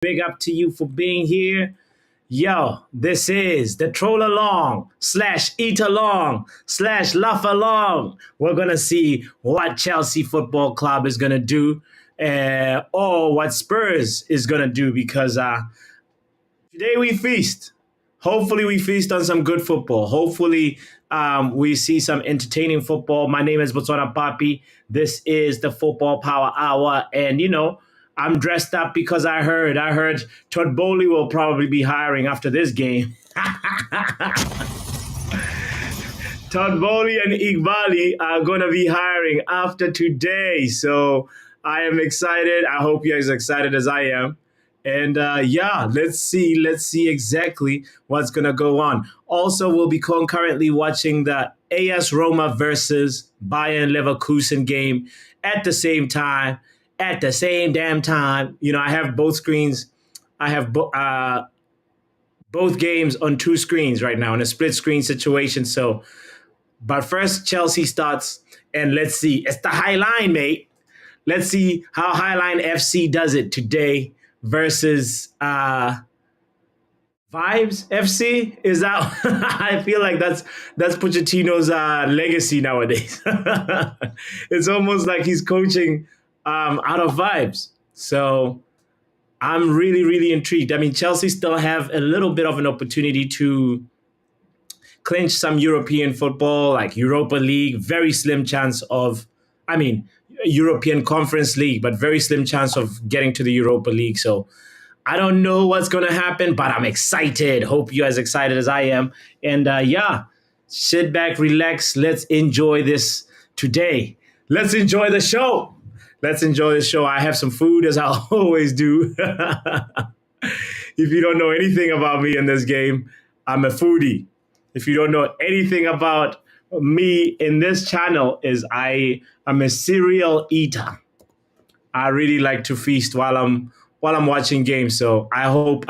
Big up to you for being here. Yo, this is the troll along slash eat along slash laugh along. We're gonna see what Chelsea Football Club is gonna do, or what Spurs is gonna do because today we feast. Hopefully, we feast on some good football. Hopefully, we see some entertaining football. My name is botswanapapi. This is the Football Power Hour, and I'm dressed up because I heard Todd Bowley will probably be hiring after this game. Todd Bowley and Iqbali are going to be hiring after today. So I am excited. I hope you're as excited as I am. And yeah, let's see exactly what's going to go on. Also, we'll be concurrently watching the AS Roma versus Bayer Leverkusen game at the same time, at the same damn time. I have both screens. I have both games on two screens right now in a split screen situation. So, but first, Chelsea starts, and let's see. It's the High Line, mate. Let's see how Highline FC does it today versus Vibes FC. Is that? I feel like that's Pochettino's legacy nowadays. It's almost like he's coaching out of Vibes. So I'm really, really intrigued. I mean, Chelsea still have a little bit of an opportunity to clinch some European football, like Europa League. Very slim chance of, European Conference League, but very slim chance of getting to the Europa League. So I don't know what's going to happen, but I'm excited. Hope you're as excited as I am. And yeah, sit back, relax. Let's enjoy this today. Let's enjoy the show. Let's enjoy the show. I have some food, as I always do. If you don't know anything about me in this game, I'm a foodie. If you don't know anything about me in this channel, is I am a serial eater. I really like to feast while I'm watching games. So I hope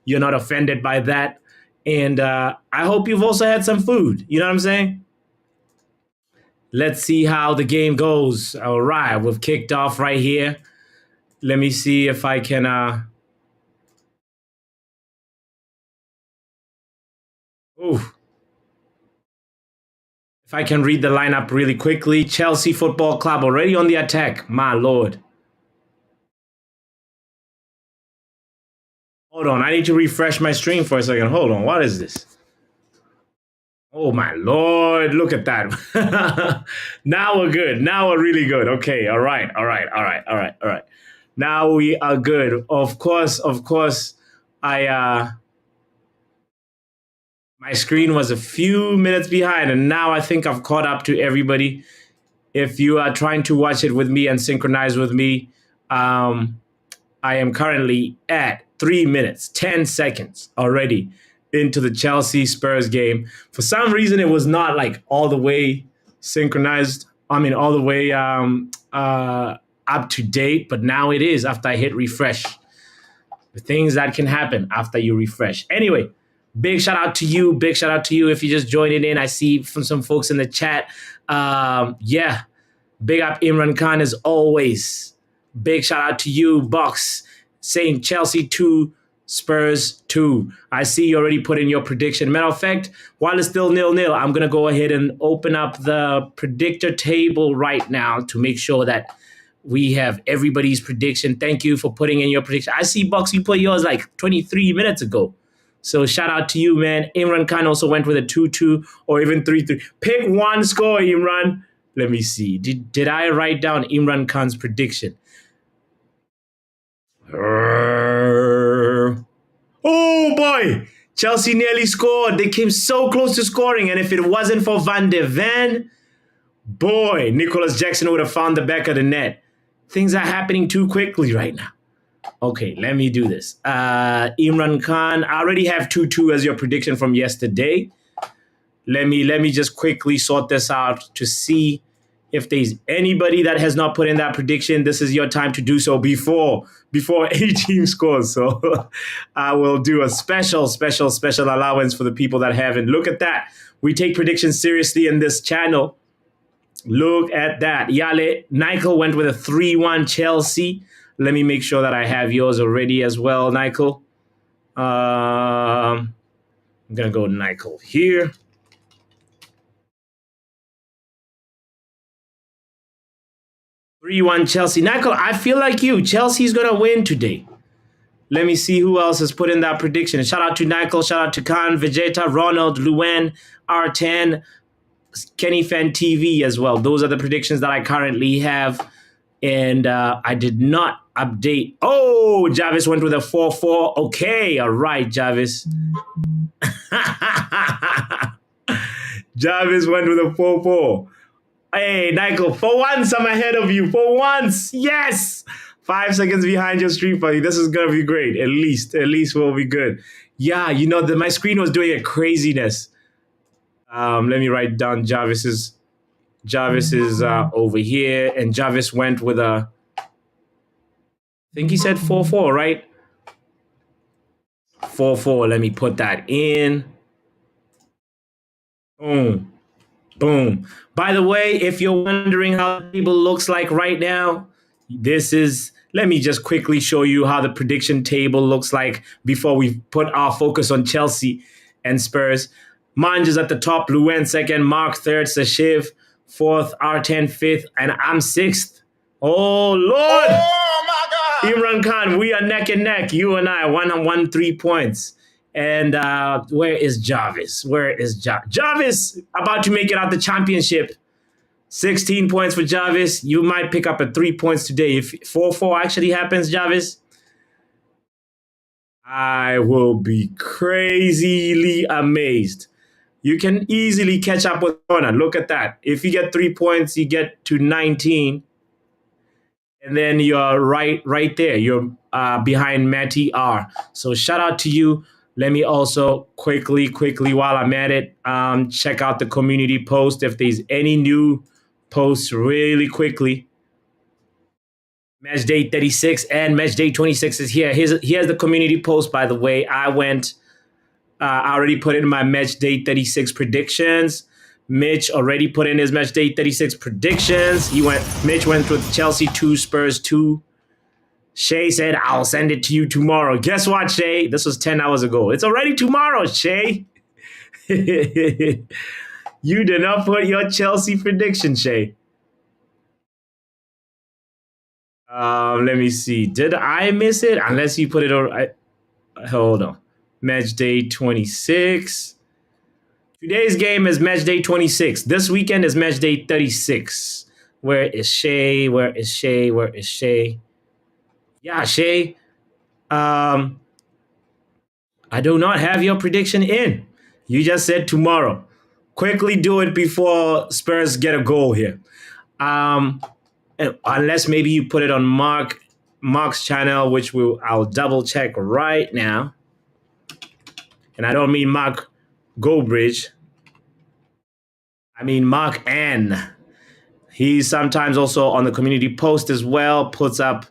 you're not offended by that. And I hope you've also had some food. You know what I'm saying? Let's see how the game goes. All right, we've kicked off right here. Let me see if I can if I can read the lineup really quickly. Chelsea Football Club already on the attack. My lord. Hold on, I need to refresh my stream for a second. Hold on, what is this? Oh my lord, look at that. Now we're good. Now we're really good. Okay, all right. Now we are good. Of course, I my screen was a few minutes behind, and now I think I've caught up to everybody. If you are trying to watch it with me and synchronize with me, I am currently at 3 minutes, 10 seconds already into the Chelsea Spurs game. For some reason, it was not like all the way synchronized. All the way up to date, but now it is after I hit refresh. The things that can happen after you refresh. Anyway, big shout out to you. Big shout out to you if you just joining in. I see from some folks in the chat. Yeah, big up Imran Khan as always. Big shout out to you, Box, saying Chelsea 2, Spurs 2. I see you already put in your prediction. Matter of fact, while it's still 0-0, I'm going to go ahead and open up the predictor table right now to make sure that we have everybody's prediction. Thank you for putting in your prediction. I see, Box, you put yours like 23 minutes ago. So shout out to you, man. Imran Khan also went with a 2-2 or even 3-3. Pick one score, Imran. Let me see. Did I write down Imran Khan's prediction? Oh boy, Chelsea nearly scored. They came so close to scoring, and if it wasn't for Van de Ven, boy, Nicholas Jackson would have found the back of the net. Things are happening too quickly right now. Okay, let me do this. Imran Khan, I already have 2-2 as your prediction from yesterday. Let me just quickly sort this out to see if there's anybody that has not put in that prediction. This is your time to do so before any team scores. So I will do a special allowance for the people that haven't. Look at that. We take predictions seriously in this channel. Look at that. Yale Nichel went with a 3-1 Chelsea. Let me make sure that I have yours already as well, Michael. I'm going to go Michael here. 3-1 Chelsea. Michael, I feel like you. Chelsea's going to win today. Let me see who else has put in that prediction. Shout out to Michael. Shout out to Khan, Vegeta, Ronald, Luen, R10, Kenny Fan TV as well. Those are the predictions that I currently have. And I did not update. Oh, Jarvis went with a 4-4. Okay, all right, Jarvis. Jarvis went with a 4-4. Hey, Michael, for once, I'm ahead of you. For once, yes. 5 seconds behind your stream buddy. This is gonna be great. At least we'll be good. Yeah, my screen was doing a craziness. Let me write down Jarvis is over here, and Jarvis went with a. I think he said 4-4, right? 4-4. Let me put that in. Boom. Boom. By the way, if you're wondering how the table looks like right now, let me just quickly show you how the prediction table looks like before we put our focus on Chelsea and Spurs. Mange is at the top, Luen second, Mark third, Sashiv fourth, R10 fifth, and I'm sixth. Oh, Lord. Oh, my God. Imran Khan, we are neck and neck. You and I, 1 3 points. And where is Jarvis? Jarvis about to make it out the championship. 16 points for Jarvis. You might pick up at 3 points today. If 4-4 actually happens, Jarvis, I will be crazily amazed. You can easily catch up with Onana. Look at that. If you get 3 points, you get to 19. And then you're right there. You're behind Matty R. So shout out to you. Let me also quickly, while I'm at it, check out the community post. If there's any new posts really quickly. Match day 36 and match day 26 is here. Here's the community post, by the way. I already put in my match day 36 predictions. Mitch already put in his match day 36 predictions. Mitch went with Chelsea 2, Spurs 2. Shay said, I'll send it to you tomorrow. Guess what, Shay? This was 10 hours ago. It's already tomorrow, Shay. You did not put your Chelsea prediction, Shay. Let me see. Did I miss it? Unless you put it on. Hold on. Match day 26. Today's game is match day 26. This weekend is match day 36. Where is Shay? Yeah, Shay. I do not have your prediction in. You just said tomorrow. Quickly do it before Spurs get a goal here. Unless maybe you put it on Mark's channel, which I'll double check right now. And I don't mean Mark Goldbridge. I mean Mark N. He's sometimes also on the community post as well, puts up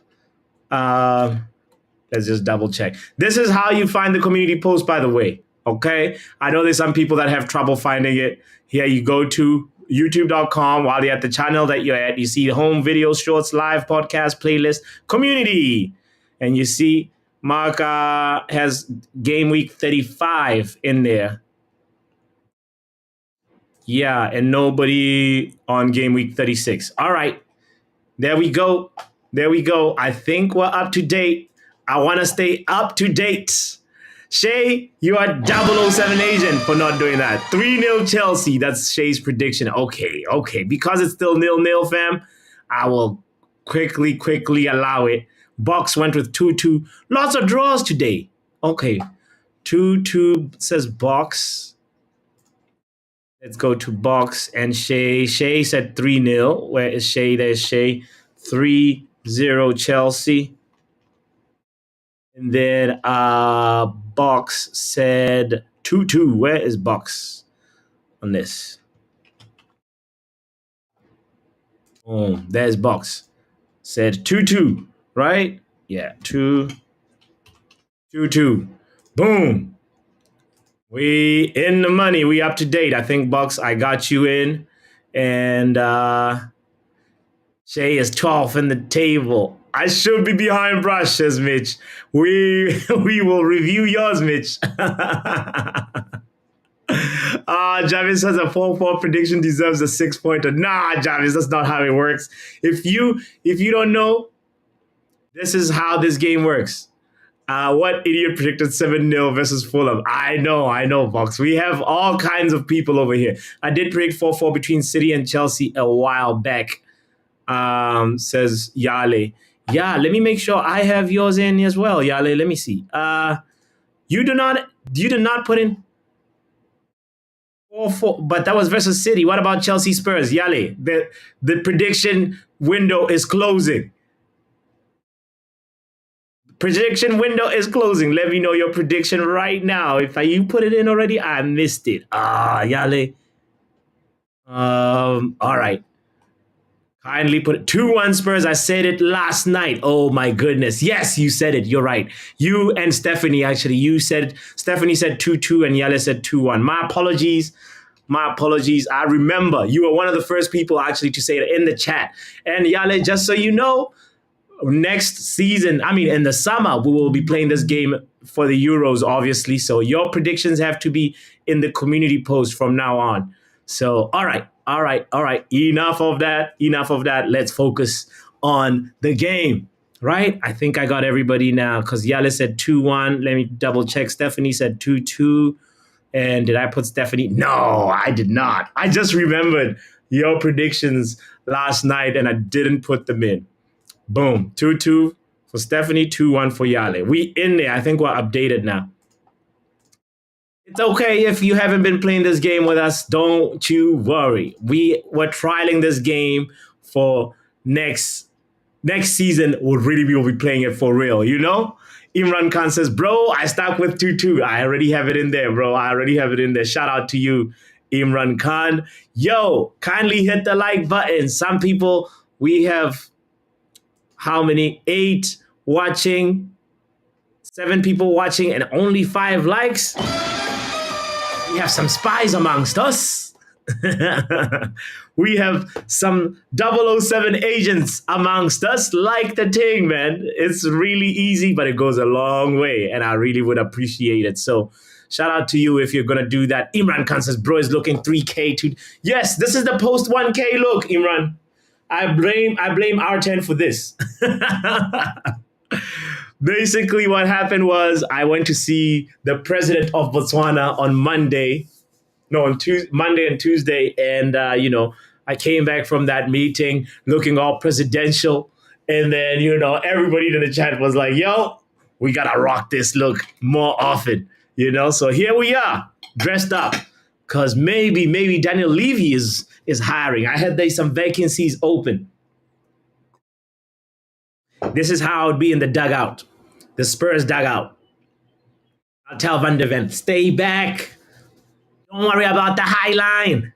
let's just double check. This is how you find the community post, by the way. Okay? I know there's some people that have trouble finding it. Here you go to youtube.com. While you're at the channel that you're at, you see home, videos, shorts, live, podcast, playlist, community. And you see Mark has game week 35 in there. Yeah, and nobody on game week 36. All right. There we go. I think we're up to date. I want to stay up to date. Shay, you are 007 agent for not doing that. 3-0 Chelsea. That's Shay's prediction. Okay. Because it's still 0-0, fam, I will quickly allow it. Box went with 2-2. Lots of draws today. Okay. 2-2 says Box. Let's go to Box and Shay. Shay said 3-0. Where is Shay? There's Shay. 3-0 Chelsea. And then Box said 2-2. Where is Box on this? Oh, there's Box. Said 2-2, right? Yeah, 2-2. Boom. We in the money. We up to date. I think, Box, I got you in. And Shay is 12th in the table. I should be behind Brush, says Mitch. We will review yours, Mitch. Jarvis says a 4-4 prediction deserves a 6-pointer. Nah, Jarvis, that's not how it works. If you don't know, this is how this game works. What idiot predicted 7-0 versus Fulham? I know, Fox. We have all kinds of people over here. I did predict 4-4 between City and Chelsea a while back, says Yale. Yeah, let me make sure I have yours in as well, Yale. Let me see. You did not put in 4-4, but that was versus City. What about Chelsea Spurs? Yale, the prediction window is closing. Prediction window is closing. Let me know your prediction right now. If you put it in already, I missed it. Yale. All right. Kindly put it 2-1 Spurs. I said it last night. Oh my goodness. Yes, you said it. You're right. You and Stephanie, actually, Stephanie said 2-2 and Yale said 2-1. My apologies. I remember you were one of the first people actually to say it in the chat. And Yale, just so you know, next season, in the summer, we will be playing this game for the Euros, obviously. So your predictions have to be in the community post from now on. So, all right. Enough of that. Let's focus on the game, right? I think I got everybody now because Yale said 2-1. Let me double check. Stephanie said 2-2. And did I put Stephanie? No, I did not. I just remembered your predictions last night and I didn't put them in. Boom. 2-2 for Stephanie, 2-1 for Yale. We in there. I think we're updated now. It's okay if you haven't been playing this game with us. Don't you worry. We're trialing this game for next season. We'll be playing it for real, you know? Imran Khan says, bro, I stuck with 2-2. I already have it in there, bro. Shout out to you, Imran Khan. Yo, kindly hit the like button. Some people, we have how many? 8 watching, 7 people watching, and only 5 likes. We have some spies amongst us. We have some 007 agents amongst us. Like the thing, man. It's really easy, but it goes a long way, and I really would appreciate it. So shout out to you if you're going to do that. Imran Khan says, bro is looking 3K to... Yes, this is the post 1K look, Imran. I blame R10 for this. Basically, what happened was I went to see the president of Botswana on Monday and Tuesday. And, I came back from that meeting looking all presidential. And then, everybody in the chat was like, yo, we got to rock this look more often, So here we are, dressed up. Because maybe Daniel Levy is hiring. I heard there's some vacancies open. This is how it would be in the dugout. The Spurs dugout. I'll tell Van de Ven, stay back. Don't worry about the high line.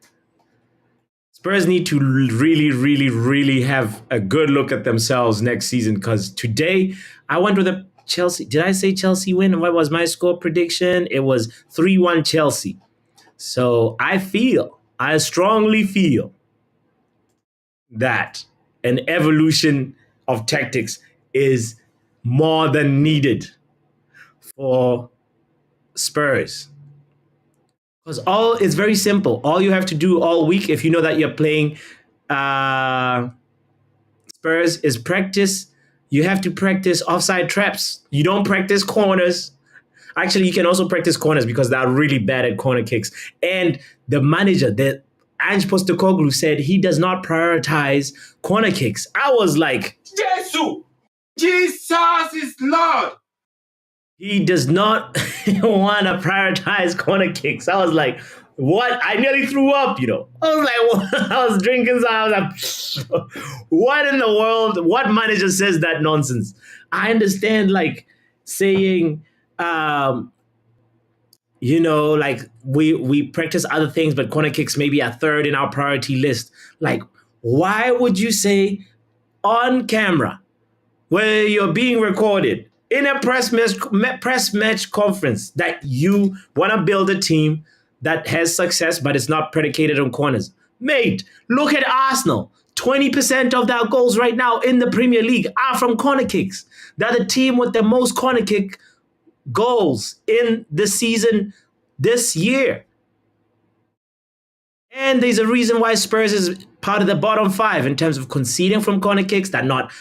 Spurs need to really, really, really have a good look at themselves next season because today I went with a Chelsea. Did I say Chelsea win? What was my score prediction? It was 3-1 Chelsea. So I strongly feel that an evolution of tactics is more than needed for Spurs. Because it's very simple. All you have to do all week, if you know that you're playing Spurs, is practice. You have to practice offside traps. You don't practice corners. Actually, you can also practice corners because they're really bad at corner kicks. And the manager, Ange Postecoglou, said he does not prioritize corner kicks. I was like, Jesus is Lord. He does not want to prioritize corner kicks. I was like, what? I nearly threw up, I was like, what? I was drinking, so I was like, what in the world? What manager says that nonsense? I understand, like, saying, like we practice other things, but corner kicks maybe are third in our priority list. Like, why would you say on camera where you're being recorded in a press match conference that you want to build a team that has success, but it's not predicated on corners? Mate, look at Arsenal. 20% of their goals right now in the Premier League are from corner kicks. They're the team with the most corner kick goals in the season this year. And there's a reason why Spurs is part of the bottom five in terms of conceding from corner kicks. They're not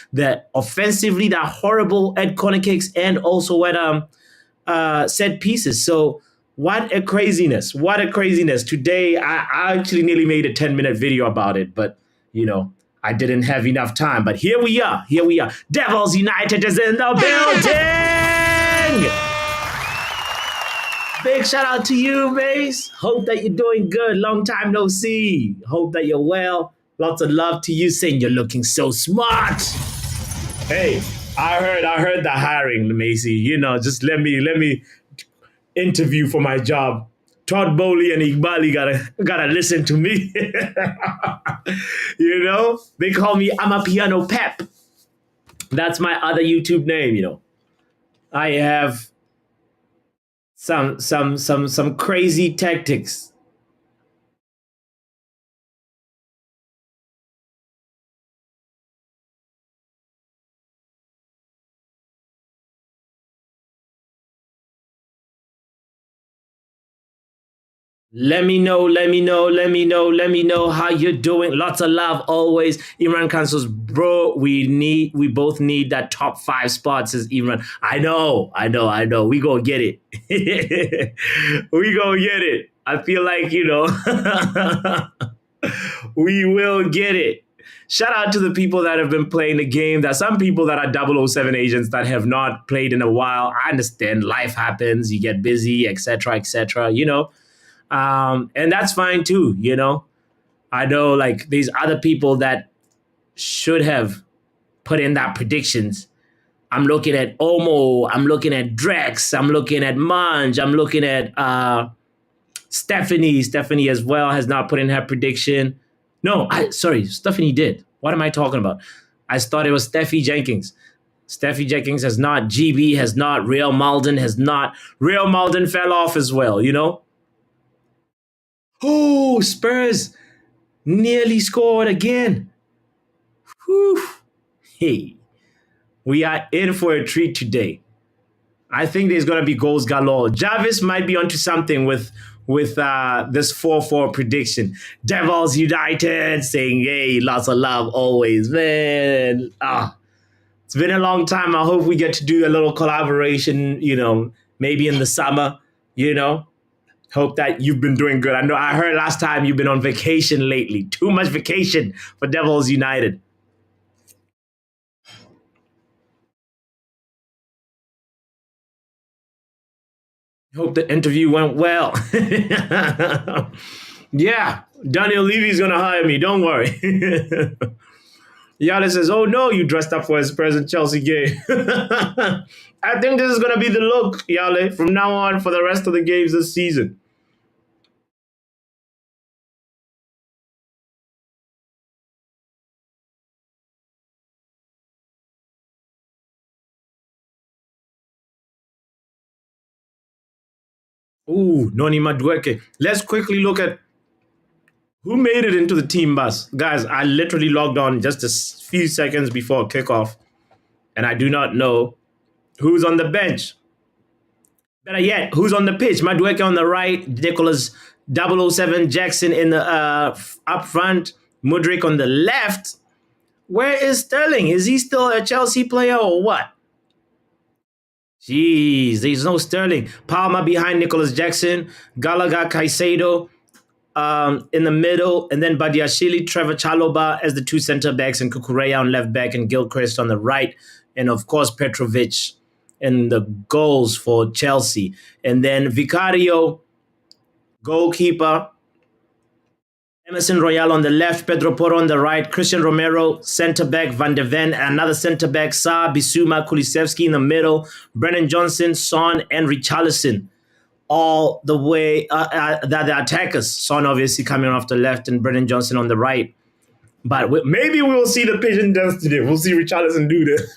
offensively, they're horrible at corner kicks and also at set pieces. So what a craziness. What a craziness. Today, I actually nearly made a 10-minute video about it, but, I didn't have enough time. But here we are. Here we are. Devils United is in the building. Big shout out to you, Mace. Hope that you're doing good. Long time no see. Hope that you're well. Lots of love to you, saying you're looking so smart. Hey, I heard the hiring, Macy. Just let me interview for my job. Todd Bowley and Iqbali gotta listen to me. They call me I'm a piano pep. That's my other YouTube name. I have some crazy tactics. Let me know how you're doing. Lots of love always. Imran Khan says, bro, we both need that top 5 spots, says Imran. I know. We gonna get it. We gonna get it. I feel like, we will get it. Shout out to the people that have been playing the game. There's some people that are 007 agents that have not played in a while. I understand life happens, you get busy, etc., and that's fine too, I know like these other people that should have put in that predictions. I'm looking at Omo, I'm looking at Drex, I'm looking at Manj, I'm looking at Stephanie. Stephanie as well has not put in her prediction. No, Stephanie did. What am I talking about? I thought it was Steffi Jenkins. Steffi Jenkins has not. GB has not. Real Malden has not. Real Malden fell off as well, Oh, Spurs nearly scored again. Whew. Hey, we are in for a treat today. I think there's going to be goals galore. Jarvis might be onto something with this 4-4 prediction. Devils United saying, hey, lots of love always, man. It's been a long time. I hope we get to do a little collaboration, maybe in the summer, Hope that you've been doing good. I heard last time you've been on vacation lately. Too much vacation for Devils United. Hope the interview went well. Yeah, Daniel Levy's going to hire me. Don't worry. Yale says, oh no, you dressed up for his present Chelsea game. I think this is going to be the look, Yale, from now on for the rest of the games this season. Ooh, Noni Madueke. Let's quickly look at who made it into the team bus. Guys, I literally logged on just a few seconds before kickoff, and I do not know who's on the bench. Better yet, who's on the pitch? Madueke on the right, Nicholas 007 Jackson in the up front, Mudryk on the left. Where is Sterling? Is he still a Chelsea player or what? Jeez, there's no Sterling. Palmer behind Nicholas Jackson, Gallagher, Caicedo in the middle, and then Badiashile, Trevor Chalobah as the 2 center backs, and Kukureya on left back, and Gilchrist on the right, and of course Petrovic in the goals for Chelsea. And then Vicario, goalkeeper, Emerson Royal on the left, Pedro Porro on the right, Christian Romero, centre-back, Van de Ven, another centre-back, Saar, Bissouma, Kulusevski in the middle, Brennan Johnson, Son, and Richarlison. All the way, the attackers. Son obviously coming off the left and Brennan Johnson on the right. But maybe we'll see the pigeon dance today. We'll see Richarlison do this.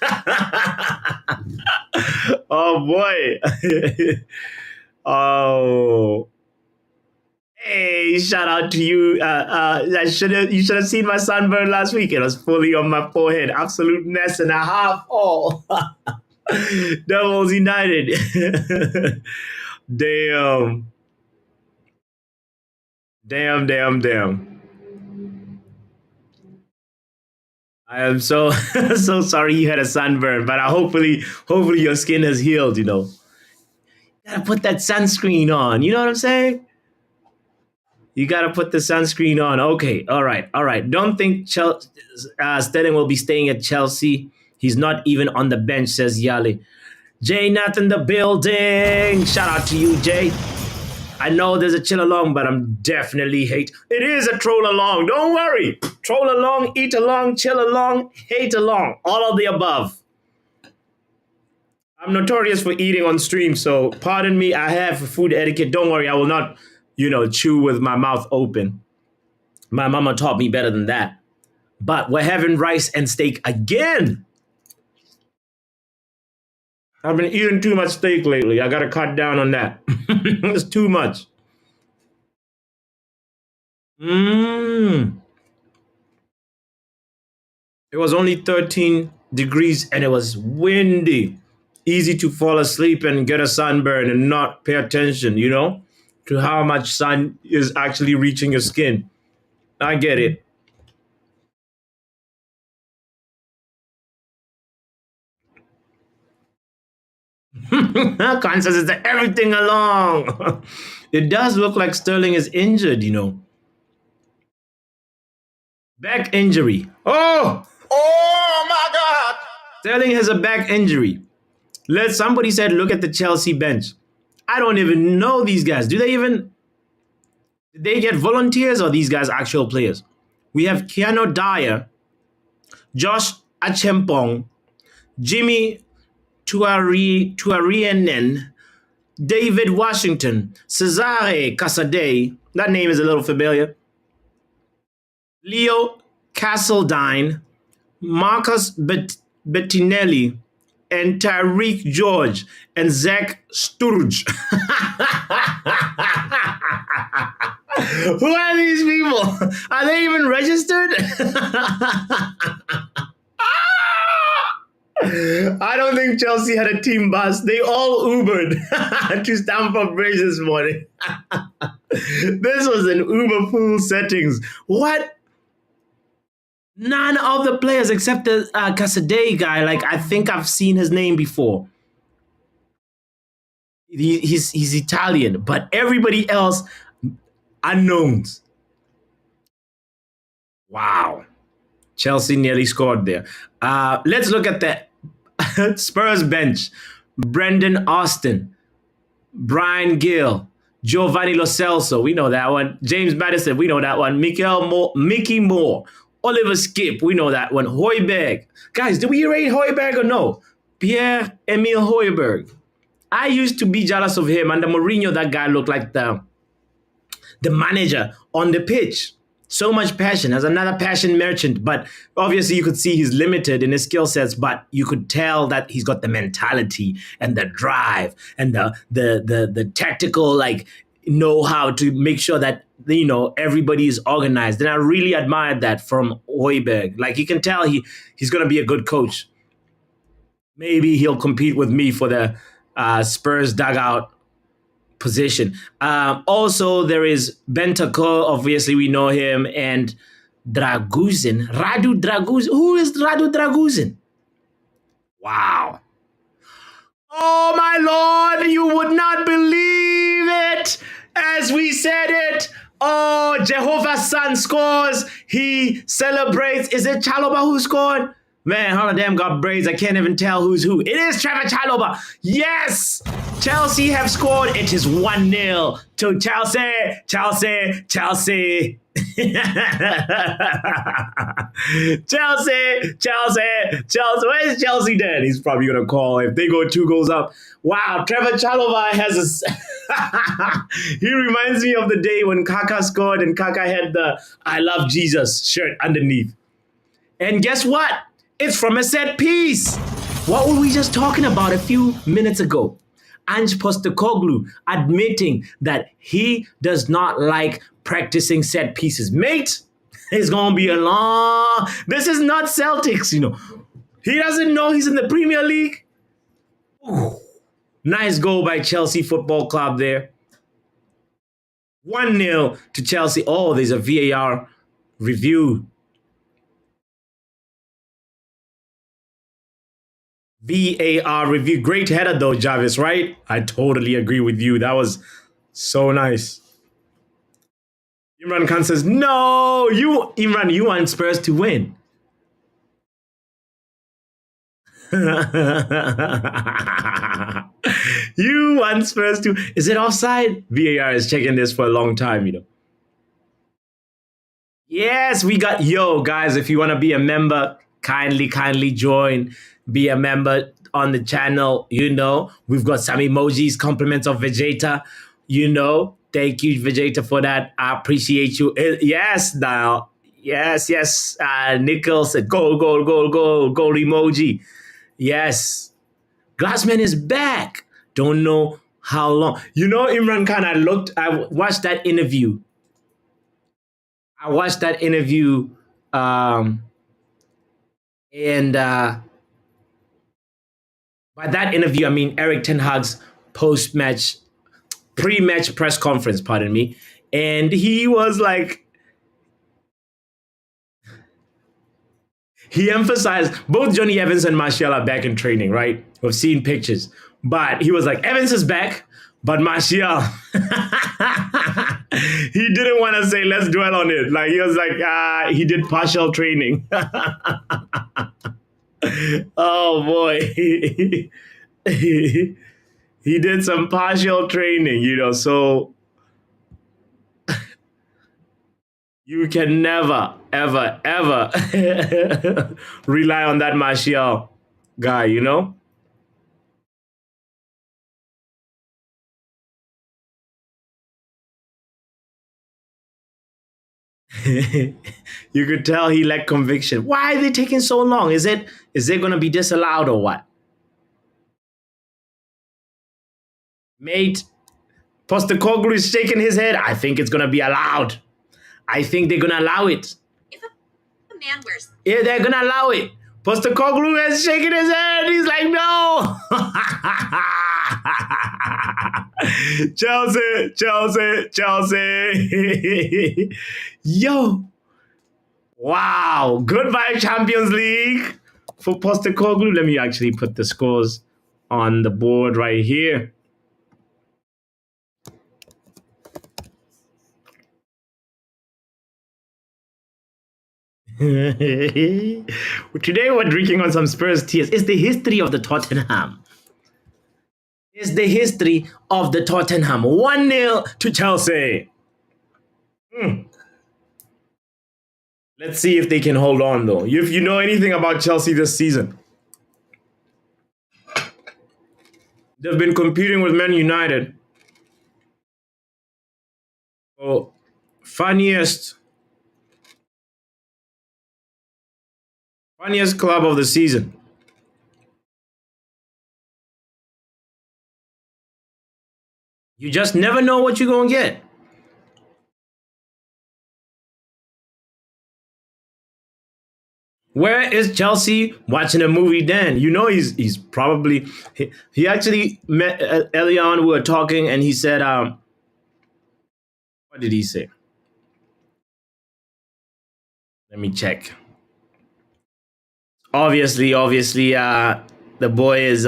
Oh, boy. Oh. Hey, shout out to you. You should have seen my sunburn last week. It was fully on my forehead. Absolute mess and a half. Oh, Devils United. Damn. Damn, damn, damn. I am so so sorry you had a sunburn, but hopefully your skin has healed, you know. Gotta put that sunscreen on. You know what I'm saying? You gotta put the sunscreen on. Okay, all right, all right. Don't think Sterling will be staying at Chelsea. He's not even on the bench, says Yali. Jay Nath in the building. Shout out to you, Jay. I know there's a chill along, but I'm definitely hate. It is a troll along. Don't worry. Troll along, eat along, chill along, hate along. All of the above. I'm notorious for eating on stream, so pardon me. I have food etiquette. Don't worry. I will not, chew with my mouth open. My mama taught me better than that. But we're having rice and steak again. I've been eating too much steak lately. I got to cut down on that. It's too much. It was only 13 degrees and it was windy. Easy to fall asleep and get a sunburn and not pay attention, to how much sun is actually reaching your skin. I get it. Kansas is everything along. It does look like Sterling is injured. Back injury. Oh my God. Sterling has a back injury. Somebody said, look at the Chelsea bench. I don't even know these guys. Did they get volunteers or these guys actual players? We have Keanu Dyer, Josh Achempong, Jimmy Tuarienen, David Washington, Cesare Casadei. That name is a little familiar. Leo Castledine, Marcus Bettinelli, and Tyreek George, and Zach Sturge. Who are these people? Are they even registered? I don't think Chelsea had a team bus. They all Ubered to Stamford Bridge this morning. This was an Uber pool settings. What? None of the players except the Casadei guy. Like, I think I've seen his name before. He's Italian, but everybody else, unknowns. Wow. Chelsea nearly scored there. Let's look at the Spurs bench. Brendan Austin, Brian Gill, Giovanni Lo Celso, we know that one. James Madison, we know that one. Mickey Moore, Oliver Skip, we know that one. Højbjerg. Guys, do we rate Højbjerg or no? Pierre-Emile Højbjerg. I used to be jealous of him. Under Mourinho, that guy looked like the manager on the pitch. So much passion. As another passion merchant, but obviously you could see he's limited in his skill sets, but you could tell that he's got the mentality and the drive and the tactical know-how to make sure that everybody is organized. And I really admired that from Højbjerg. Like, you can tell he's going to be a good coach. Maybe he'll compete with me for the Spurs dugout position. Also, there is Bentancur, obviously we know him, and Radu Draguzin. Who is Radu Draguzin? Wow. Oh my Lord, you would not believe it as we said it. Oh, Jehovah's Son scores. He celebrates. Is it Chalobah who scored? Man, all of them got braids. I can't even tell who's who. It is Trevor Chalobah. Yes! Chelsea have scored. It is 1-0 to Chelsea. Chelsea. Chelsea. Where's Chelsea then? He's probably going to call if they go 2 goals up. Wow, Trevor Chalobah has he reminds me of the day when Kaka scored and Kaka had the I Love Jesus shirt underneath. And guess what? It's from a set piece. What were we just talking about a few minutes ago? Ange Postecoglou admitting that he does not like practicing set pieces. Mate, it's going to be a long... This is not Celtics, you know. He doesn't know he's in the Premier League. Ooh, nice goal by Chelsea Football Club there. 1-0 to Chelsea. Oh, there's a VAR review. VAR review. Great header though, Jarvis, right? I totally agree with you. That was so nice. Imran Khan says, no, Imran, you want Spurs to win. You want Spurs to... Is it offside? VAR is checking this for a long time, you know. Yes, we got... Yo, guys, if you want to be a member, kindly join. Be a member on the channel, you know. We've got some emojis, compliments of Vegeta, you know. Thank you, Vegeta, for that. I appreciate you. Yes, now. Yes. Nichols said, goal emoji. Yes. Glassman is back. Don't know how long. You know, Imran Khan, I watched that interview. And by that interview, I mean eriktenhag's pre-match press conference, pardon me. And he was like, he emphasized both Johnny Evans and Martial are back in training, right? We've seen pictures. But he was like, Evans is back, but Martial, he didn't want to say, let's dwell on it. Like, he was like, he did partial training. Oh, boy. He did some partial training, you know, so you can never, ever rely on that Martial guy, you know? You could tell he lacked conviction. Why are they taking so long? Is it going to be disallowed or what? Mate, Postecoglou is shaking his head. I think it's going to be allowed. I think they're going to allow it. If a man wears... Yeah, they're going to allow it. Postecoglou is shaking his head. He's like, no. Chelsea. Yo. Wow. Goodbye, Champions League for Postecoglou. Let me actually put the scores on the board right here. Today we're drinking on some Spurs tears. It's the history of the Tottenham. It's the history of the Tottenham. 1-0 to Chelsea. Let's see if they can hold on, though. If you know anything about Chelsea this season, they've been competing with Man United. Oh, funniest club of the season. You just never know what you're going to get. Where is Chelsea watching a movie then? You know he's probably... He actually met early on, we were talking, and he said, what did he say? Let me check. Obviously, the boy is...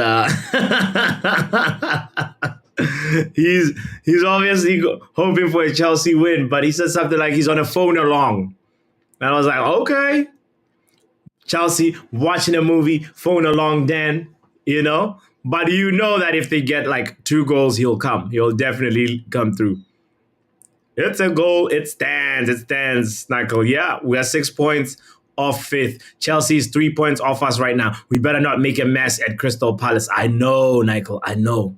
he's obviously hoping for a Chelsea win, but he said something like he's on a phone along. And I was like, okay. Chelsea watching a movie, phone along then, you know? But you know that if they get like 2 goals, he'll come. He'll definitely come through. It's a goal. It stands. Snickle. Yeah, we are 6 points off 5th. Chelsea's 3 points off us right now. We better not make a mess at Crystal Palace. I know, Nickel. I know.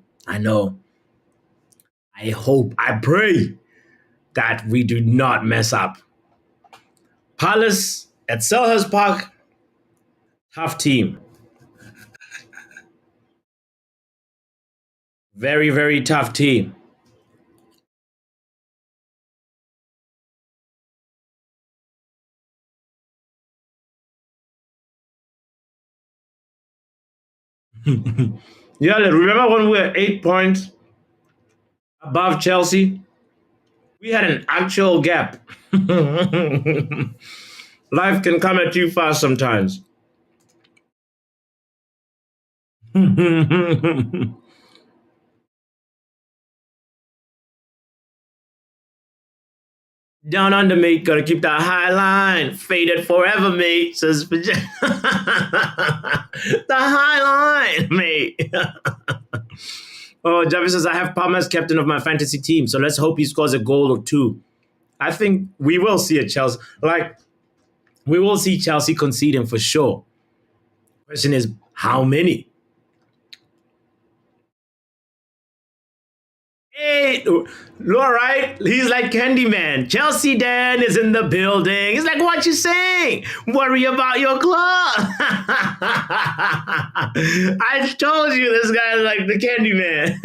I hope, I pray that we do not mess up. Palace at Selhurst Park, tough team. Very, very tough team. Yeah, remember when we were 8 points above Chelsea? We had an actual gap. Life can come at you fast sometimes. Down under, mate. Gotta keep that high line. Faded forever, mate. Says the high line, mate. Oh, Javi says, I have Palmer as captain of my fantasy team, so let's hope he scores a goal or two. I think we will see a Chelsea. Like, we will see Chelsea conceding for sure. Question is, how many? Hey, all right. He's like Candyman. Chelsea Dan is in the building. He's like, what you saying? Worry about your club. I told you this guy is like the Candyman.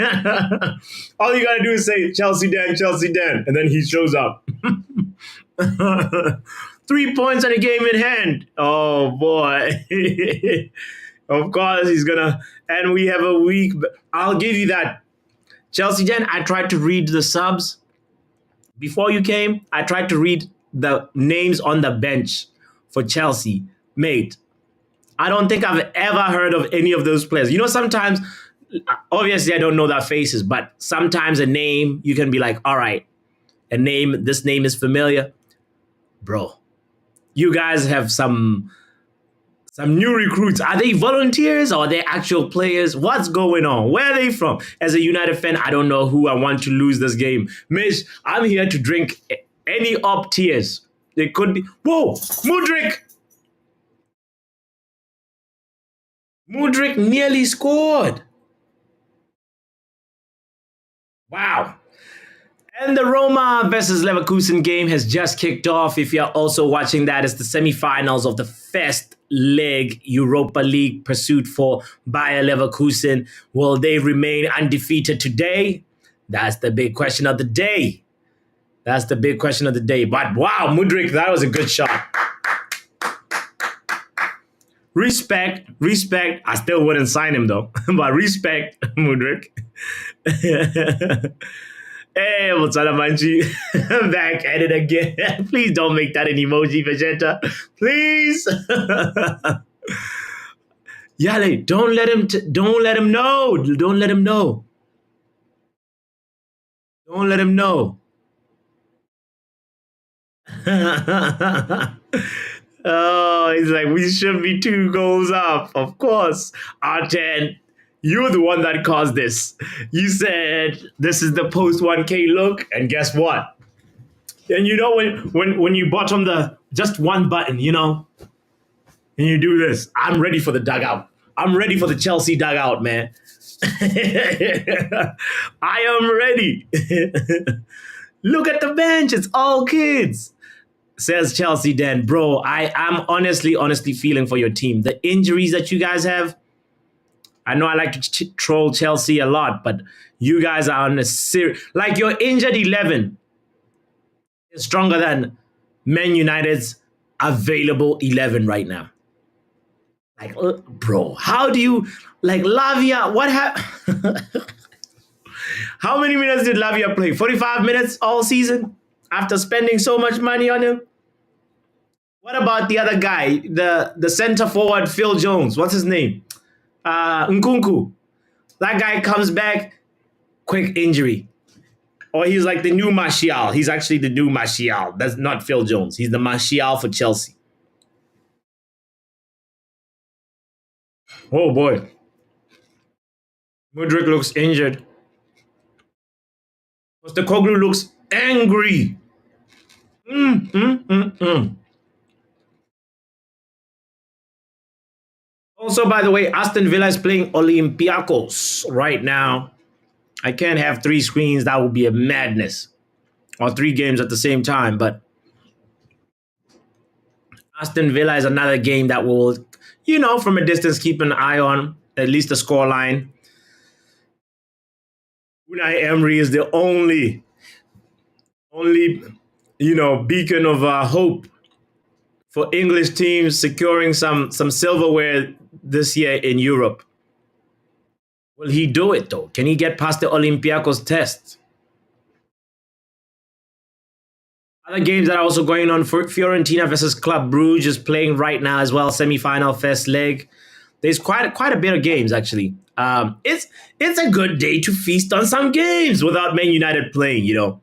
All you gotta do is say Chelsea Dan, and then he shows up. 3 points and a game in hand. Oh boy. Of course he's gonna, and we have a week. I'll give you that. Chelsea Jen, I tried to read the subs before you came. I tried to read the names on the bench for Chelsea. Mate, I don't think I've ever heard of any of those players. You know, sometimes, obviously, I don't know their faces, but sometimes a name, you can be like, all right, this name is familiar. Bro, you guys have some new recruits. Are they volunteers or are they actual players? What's going on? Where are they from? As a United fan, I don't know who I want to lose this game. Mish, I'm here to drink any up tears. They could be. Whoa, Mudrik! Mudrik nearly scored. Wow. And the Roma versus Leverkusen game has just kicked off. If you're also watching that, it's the semifinals of the first leg Europa League pursuit for Bayer Leverkusen. Will they remain undefeated today? That's the big question of the day. That's the big question of the day. But wow, Mudrik, that was a good shot. Respect, respect. I still wouldn't sign him though, but respect, Mudrik. Hey, botswanapapi, back at it again. Please don't make that an emoji, Vegeta. Please. Yale, don't let him. Don't let him know. Don't let him know. Don't let him know. Oh, he's like, we should be 2 goals up. Of course. R10, you're the one that caused this. You said this is the post 1K look, and guess what? And you know when you bottom the just one button, you know, and you do this, I'm ready for the dugout. I'm ready for the Chelsea dugout, man. I am ready. Look at the bench. It's all kids. Says Chelsea then. Bro, I am honestly feeling for your team. The injuries that you guys have, I know I like to troll Chelsea a lot, but you guys are on a serious, like your injured 11 is stronger than Man United's available 11 right now. Like, bro, how do you, like Lavia, what happened? How many minutes did Lavia play? 45 minutes all season after spending so much money on him? What about the other guy, the center forward, Phil Jones? What's his name? Nkunku. That guy comes back, quick injury. Or he's like the new Martial. He's actually the new Martial. That's not Phil Jones. He's the Martial for Chelsea. Oh boy. Mudrik looks injured. Postecoglou looks angry. Mm, mm, mm, mm. Also, by the way, Aston Villa is playing Olympiacos right now. I can't have 3 screens. That would be a madness. Or 3 games at the same time. But Aston Villa is another game that will, you know, from a distance, keep an eye on, at least the score line. Unai Emery is the only beacon of hope for English teams securing some silverware this year in Europe. Will he do it though? Can he get past the Olympiacos test? Other games that are also going on for Fiorentina versus Club Brugge is playing right now as well. Semi-final first leg. There's quite a bit of games actually. It's a good day to feast on some games without Man United playing.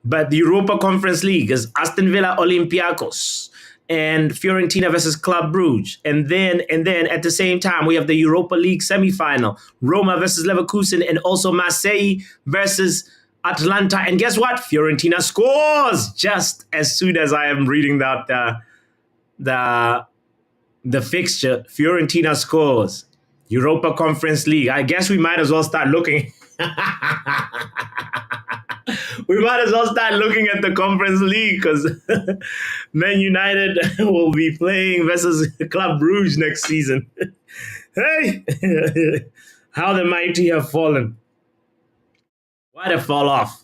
But the Europa Conference League is Aston Villa Olympiacos and Fiorentina versus Club Brugge. And then at the same time, we have the Europa League semi-final, Roma versus Leverkusen, and also Marseille versus Atlanta. And guess what? Fiorentina scores just as soon as I am reading that the fixture. Fiorentina scores. Europa Conference League. I guess we might as well start looking. We might as well start looking at the Conference League because Man United will be playing versus Club Brugge next season. Hey, how the mighty have fallen. Why they fall off?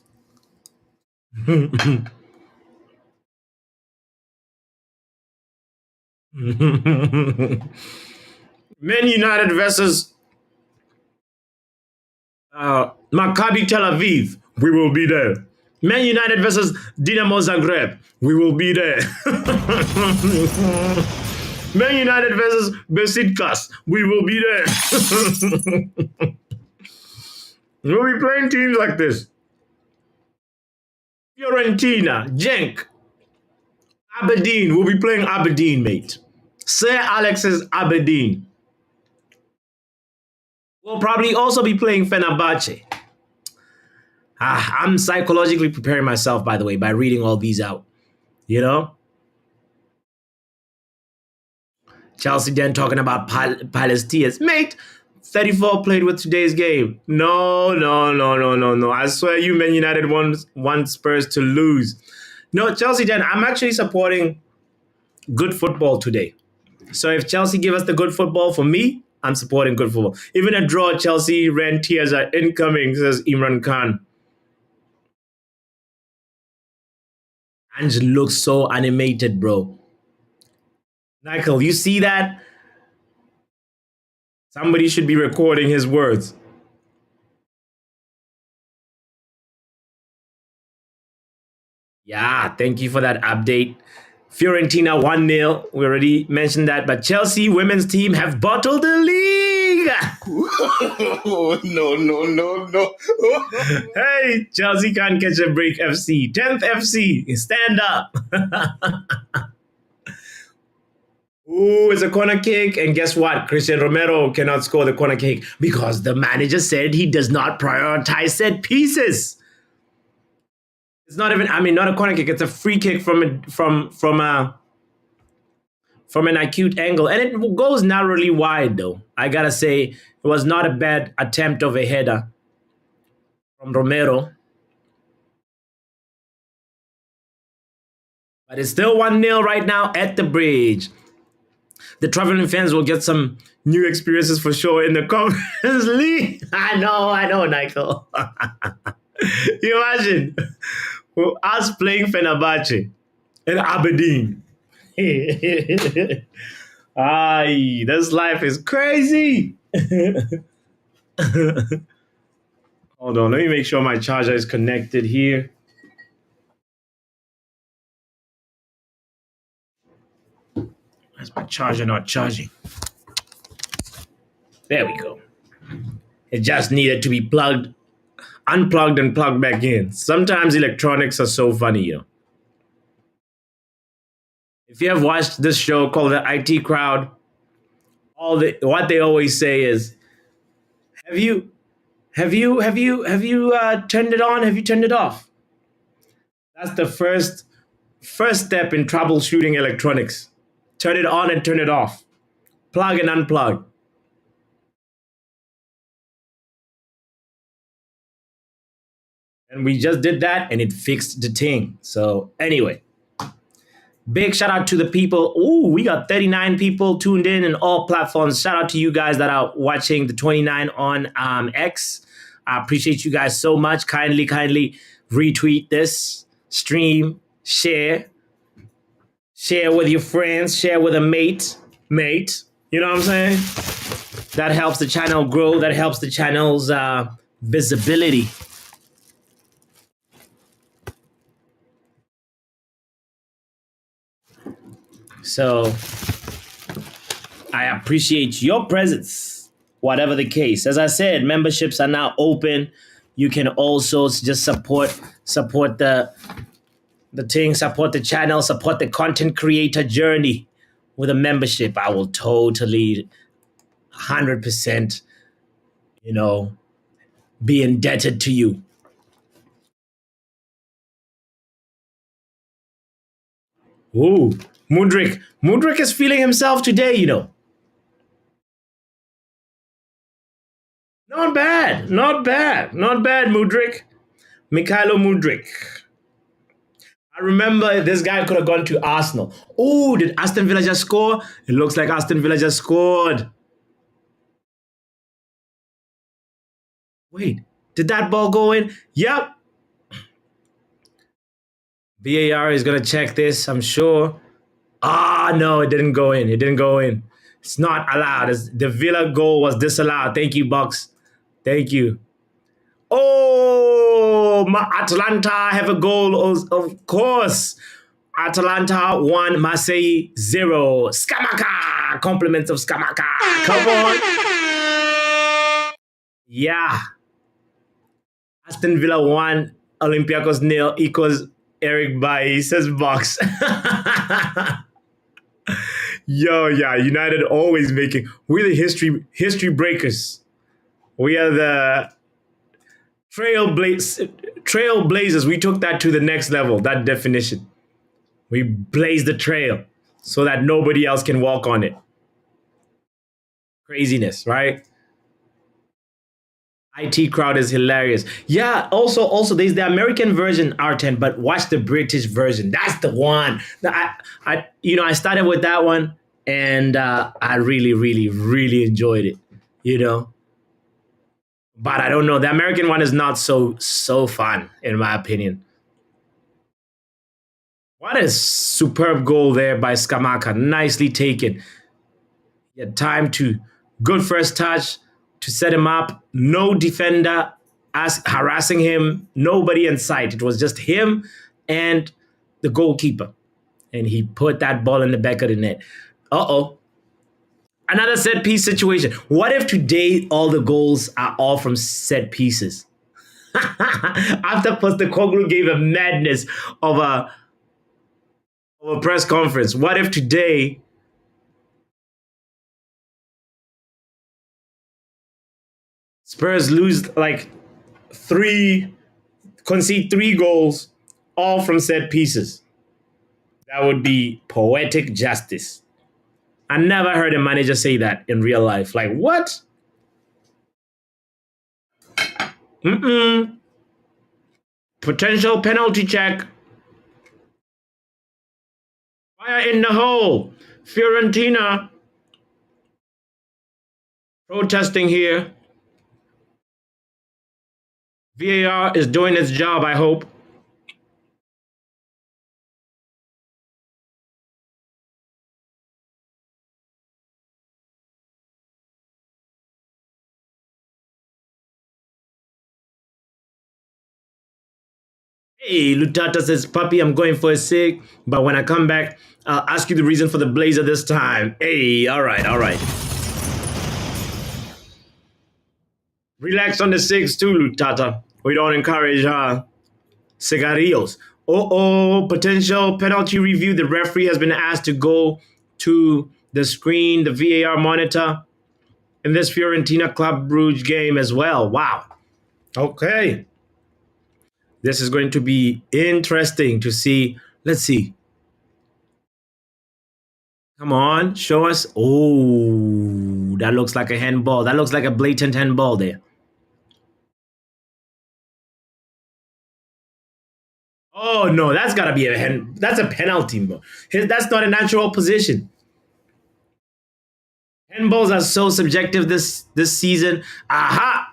Man United versus Maccabi Tel Aviv. We will be there. Man United versus Dinamo Zagreb. We will be there. Man United versus Besiktas. We will be there. We'll be playing teams like this. Fiorentina, Genk, Aberdeen. We'll be playing Aberdeen, mate. Sir Alex's Aberdeen. We'll probably also be playing Fenerbahce. I'm psychologically preparing myself, by the way, by reading all these out. Chelsea then talking about Palestinians. Mate, 34 played with today's game. No. I swear you Man United want Spurs to lose. No, Chelsea then, I'm actually supporting good football today. So if Chelsea give us the good football, for me, I'm supporting good football. Even a draw, Chelsea rentiers are incoming, says Imran Khan. Ange looks so animated, bro. Michael, you see that? Somebody should be recording his words. Yeah, thank you for that update. Fiorentina 1-0. We already mentioned that. But Chelsea women's team have bottled the league. No. Hey, Chelsea can't catch a break FC. 10th FC. Stand up. Ooh, it's a corner kick. And guess what? Christian Romero cannot score the corner kick because the manager said he does not prioritize set pieces. It's not even, not a corner kick. It's a free kick from an acute angle. And it goes narrowly wide, though. I got to say, it was not a bad attempt of a header from Romero. But it's still 1-0 right now at the bridge. The traveling fans will get some new experiences for sure in the Conference League. I know, Michael. You imagine us playing Fenerbahce in Aberdeen. Aye, this life is crazy. Hold on, let me make sure my charger is connected here. Why's my charger not charging? There we go. It just needed to be unplugged and plugged back in. Sometimes electronics are so funny, If you have watched this show called The IT Crowd, what they always say is, have you turned it on? Have you turned it off? That's the first step in troubleshooting electronics. Turn it on and turn it off. Plug and unplug. And we just did that and it fixed the thing. So anyway, big shout out to the people. Ooh, we got 39 people tuned in all platforms. Shout out to you guys that are watching the 29 on X. I appreciate you guys so much. Kindly retweet this stream, share with your friends, share with a mate. You know what I'm saying? That helps the channel grow. That helps the channel's visibility. So I appreciate your presence, whatever the case. As I said, memberships are now open. You can also just support the thing, support the channel, support the content creator journey with a membership. I will totally 100%, be indebted to you. Ooh, Mudrik. Mudrik is feeling himself today. Not bad, Mudrik. Mikhailo Mudrik. I remember this guy could have gone to Arsenal. Oh, did Aston Villa just score? It looks like Aston Villa just scored. Wait, did that ball go in? Yep. VAR is going to check this, I'm sure. No, it didn't go in. It didn't go in. It's not allowed. The Villa goal was disallowed. Thank you, Bucks. Thank you. Oh, Atalanta have a goal, of course. Atalanta 1, Marseille 0. Skamaka! Compliments of Skamaka. Come on. Yeah. Aston Villa 1, Olympiacos 0 equals Erik by says Box. Yo, yeah, United always making. We're the history breakers. We are the trailblazers. We took that to the next level, that definition. We blaze the trail so that nobody else can walk on it. Craziness, right? IT crowd is hilarious. Yeah, also there's the American version R10, but watch the British version. That's the one. I started with that one and I really enjoyed it. But I don't know. The American one is not so fun in my opinion. What a superb goal there by Skamaka. Nicely taken. He had time to good first touch to set him up. No defender harassing him. Nobody in sight. It was just him and the goalkeeper. And he put that ball in the back of the net. Uh-oh. Another set piece situation. What if today all the goals are all from set pieces? After Postecoglou gave a madness of a press conference. What if today Spurs lose concede 3 goals, all from set pieces? That would be poetic justice. I never heard a manager say that in real life. Like, what? Potential penalty check. Fire in the hole. Fiorentina protesting here. VAR is doing its job, I hope. Hey, Lutata says, Puppy, I'm going for a cig, but when I come back, I'll ask you the reason for the blazer this time. Hey, all right. Relax on the cigs too, Lutata. We don't encourage cigarillos. Potential penalty review. The referee has been asked to go to the screen, the VAR monitor, in this Fiorentina Club Brugge game as well. Wow. Okay. This is going to be interesting to see. Let's see. Come on, show us. Oh, that looks like a handball. That looks like a blatant handball there. Oh no, that's gotta be that's a penalty, bro. That's not a natural position. Handballs are so subjective this season. Aha!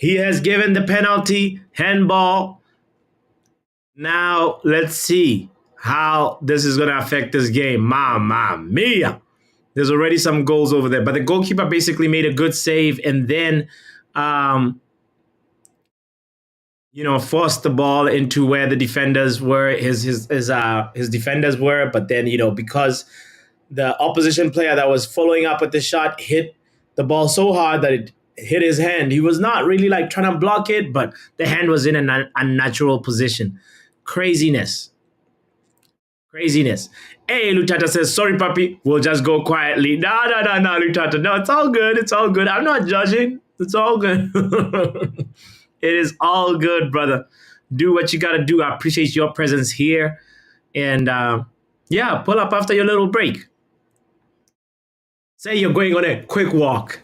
He has given the penalty, handball. Now let's see how this is going to affect this game. Mamma mia. There's already some goals over there, but the goalkeeper basically made a good save and then, um, forced the ball into where the defenders were. His defenders were, but then because the opposition player that was following up with the shot hit the ball so hard that it hit his hand. He was not really like trying to block it, but the hand was in an unnatural position. Craziness. Craziness. Hey, Lutata says, sorry, puppy. We'll just go quietly. No, no, no, no, Lutata. No, it's all good. It's all good. I'm not judging. It's all good. It is all good, brother. Do what you got to do. I appreciate your presence here. And yeah, pull up after your little break. Say you're going on a quick walk.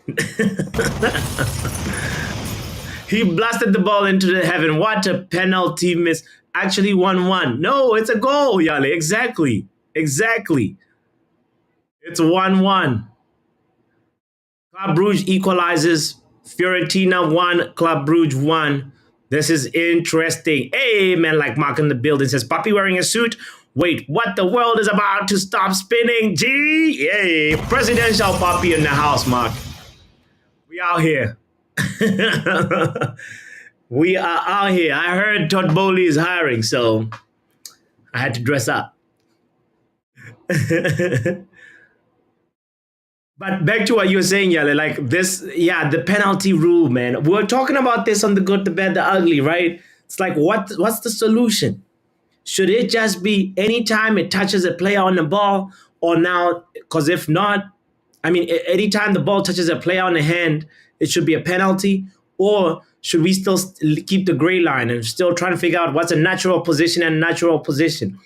He blasted the ball into the heaven. What a penalty miss. Actually 1-1. No, it's a goal, Yale. Exactly. Exactly. It's 1-1. Club Brugge equalizes. Fiorentina 1, Club Brugge 1. This is interesting. Hey, man, like Mark in the building says, Puppy wearing a suit. Wait, what? The world is about to stop spinning. Gee, yay. Presidential Puppy in the house, Mark. We out here. We are out here. I heard Todd Bowley is hiring, so I had to dress up. But back to what you were saying, Yale, like this, yeah, the penalty rule, man. We were talking about this on the Good, the Bad, the Ugly, right? It's like, what's the solution? Should it just be anytime it touches a player on the ball, or now, because if not, I mean, anytime the ball touches a player on the hand, it should be a penalty, or should we still keep the gray line and still trying to figure out what's a natural position and natural position?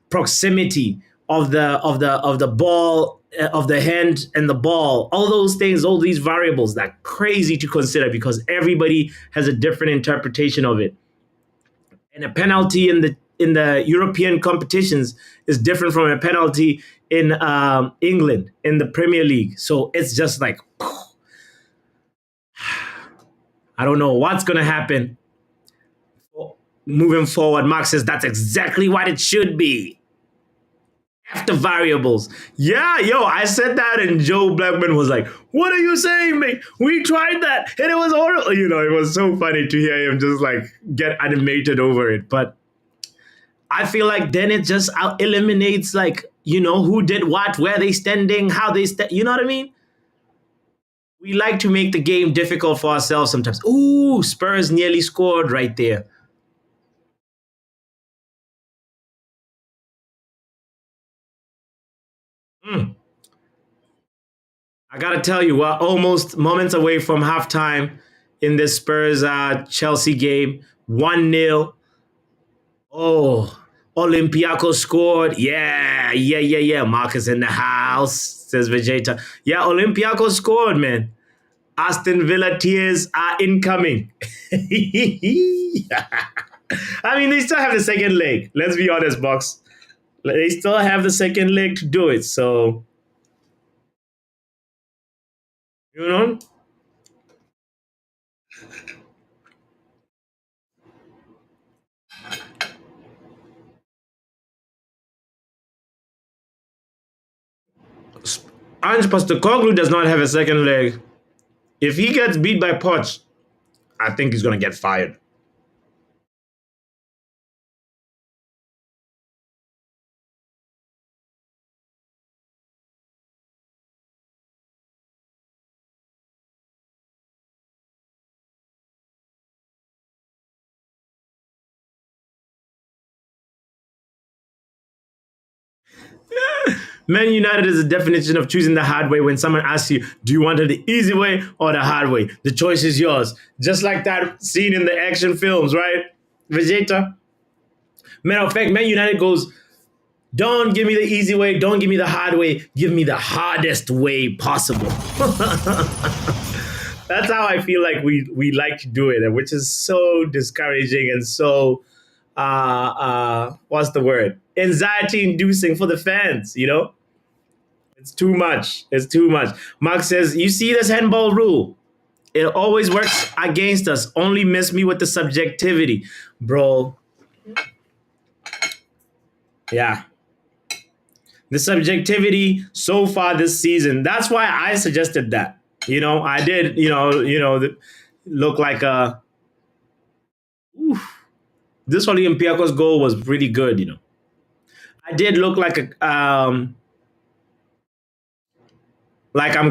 Proximity of the ball, of the hand and the ball, all those things, all these variables, that crazy to consider because everybody has a different interpretation of it. And a penalty in the European competitions is different from a penalty in England in the Premier League. So it's just like, I don't know what's gonna happen moving forward. Mark says that's exactly what it should be. After variables. Yeah, yo, I said that and Joe Blackman was like, what are you saying, mate? We tried that and it was horrible. It was so funny to hear him just like get animated over it. But I feel like then it just eliminates like, who did what, where they standing, how they you know what I mean? We like to make the game difficult for ourselves sometimes. Ooh, Spurs nearly scored right there. Mm. I gotta tell you, we're almost moments away from halftime in this Spurs Chelsea game. 1-0. Oh, Olympiacos scored. Yeah, yeah, yeah, yeah. Marcus in the house, says Vegeta. Yeah, Olympiacos scored, man. Aston Villa tears are incoming. I mean, they still have the second leg. Let's be honest, Box. They still have the second leg to do it. So, you know, Ange Postecoglou does not have a second leg. If he gets beat by Poch, I think he's going to get fired. Man United is a definition of choosing the hard way when someone asks you, do you want it the easy way or the hard way? The choice is yours. Just like that scene in the action films, right? Vegeta. Matter of fact, Man United goes, don't give me the easy way, don't give me the hard way, give me the hardest way possible. That's how I feel like we like to do it, which is so discouraging and so what's the word? Anxiety inducing for the fans. It's too much. It's too much. Mark says, you see this handball rule? It always works against us. Only miss me with the subjectivity, bro. Yeah. The subjectivity so far this season. That's why I suggested that. I did, look like a oof, this Olympiacos goal was pretty good. I did look like I'm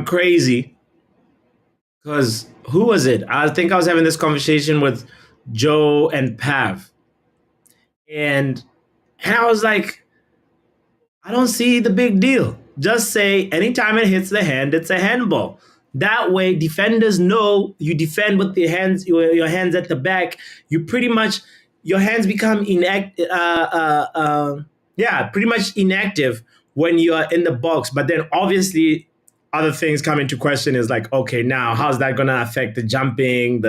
crazy because who was it? I think I was having this conversation with Joe and Pav, and I was like, I don't see the big deal. Just say anytime it hits the hand, it's a handball. That way, defenders know you defend with your hands at the back. You pretty much your hands become pretty much inactive when you are in the box. But then obviously, other things come into question. Is like, okay, now how's that going to affect the jumping?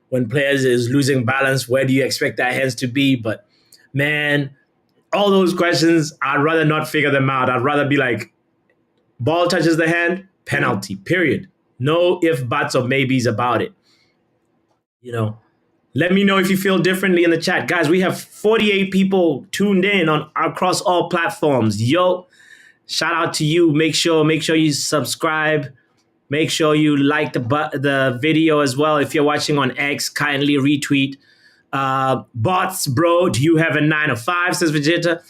When players is losing balance, where do you expect their hands to be? But man, all those questions, I'd rather not figure them out. I'd rather be like, ball touches the hand, penalty, period. No if, buts, or maybes about it. You know, Let me know if you feel differently in the chat. Guys, we have 48 people tuned in on across all platforms. Yo, shout out to you. Make sure you subscribe. Make sure you like the video as well. If you're watching on X, kindly retweet. Bots, bro, do you have a 9 or 5? Says Vegeta.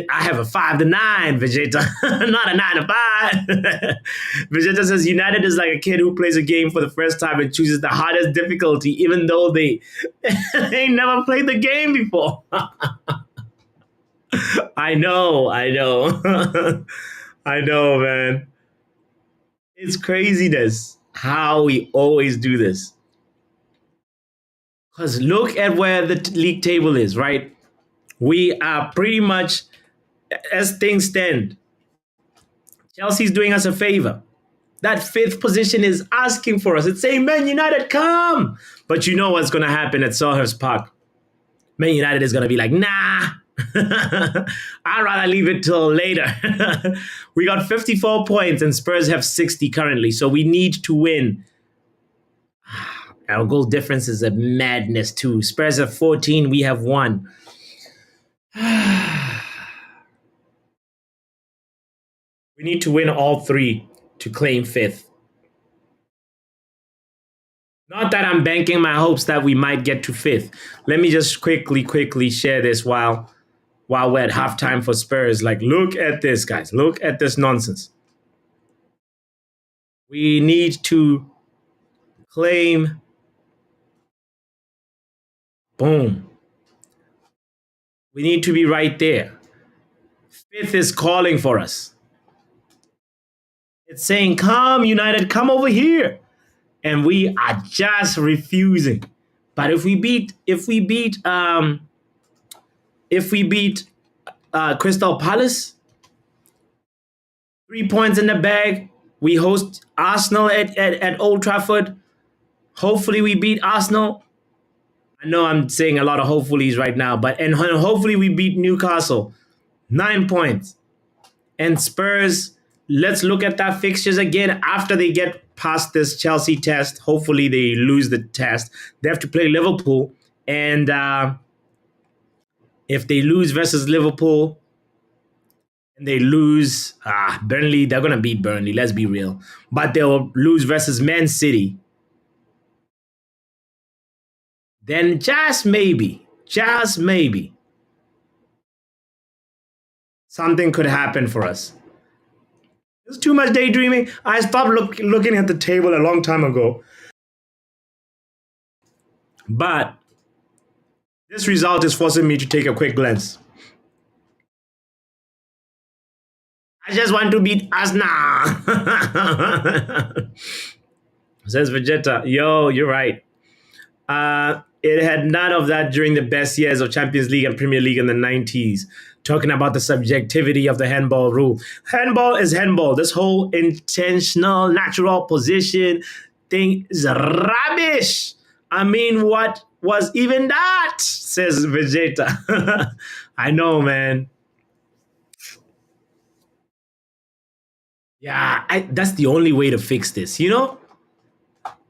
I have a 5 to 9, Vegeta, not a 9 to 5. Vegeta says United is like a kid who plays a game for the first time and chooses the hardest difficulty, even though they never played the game before. I know, I know, man. It's craziness how we always do this. Because look at where the league table is, right? We are pretty much, as things stand, Chelsea's doing us a favor. That 5th position is asking for us. It's saying, Man United, come. But you know what's going to happen at Selhurst Park. Man United is going to be like, nah. I'd rather leave it till later. We got 54 points and Spurs have 60 currently. So we need to win. Our goal difference is a madness too. Spurs have 14. We have 1. We need to win all 3 to claim 5th. Not that I'm banking my hopes that we might get to 5th. Let me just quickly share this while we're at halftime for Spurs. Like, look at this, guys. Look at this nonsense. We need to claim. Boom. We need to be right there. 5th is calling for us. It's saying, come, United, come over here. And we are just refusing. But if we beat Crystal Palace, 3 points in the bag. We host Arsenal at Old Trafford. Hopefully we beat Arsenal. I know I'm saying a lot of hopefullys right now, and hopefully we beat Newcastle. 9 points. And Spurs, let's look at that fixtures again after they get past this Chelsea test. Hopefully they lose the test. They have to play Liverpool. And if they lose versus Liverpool and they lose, Burnley, they're going to beat Burnley. Let's be real. But they'll lose versus Man City. Then just maybe, something could happen for us. It's too much daydreaming. I stopped looking at the table a long time ago. But this result is forcing me to take a quick glance. I just want to beat Arsenal. Says Vegeta. Yo, you're right. It had none of that during the best years of Champions League and Premier League in the 90s. Talking about the subjectivity of the handball rule. Handball is handball. This whole intentional, natural position thing is rubbish. I mean, what was even that? Says Vegeta. I know, man. Yeah, that's the only way to fix this,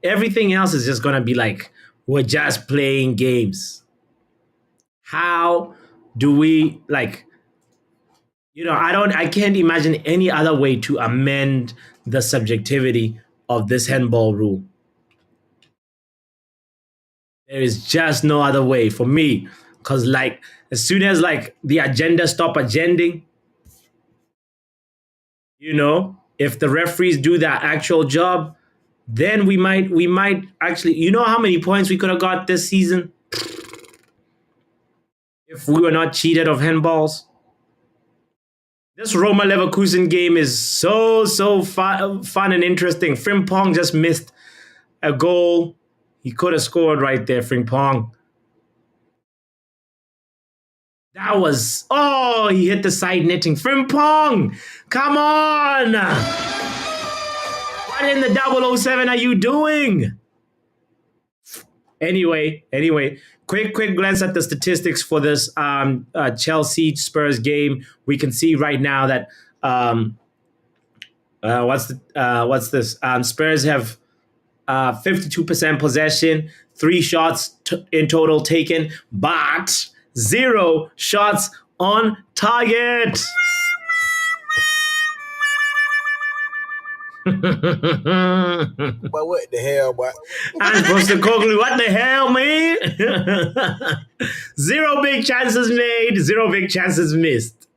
Everything else is just gonna be like we're just playing games. How do we like? I can't imagine any other way to amend the subjectivity of this handball rule. There is just no other way for me. Cause like as soon as like the agenda stop agending, if the referees do their actual job, then we might actually, how many points we could have got this season if we were not cheated of handballs. This Roma Leverkusen game is so fun and interesting. Frimpong just missed a goal. He could have scored right there, Frimpong. That was, oh, he hit the side netting. Frimpong, come on. What in the 007 are you doing? Anyway, quick glance at the statistics for this Chelsea Spurs game. We can see right now that what's this? Spurs have 52% possession, 3 shots in total taken, but 0 shots on target. But what the hell, boy? I'm supposed to Koglu, what the hell, man? 0 big chances made, 0 big chances missed.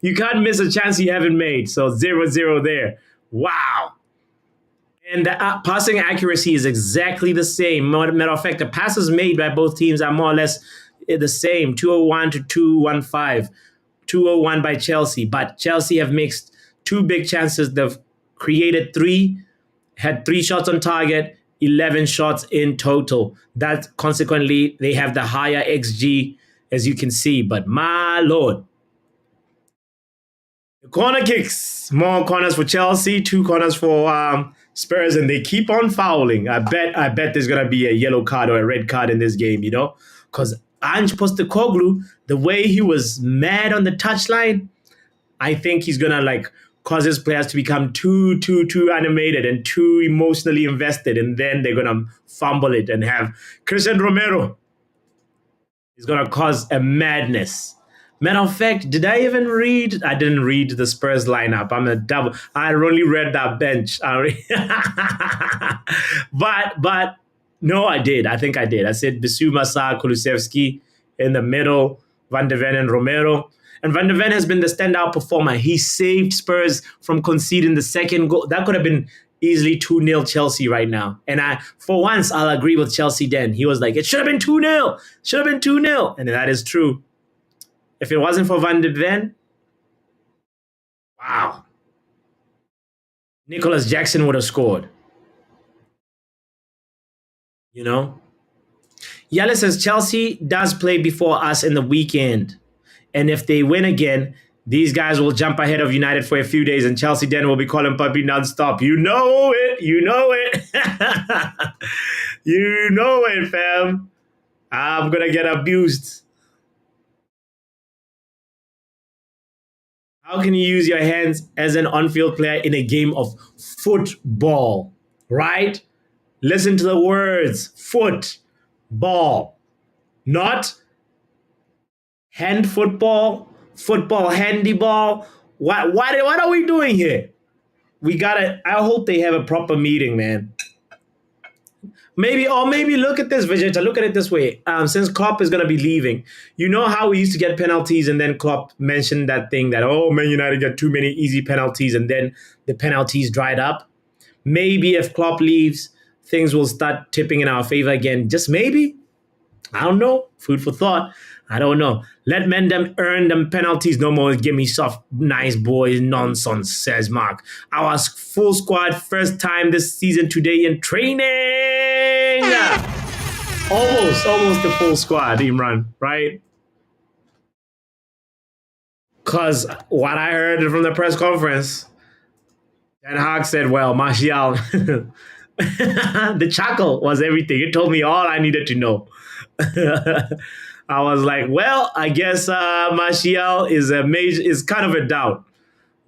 You can't miss a chance you haven't made. So 0-0 there. Wow. And the passing accuracy is exactly the same. Matter of fact, the passes made by both teams are more or less the same, 201 to 215. 201 by Chelsea. But Chelsea have mixed 2 big chances. They've created 3, had 3 shots on target, 11 shots in total. That consequently, they have the higher XG, as you can see. But my lord, the corner kicks, more corners for Chelsea, 2 corners for Spurs, and they keep on fouling. I bet there's gonna be a yellow card or a red card in this game, because Ange Postecoglou, the way he was mad on the touchline, I think he's gonna like cause his players to become too animated and too emotionally invested, and then they're gonna fumble it and have Christian Romero. He's gonna cause a madness. Matter of fact, did I even read? I didn't read the Spurs lineup. I'm a double. I only read that bench. But no, I did. I think I did. I said Bissouma, Sarr, Kulusevski in the middle, Van de Ven and Romero. And Van de Ven has been the standout performer. He saved Spurs from conceding the second goal. That could have been easily 2-0 Chelsea right now. And for once, I'll agree with Chelsea then. He was like, it should have been 2-0. Should have been 2-0. And that is true. If it wasn't for Van de Ven, wow. Nicholas Jackson would have scored. Yala says Chelsea does play before us in the weekend. And if they win again, these guys will jump ahead of United for a few days, and Chelsea then will be calling Puppy nonstop. You know it. You know it. You know it, fam. I'm going to get abused. How can you use your hands as an on-field player in a game of football, right? Listen to the words, football, not hand football, football handyball. What are we doing here? I hope they have a proper meeting, man. Maybe look at this, Vegeta. Look at it this way. Since Klopp is going to be leaving, you know how we used to get penalties, and then Klopp mentioned that thing that, Man United got too many easy penalties, and then the penalties dried up. Maybe if Klopp leaves, things will start tipping in our favor again. Just maybe. I don't know. Food for thought. I don't know. Let men them earn them penalties. No more give me soft, nice boys nonsense, says Mark. Our full squad first time this season today in training. Almost the full squad, Imran, right? Because what I heard from the press conference, Ten Hag said, well, Martial, the chuckle was everything. It told me all I needed to know. I was like, well, I guess Martial is kind of a doubt.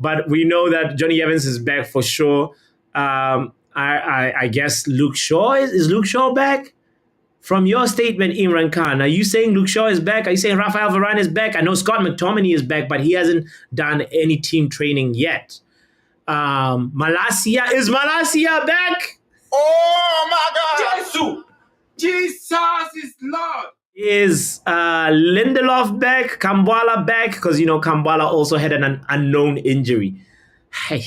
But we know that Johnny Evans is back for sure. I guess Luke Shaw is Luke Shaw back? From your statement, Imran Khan, are you saying Luke Shaw is back? Are you saying Rafael Varane is back? I know Scott McTominay is back, but he hasn't done any team training yet. Malacia, is Malacia back? Oh my God! Jesus is Lord. Is Lindelof back? Kambwala back? Because Kambwala also had an unknown injury. Hey,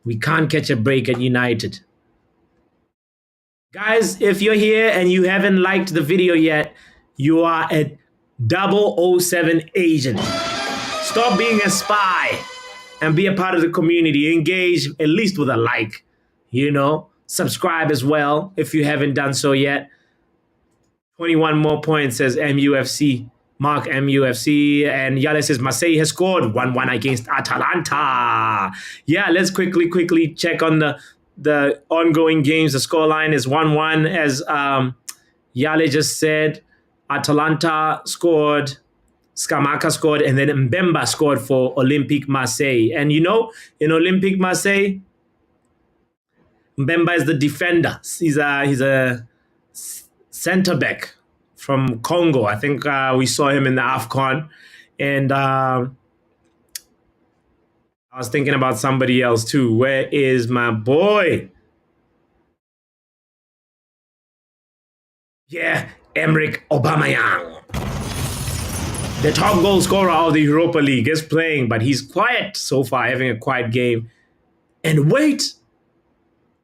we can't catch a break at United. Guys, if you're here and you haven't liked the video yet, you are a 007 agent. Stop being a spy and be a part of the community. Engage at least with a like. Subscribe as well if you haven't done so yet. 21 more points, says MUFC. Mark MUFC. And Yale says Marseille has scored 1-1 against Atalanta. Yeah, let's quickly check on the ongoing games. The scoreline is 1-1, as Yale just said. Atalanta scored, Scamacca scored, and then Mbemba scored for Olympique Marseille. And in Olympique Marseille, Mbemba is the defender. He's a center back from Congo. I think we saw him in the AFCON. And I was thinking about somebody else too. Where is my boy? Yeah, Emerick Aubameyang. The top goal scorer of the Europa League is playing, but he's quiet so far, having a quiet game. And wait,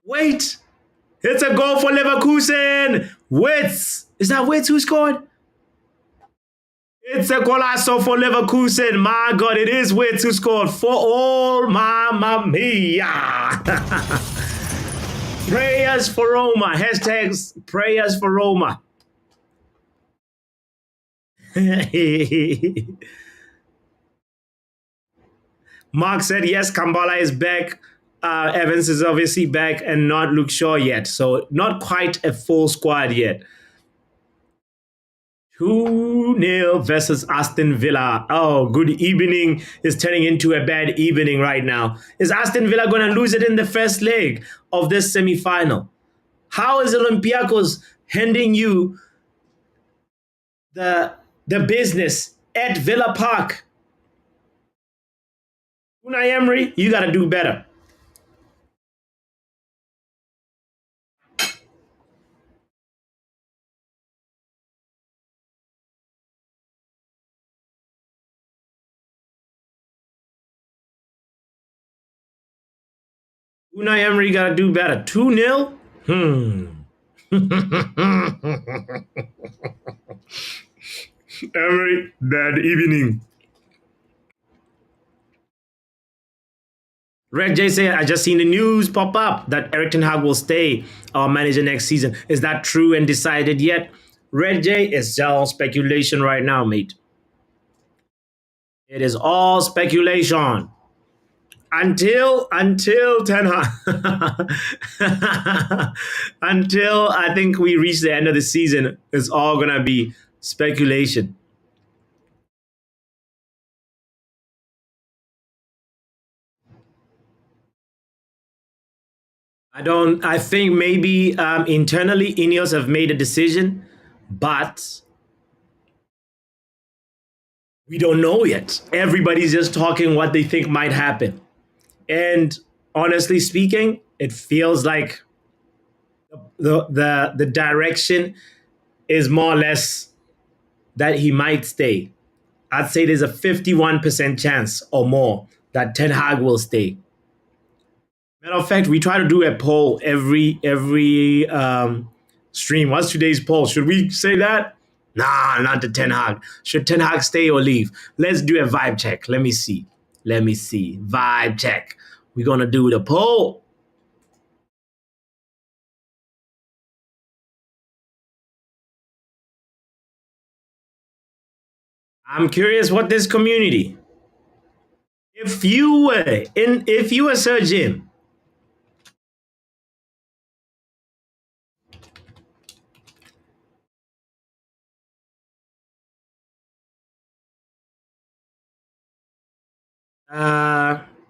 it's a goal for Leverkusen. Wits, is that Wits who scored? It's a golazo for Leverkusen. My God, it is Wits who scored for all Mamma Mia. Prayers for Roma. Hashtags prayers for Roma. Mark said, yes, Kambala is back. Evans is obviously back and not Luke Shaw yet. So not quite a full squad yet. 2-0 versus Aston Villa. Oh, good evening is turning into a bad evening right now. Is Aston Villa going to lose it in the first leg of this semi-final? How is Olympiacos handing you the business at Villa Park? Unai Emery, you got to do better. Unai Emery got to do better. 2-0? Emery, bad evening. Red J said, I just seen the news pop up that eriktenhag will stay our manager next season. Is that true and decided yet? Red J, it's all speculation right now, mate. It is all speculation. Until Ten Hag, until I think we reach the end of the season, it's all gonna be speculation. I think maybe internally Ineos have made a decision, but we don't know yet. Everybody's just talking what they think might happen. And honestly speaking, it feels like the direction is more or less that he might stay. I'd say there's a 51% chance or more that Ten Hag will stay. Matter of fact, we try to do a poll every stream. What's today's poll? Should we say that? Nah, not the Ten Hag. Should Ten Hag stay or leave? Let's do a vibe check. Let me see. Vibe check. We're going to do the poll. I'm curious what this community. If you were Sir Jim,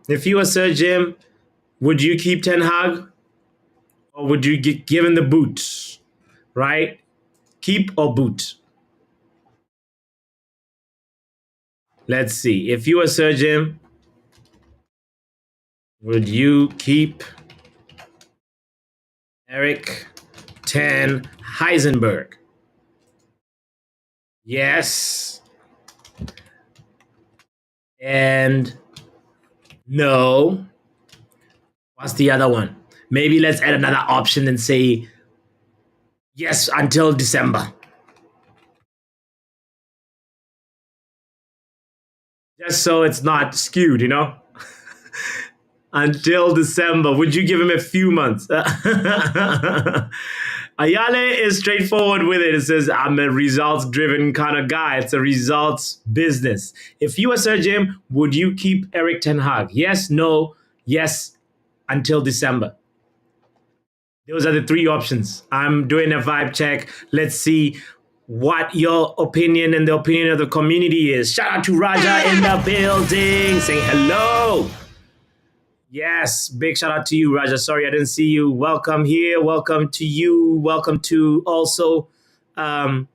if you were Sir Jim, would you keep Ten Hag? Or would you give him the boot? Right? Keep or boot? Let's see. If you were Sir Jim, would you keep Erik ten Heisenberg? Yes. And no. What's the other one? Maybe let's add another option and say yes until December. Just so it's not skewed, you know? Until December. Would you give him a few months? Ayale is straightforward with it. It says, I'm a results driven kind of guy. It's a results business. If you were Sir Jim, would you keep Erik ten Hag? Yes, no, yes, until December. Those are the three options. I'm doing a vibe check. Let's see what your opinion and the opinion of the community is. Shout out to Raja in the building saying hello. Yes, big shout out to you, Raja. Sorry, I didn't see you. Welcome here. Welcome to you. Welcome to also. I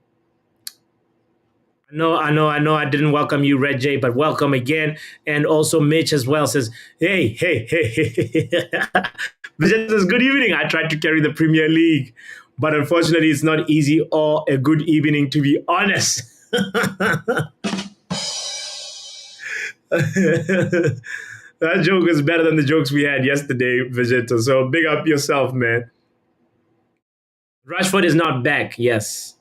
didn't welcome you, Red J, but welcome again. And also Mitch as well says, hey. Vijay says, good evening. I tried to carry the Premier League, but unfortunately it's not easy or a good evening, to be honest. That joke is better than the jokes we had yesterday, Vegeta. So big up yourself, man. Rashford is not back. Yes.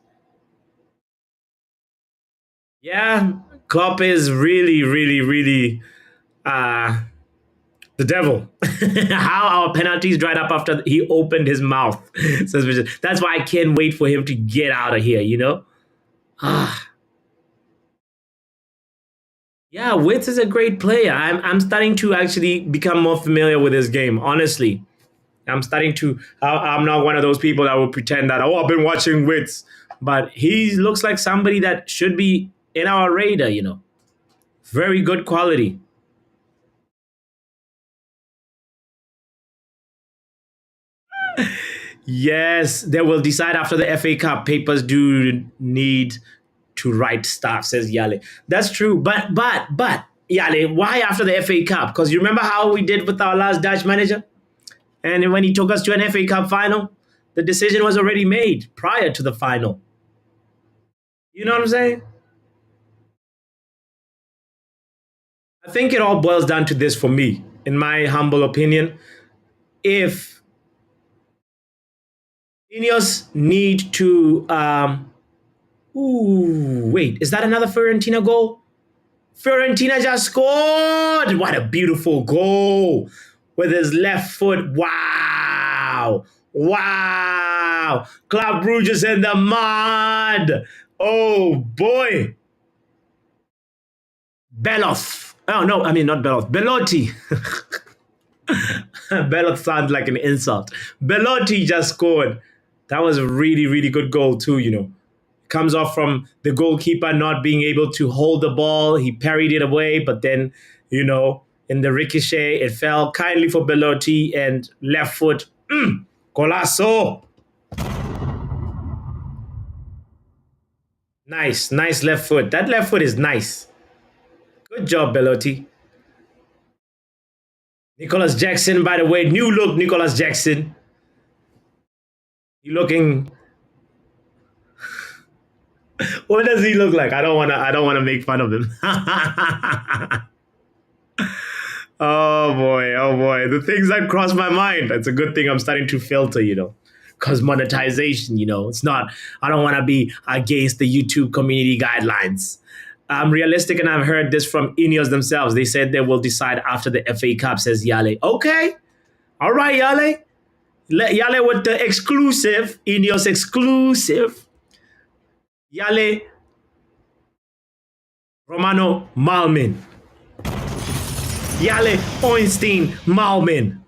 Yeah, Klopp is really the devil. How our penalties dried up after he opened his mouth. Says Vegeta. That's why I can't wait for him to get out of here, you know? Yeah, Witz is a great player. I'm starting to actually become more familiar with his game, honestly. I'm not one of those people that will pretend that, I've been watching Wits. But he looks like somebody that should be in our radar, you know. Very good quality. Yes, they will decide after the FA Cup. Papers do need to write stuff, says Yale. That's true. But, Yale, why after the FA Cup? Because you remember how we did with our last Dutch manager? And when he took us to an FA Cup final, the decision was already made prior to the final. You know what I'm saying? I think it all boils down to this for me, in my humble opinion. If Ineos need to, wait, is that another Fiorentina goal? Fiorentina just scored! What a beautiful goal with his left foot. Wow! Club Brugge is in the mud. Oh boy! Beloff. Oh no, I mean not Beloff. Belotti. Beloff sounds like an insult. Belotti just scored. That was a really good goal too, you know. Comes off from the goalkeeper not being able to hold the ball. He parried it away, but then, you know, in the ricochet, it fell kindly for Belotti and left foot. Golazo. Nice left foot. That left foot is nice. Good job, Belotti. Nicholas Jackson, by the way, new look, Nicholas Jackson. You looking? What does he look like? I don't wanna make fun of him. Oh boy, the things that cross my mind. It's a good thing I'm starting to filter, you know, because monetization, you know, it's not. I don't want to be against the YouTube community guidelines. I'm realistic, and I've heard this from Ineos themselves. They said they will decide after the FA Cup, says Yale. Okay, all right, Yale. Yale with the exclusive, Ineos exclusive. Yale Romano Malmin. Yale Oinstein Malmin.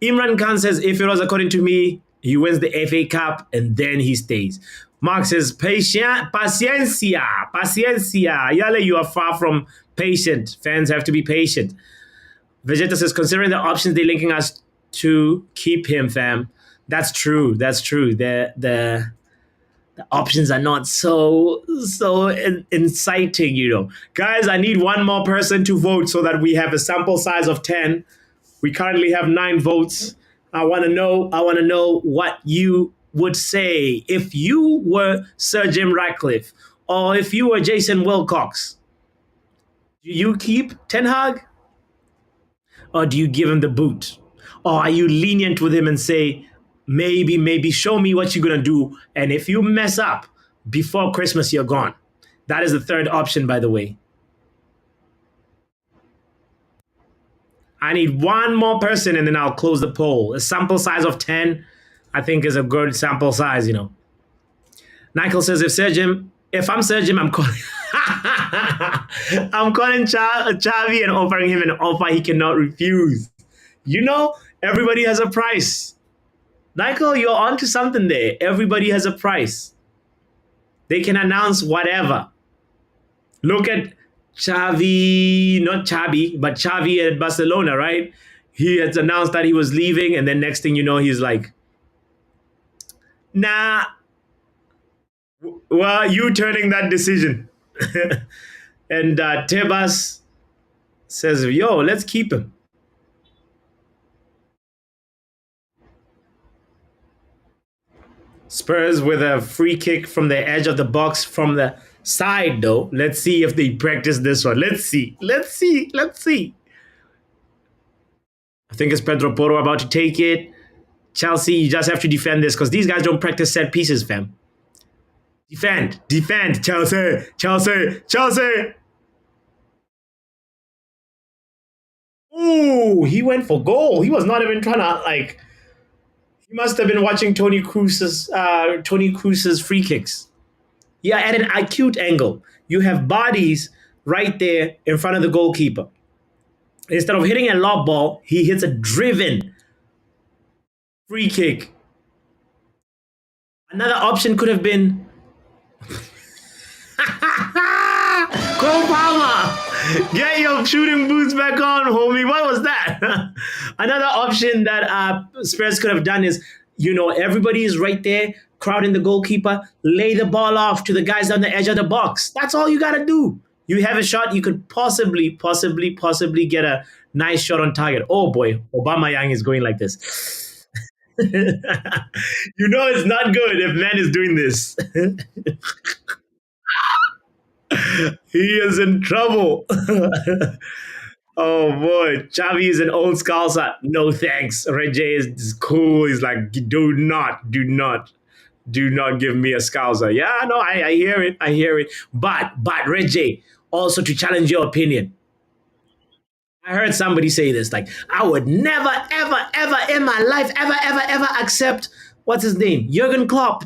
Imran Khan says, if it was according to me, he wins the FA Cup and then he stays. Mark says, paciencia. Yale, you are far from patient. Fans have to be patient. Vegeta says, considering the options, they're linking us to keep him, fam. That's true. That's true. The options are not so inciting, Guys, I need one more person to vote so that we have a sample size of 10. We currently have 9 votes. I want to know what you would say if you were Sir Jim Ratcliffe or if you were Jason Wilcox. Do you keep Ten Hag or do you give him the boot? Or are you lenient with him and say, maybe show me what you're going to do. And if you mess up before Christmas, you're gone. That is the third option, by the way. I need one more person and then I'll close the poll. A sample size of 10, I think, is a good sample size. Michael says, if I'm Sir Jim, I'm calling. I'm calling Xavi and offering him an offer he cannot refuse. Everybody has a price. Michael, you're onto something there. Everybody has a price. They can announce whatever. Look at Xavi, not Xavi, but Xavi at Barcelona, right? He has announced that he was leaving, and then next thing you know, he's like, nah, well, you turning that decision. And Tebas says, yo, let's keep him. Spurs with a free kick from the edge of the box from the side, though. Let's see if they practice this one. Let's see. I think it's Pedro Porro about to take it. Chelsea, you just have to defend this because these guys don't practice set pieces, fam. Defend, Chelsea. Ooh, he went for goal. He was not even trying to, he must have been watching Tony Cruz's free kicks. Yeah, at an acute angle. You have bodies right there in front of the goalkeeper. Instead of hitting a lob ball, he hits a driven free kick. Another option could have been Cole Palmer. Get your shooting boots back on, homie. What was that? Another option that Spurs could have done is, everybody is right there, crowding the goalkeeper, lay the ball off to the guys on the edge of the box. That's all you got to do. You have a shot, you could possibly get a nice shot on target. Oh boy, Obama Yang is going like this. It's not good if man is doing this. He is in trouble. Oh boy, Xavi is an old scouser. No thanks. Reggie is cool. He's like, do not give me a scouser. Yeah, no, I hear it. But Reggie, also to challenge your opinion. I heard somebody say this, like, I would never, ever in my life, ever accept, what's his name? Jurgen Klopp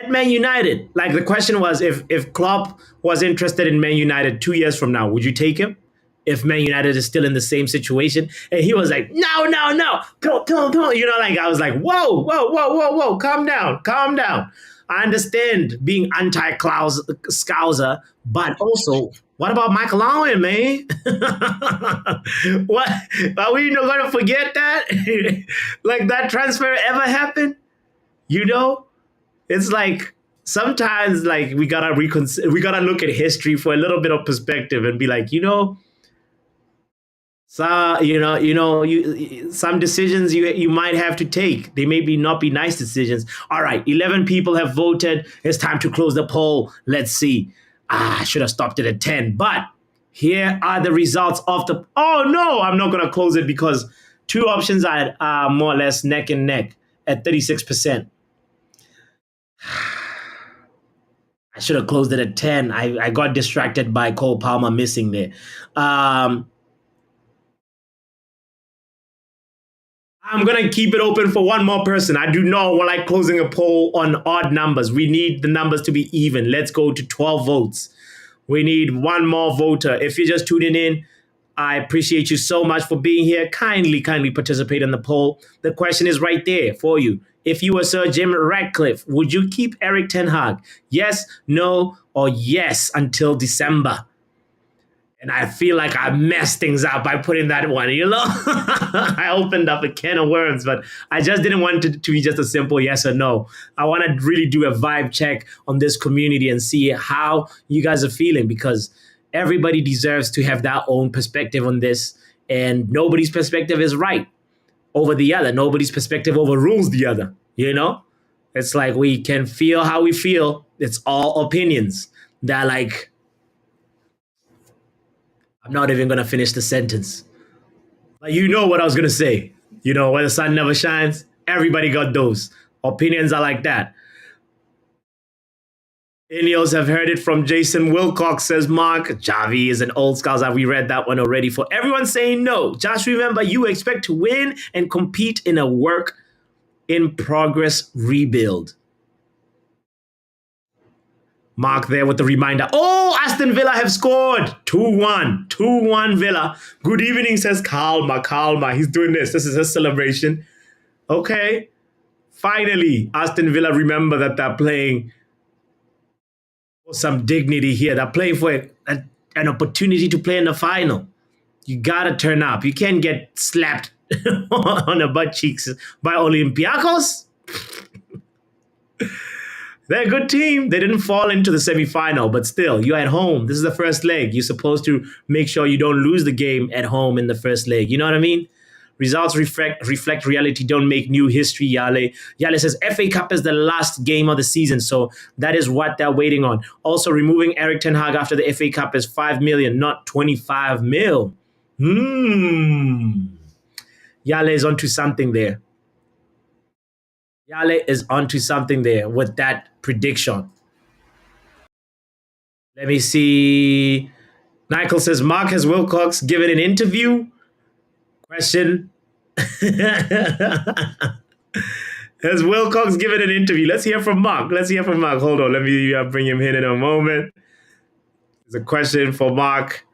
at Man United. Like, the question was, if Klopp was interested in Man United 2 years from now, would you take him? If Man United is still in the same situation? And he was like, no. Come. I was like, whoa, calm down. I understand being anti-Scouser, but also, what about Michael Owen, man? What? Are we not going to forget that? Like, that transfer ever happened? It's like, sometimes, like, we gotta look at history for a little bit of perspective and be like, so some decisions you might have to take. They may not be nice decisions. All right, 11 people have voted. It's time to close the poll. Let's see. I should have stopped it at 10, but here are the results of the. Oh no, I'm not gonna close it because 2 options are more or less neck and neck at 36%. I should have closed it at 10. I got distracted by Cole Palmer missing there. I'm going to keep it open for one more person. I do not like closing a poll on odd numbers. We need the numbers to be even. Let's go to 12 votes. We need one more voter. If you're just tuning in, I appreciate you so much for being here. Kindly participate in the poll. The question is right there for you. If you were Sir Jim Ratcliffe, would you keep Eriktenhag? Yes, no, or yes until December? And I feel like I messed things up by putting that one, you know? I opened up a can of worms, but I just didn't want it to be just a simple yes or no. I want to really do a vibe check on this community and see how you guys are feeling, because everybody deserves to have their own perspective on this. And nobody's perspective is right over the other. Nobody's perspective overrules the other, you know? It's like we can feel how we feel. It's all opinions. They're like, I'm not even going to finish the sentence. But you know what I was going to say. You know, where the sun never shines, everybody got those. Opinions are like that. Ineos have heard it from Jason Wilcox, says Mark. Javi is an old scholar. We read that one already. For everyone saying no, just remember you expect to win and compete in a work in progress rebuild. Mark there with the reminder. Oh, Aston Villa have scored. 2-1. 2-1 Villa. Good evening, says Calma, Calma. He's doing this. This is his celebration. Okay. Finally, Aston Villa remember that they're playing for some dignity here. They're playing for an opportunity to play in the final. You got to turn up. You can't get slapped on the butt cheeks by Olympiacos. They're a good team. They didn't fall into the semifinal, but still, you're at home. This is the first leg. You're supposed to make sure you don't lose the game at home in the first leg. You know what I mean? Results reflect reality, don't make new history, Yale. Yale says FA Cup is the last game of the season, so that is what they're waiting on. Also, removing eriktenhag after the FA Cup is 5 million, not 25 mil. Yale is onto something there. Yale is onto something there with that prediction. Let me see. Michael says, Mark, has Wilcox given an interview? Question. Has Wilcox given an interview? Let's hear from Mark. Hold on. Let me bring him in a moment. There's a question for Mark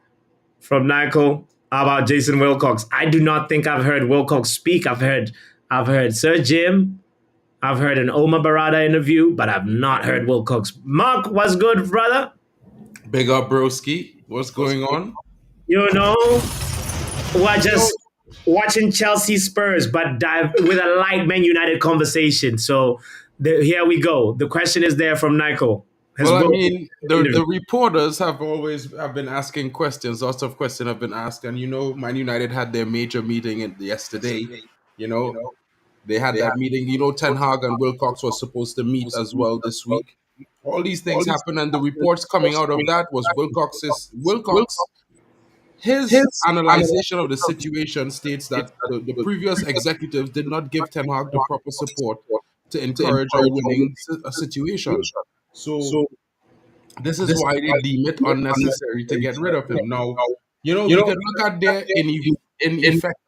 from Michael about Jason Wilcox. I do not think I've heard Wilcox speak. I've heard Sir Jim. I've heard an Omar Barada interview, but I've not heard Wilcox. Mark, what's good, brother? Big up, broski. What's going on? You know, we're just watching Chelsea Spurs, but dive with a light Man United conversation. So here we go. The question is there from Nico. Well, I mean, the reporters have been asking questions. Lots of questions have been asked, and Man United had their major meeting yesterday. They had that meeting. Ten Hag and Wilcox was supposed to meet as well this week. All these things happened, and the reports coming out of that was his analyzation of the situation states that the previous executives did not give Ten Hag the proper support to encourage a winning situation. So this is why they deem it unnecessary to get rid of him. Now, we can look at their in effect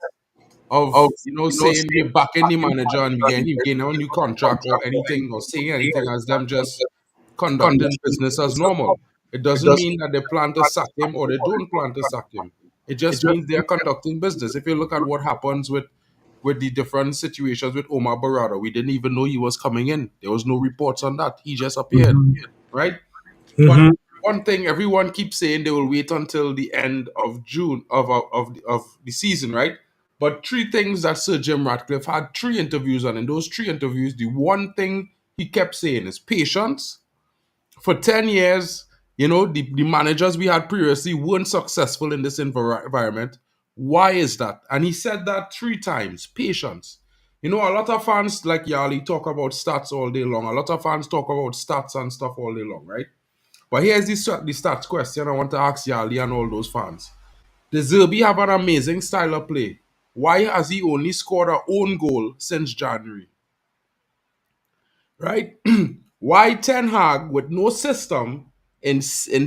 of saying we're backing the manager and we're getting a new contract or anything, or saying anything as them just conducting business as normal. It doesn't mean that they plan to sack him or they don't plan to sack him. It just means they're conducting business. If you look at what happens with the different situations with Omar Barada, we didn't even know he was coming in. There was no reports on that. He just appeared, right? But one thing everyone keeps saying, they will wait until the end of June of the season, right? But three things that Sir Jim Ratcliffe had 3 interviews on. In those 3 interviews, the one thing he kept saying is patience. For 10 years, the managers we had previously weren't successful in this environment. Why is that? And he said that 3 times. Patience. A lot of fans like Yali talk about stats all day long. A lot of fans talk about stats and stuff all day long, right? But here's the stats question I want to ask Yali and all those fans. Does Zerbi have an amazing style of play? Why has he only scored an own goal since January? Right? Why Ten Hag with no system in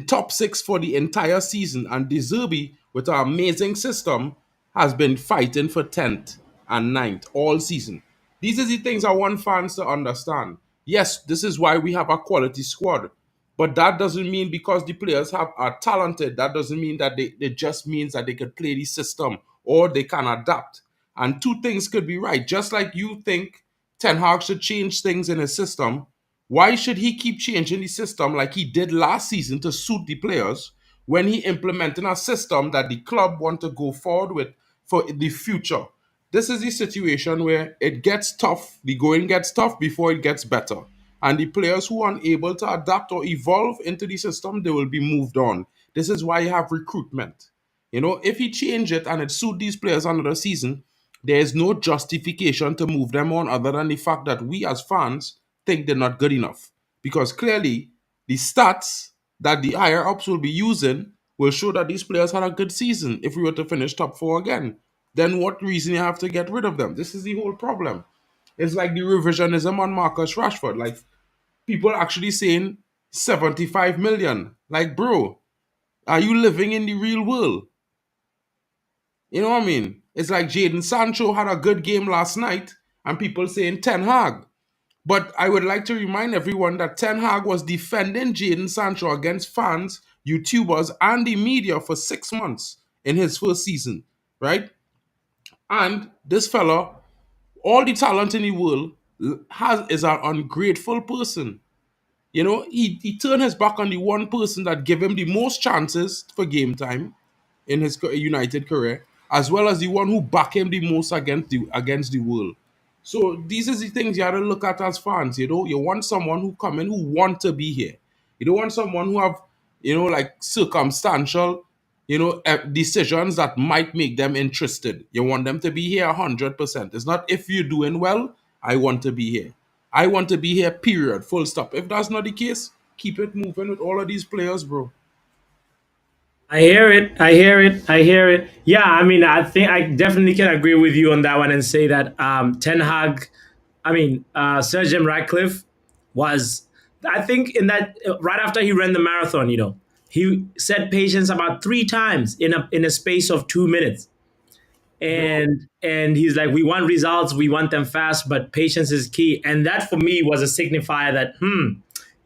top 6 for the entire season, and De Zerbi with an amazing system has been fighting for 10th and 9th all season? These are the things I want fans to understand. Yes, this is why we have a quality squad. But that doesn't mean because the players are talented, that doesn't mean that it just means that they can play the system or they can adapt. And 2 things could be right. Just like you think Ten Hag should change things in his system, why should he keep changing the system like he did last season to suit the players when he implementing a system that the club want to go forward with for the future. This is the situation where it gets tough, the going gets tough before it gets better. And the players who are unable to adapt or evolve into the system, they will be moved on. This is why you have recruitment. If he change it and it suit these players another season, there is no justification to move them on other than the fact that we as fans think they're not good enough. Because clearly, the stats that the higher ups will be using will show that these players had a good season if we were to finish top four again. Then what reason you have to get rid of them? This is the whole problem. It's like the revisionism on Marcus Rashford. Like people actually saying 75 million. Like, bro, are you living in the real world? You know what I mean? It's like Jadon Sancho had a good game last night and people saying Ten Hag. But I would like to remind everyone that Ten Hag was defending Jadon Sancho against fans, YouTubers, and the media for 6 months in his first season, right? And this fella, all the talent in the world, is an ungrateful person. He turned his back on the one person that gave him the most chances for game time in his United career, as well as the one who backed him the most against the world. So these are the things you have to look at as fans. You want someone who come in who want to be here. You don't want someone who have like circumstantial decisions that might make them interested. You want them to be here 100%. It's not if you're doing well, I want to be here. I want to be here, period, full stop. If that's not the case, keep it moving with all of these players, bro. I hear it. I hear it. I hear it. Yeah, I mean, I think I definitely can agree with you on that one and say that Ten Hag, Sir Jim Ratcliffe was, I think, in that right after he ran the marathon, he said patience about three times in a space of 2 minutes, and he's like, we want results, we want them fast, but patience is key, and that for me was a signifier that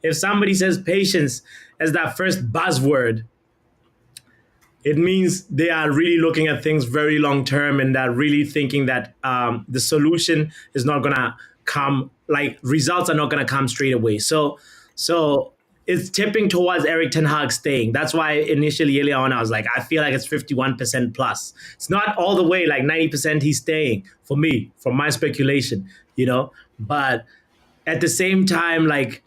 if somebody says patience as that first buzzword, it means they are really looking at things very long term and they're really thinking that the solution is not going to come, like results are not going to come straight away. So it's tipping towards eriktenhag staying. That's why initially earlier on I was like, I feel like it's 51% plus. It's not all the way like 90% he's staying for me, from my speculation. But at the same time, like,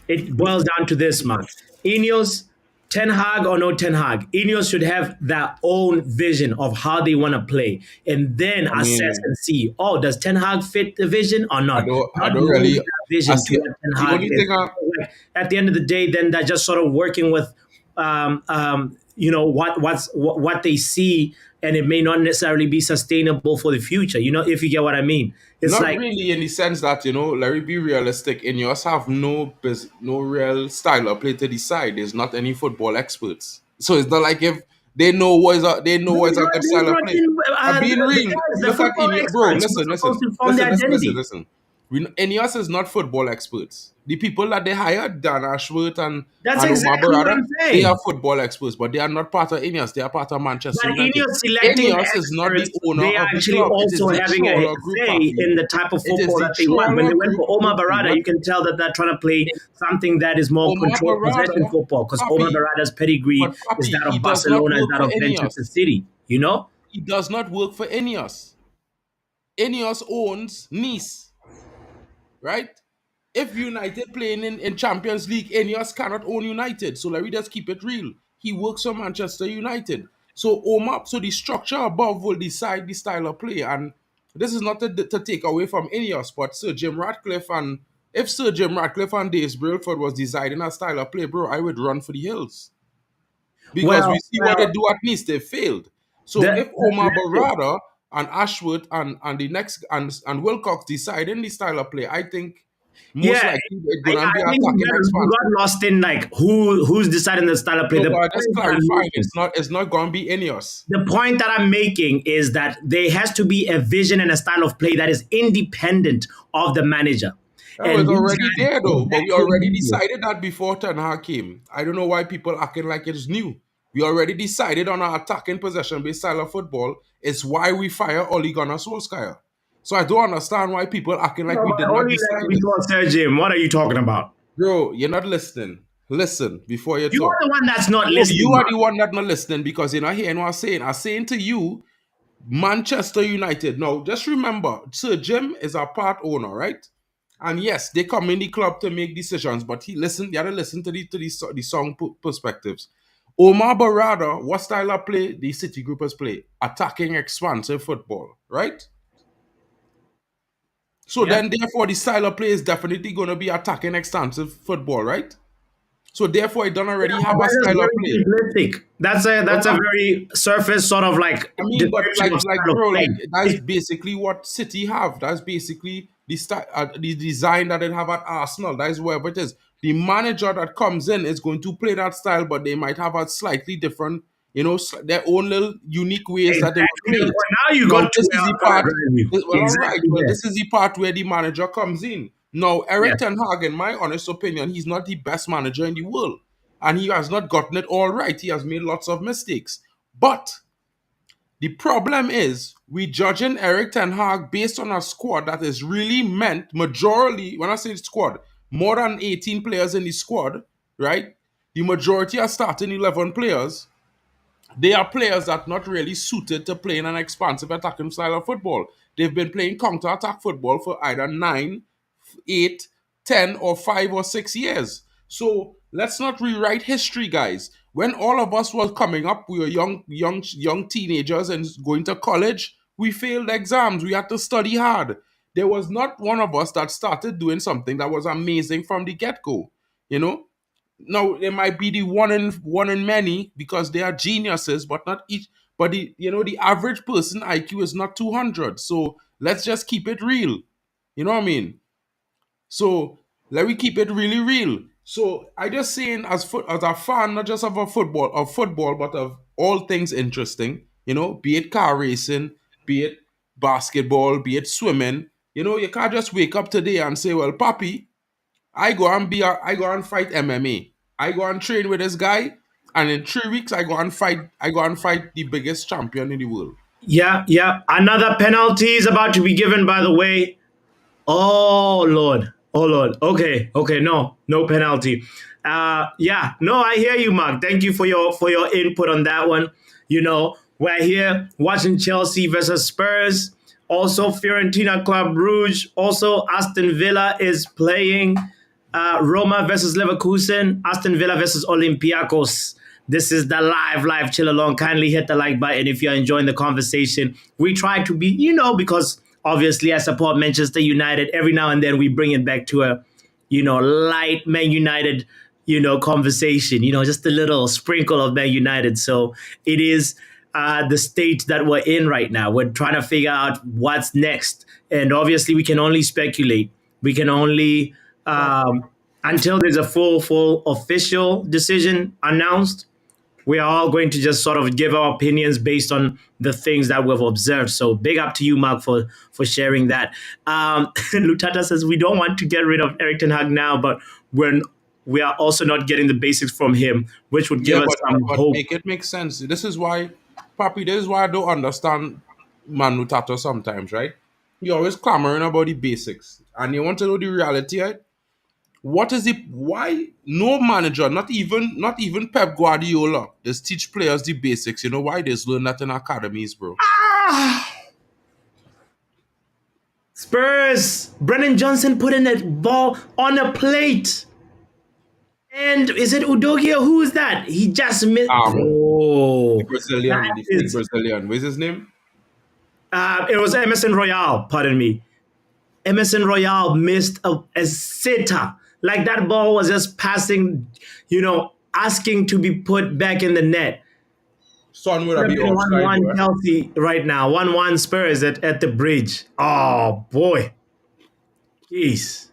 it boils down to this, man. Ineos, Ten Hag or no Ten Hag, Ineos should have their own vision of how they want to play, and then I assess mean, and see, oh, does Ten Hag fit the vision or I not? don't, I Not don't going really. with that I vision to see. what Ten The Hag only is. thing I Like, at the end of the day, then they're just sort of working with, what they see, and it may not necessarily be sustainable for the future. If you get what I mean. It's not like, really in the sense that Larry, be realistic. In yours have no real style or play to decide. There's not any football experts, so it's not like if they know they what is a brought, good they style of brought play. in I'm the being real. guys, the Look at football bro. experts who are Listen, supposed listen, to form the listen, listen, listen, identity. listen. Ineos is not football experts. The people that they hired, Dan Ashworth That's and Omar exactly what Barada, I'm they are saying. football experts, but they are not part of Ineos. They are part of Manchester But United. Ineos selecting the Ineos is not the experts, owner they are of the actually club. It is also the having a trawler group, say Papi. in the type of It is football the that they want. When they trawler went group, for Omar Papi. Barada, you can tell that they're trying to play something that is more Omar controlled possession Barada, football, because Omar Papi. Barada's pedigree But is Papi, that he of does not Barcelona, is work that for of Manchester Ineos. City. He does not work for Ineos. Ineos owns Nice, right? If United playing in Champions League, Ineos cannot own United. So let me just keep it real. He works for Manchester United. So the structure above will decide the style of play. And this is not to take away from Ineos, but Sir Jim Ratcliffe, and if Sir Jim Ratcliffe and Dave Brailford was deciding a style of play, bro, I would run for the hills. Because we Well, see what they do at least, they failed. So if Omar let's say, Barada and Ashworth and the next and Wilcox decide in the style of play, I think most yeah, likely it's I gonna be think attacking you expansive. got lost in like who's deciding the style of play. No, The but just point that I'm clarifying, making it's not gonna be Ineos. the point that I'm making is that there has to be a vision and a style of play that is independent of the manager. That And was these already guys there though, but we already exactly. decided that before Ten Hag came. I don't know why people acting like it's new. We already decided on our attacking possession based style of football. It's why we fire Ole Gunnar Solskjaer. So I don't understand why people acting like No, we but did not only decide left this. before Sir Jim. What are you talking about? Bro, you're not listening. Listen before you You are talk. the one that's not No, you listening, are Mark. the one that not listening because you're not hearing what I'm saying. I'm saying to you, Manchester United. Now, just remember, Sir Jim is a part owner, right? And yes, they come in the club to make decisions, but he listen. You have to listen to the song perspectives. Omar Barada, what style of play the City groupers play? Attacking, expansive football, right? So Yeah. then, therefore, the style of play is definitely going to be attacking, expansive football, right? So therefore, it don't already But have a that is style of very play. simplistic. That's a very surface sort of like I mean, but description of style of bro, like play. that's basically what City have. That's basically the design that they have at Arsenal. That is wherever it is. The manager that comes in is going to play that style, but they might have a slightly different, their own little unique ways that they will Exactly play the it. point. Now you Now, got to this where is I the was gonna part. drive you. Well, all right. Exactly Well, there. this is the part where the manager comes in. Now, Yes. Eriktenhag, in my honest opinion, he's not the best manager in the world, and he has not gotten it all right. He has made lots of mistakes, but the problem is we judging Erik Ten Hag based on a squad that is really meant majority. When I say squad, more than 18 players in the squad, right? The majority are starting 11 players. They are players that not really suited to playing an expansive attacking style of football. They've been playing counter-attack football for either 9, 8, 10, or 5 or 6 years. So let's not rewrite history, guys. When all of us were coming up, we were young teenagers and going to college. We failed exams. We had to study hard. There was not one of us that started doing something that was amazing from the get-go. You know, no, they might be the one in many because they are geniuses, but not each. But the average person IQ is not 200. So let's just keep it real. You know what I mean? So let me keep it really real. So I just saying as a fan, not just of football, but of all things interesting. Be it car racing, be it basketball, be it swimming. You can't just wake up today and say, "Well, Papi, I go and fight MMA. I go and train with this guy, and in 3 weeks I go and fight the biggest champion in the world." Yeah, yeah. Another penalty is about to be given, by the way. Oh Lord. Oh Lord. Okay. Okay. No. No penalty. Yeah. No, I hear you, Mark. Thank you for your input on that one. We're here watching Chelsea versus Spurs. Also, Fiorentina Club Rouge. Also, Aston Villa is playing Roma versus Leverkusen. Aston Villa versus Olympiacos. This is the live chill along. Kindly hit the like button if you're enjoying the conversation. We try to be, because obviously I support Manchester United. Every now and then we bring it back to a, light Man United, conversation. Just a little sprinkle of Man United. So it is the state that we're in right now. We're trying to figure out what's next, and obviously we can only speculate. We can only until there's a full official decision announced, we are all going to just sort of give our opinions based on the things that we've observed. So big up to you, Mark, for sharing that. Lutata says we don't want to get rid of Erik Ten Hag now, but we are also not getting the basics from him, which would give Yeah, us but some but hope. make it make sense. This is why, Papi. This is why I don't understand Manu Tato sometimes, right? You're always clamoring about the basics, and you want to know the reality, right? What is it? Why no manager, not even Pep Guardiola, just teach players the basics? You know why? They learn that in academies, bro. Ah, Spurs. Brennan Johnson putting that ball on a plate. And is it Udogia? Who is that? He just missed. The Oh, that Brazilian, the fake is. Brazilian. What's his name? It was Emerson Royale. Pardon me. Emerson Royale missed a sitter. Like that ball was just passing, asking to be put back in the net. Son would Could have have be been offside, 1-1 though. Eh? Chelsea right now. 1-1 Spurs at the bridge. Oh boy. Jeez.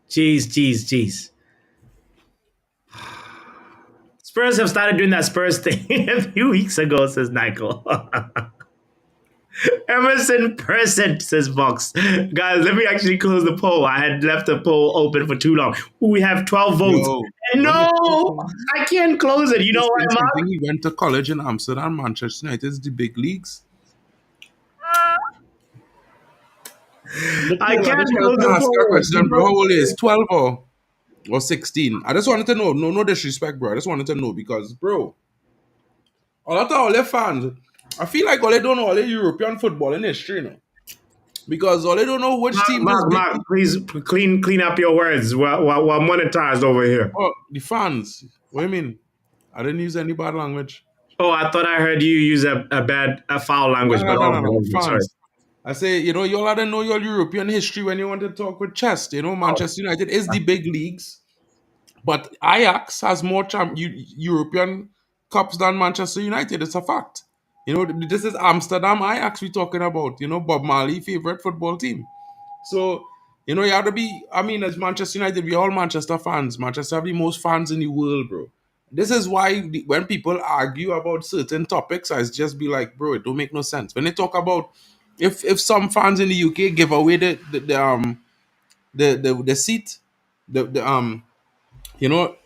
Jeez. Spurs have started doing that Spurs thing a few weeks ago, says Michael. Emerson Percent, says Vox. Guys, let me actually close the poll. I had left the poll open for too long. We have 12 votes. Yo, And let me say no, something. I can't close it. You Let me know say what, Mark? something. He went to college in Amsterdam, Manchester United, is the big leagues. I Nikhil, I can't just wanted close to the ask you a poll. question, bro. How old is 12 or? or 16. I just wanted to know. No, no disrespect, bro. I just wanted to know because, bro, a lot of all their fans, I feel like all they don't know all the European football in history, you know. Because all they don't know which team this big Mark, please clean up your words. We're monetized over here. oh, the fans. What do you mean? I didn't use any bad language. Oh, I thought I heard you use a foul No, language, no, but no, no, no. okay, sorry. Fans. I say, you all had to know your European history when you want to talk with chest. Manchester United is the big leagues, but Ajax has more European cups than Manchester United. It's a fact. This is Amsterdam Ajax we're talking about. Bob Marley favorite football team. So, you have to be, I mean, as Manchester United, we're all Manchester fans. Manchester have the most fans in the world, bro. This is why when people argue about certain topics, I just be like, bro, it don't make no sense. When they talk about if some fans in the UK give away the seat, the you know,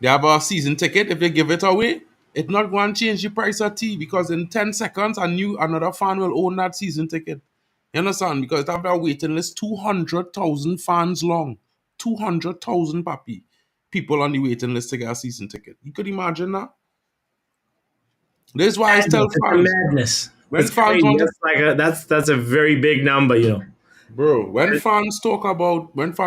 they have a season ticket. If they give it away, it's not going to change the price of tea because in 10 seconds, another fan will own that season ticket. You understand? Because they have that waiting list 200,000 fans long. 200,000 papi. People on the waiting list to get a season ticket. You could imagine that? This is why I tell It's a fans madness. when It's fans crazy. want to That's a very big number. Bro, when fans talk about like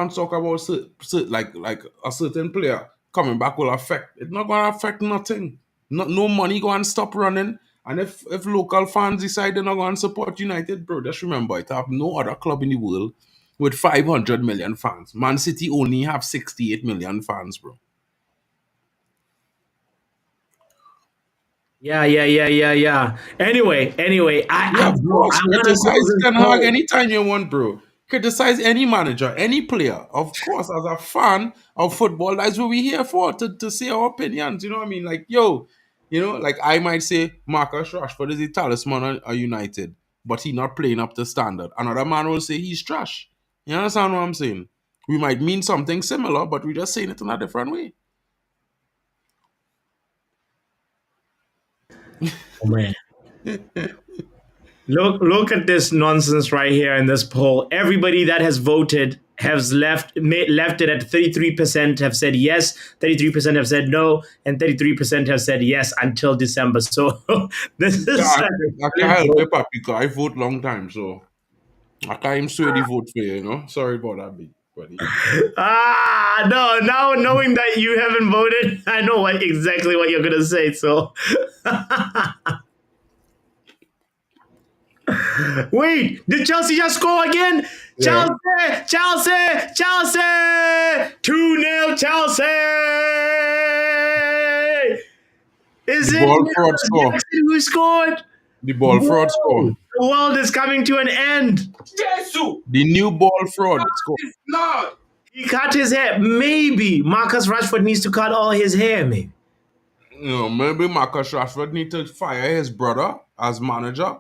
a certain player coming back will affect, it's not gonna affect nothing. No money going to stop running. And if local fans decide they're not going to support United, bro, just remember it have no other club in the world with 500 million fans. Man City only have 68 million fans, bro. Yeah. Anyway, Yeah, of bro, I course. want to Criticize close this Ten Hag call. anytime you want, bro. Criticize any manager, any player. Of course, as a fan of football, that's what we're here for, to say our opinions. You know what I mean? Like, like I might say Marcus Rashford is the talisman of United, but he not playing up to standard. Another man will say he's trash. You understand what I'm saying? We might mean something similar, but we're just saying it in a different way. Oh man. Look at this nonsense right here in this poll. Everybody that has voted has left it at 33% have said yes, 33% have said no, and 33% have said yes until December. So this Yeah, is I can't help it, papi, 'cause I vote long time, so I can't even swear the vote for you. Sorry about that, big buddy. no, now knowing that you haven't voted, I know exactly what you're gonna say. So wait, did Chelsea just score again? Yeah. Chelsea! 2-0 Chelsea! The Is it ball fraud Nicholas score. Jackson who scored? The ball fraud score. Whoa! The world is coming to an end. Jesus The new ball fraud score. is Lord. He cut his hair. Maybe Marcus Rashford needs to cut all his hair, maybe. Maybe Marcus Rashford need to fire his brother as manager.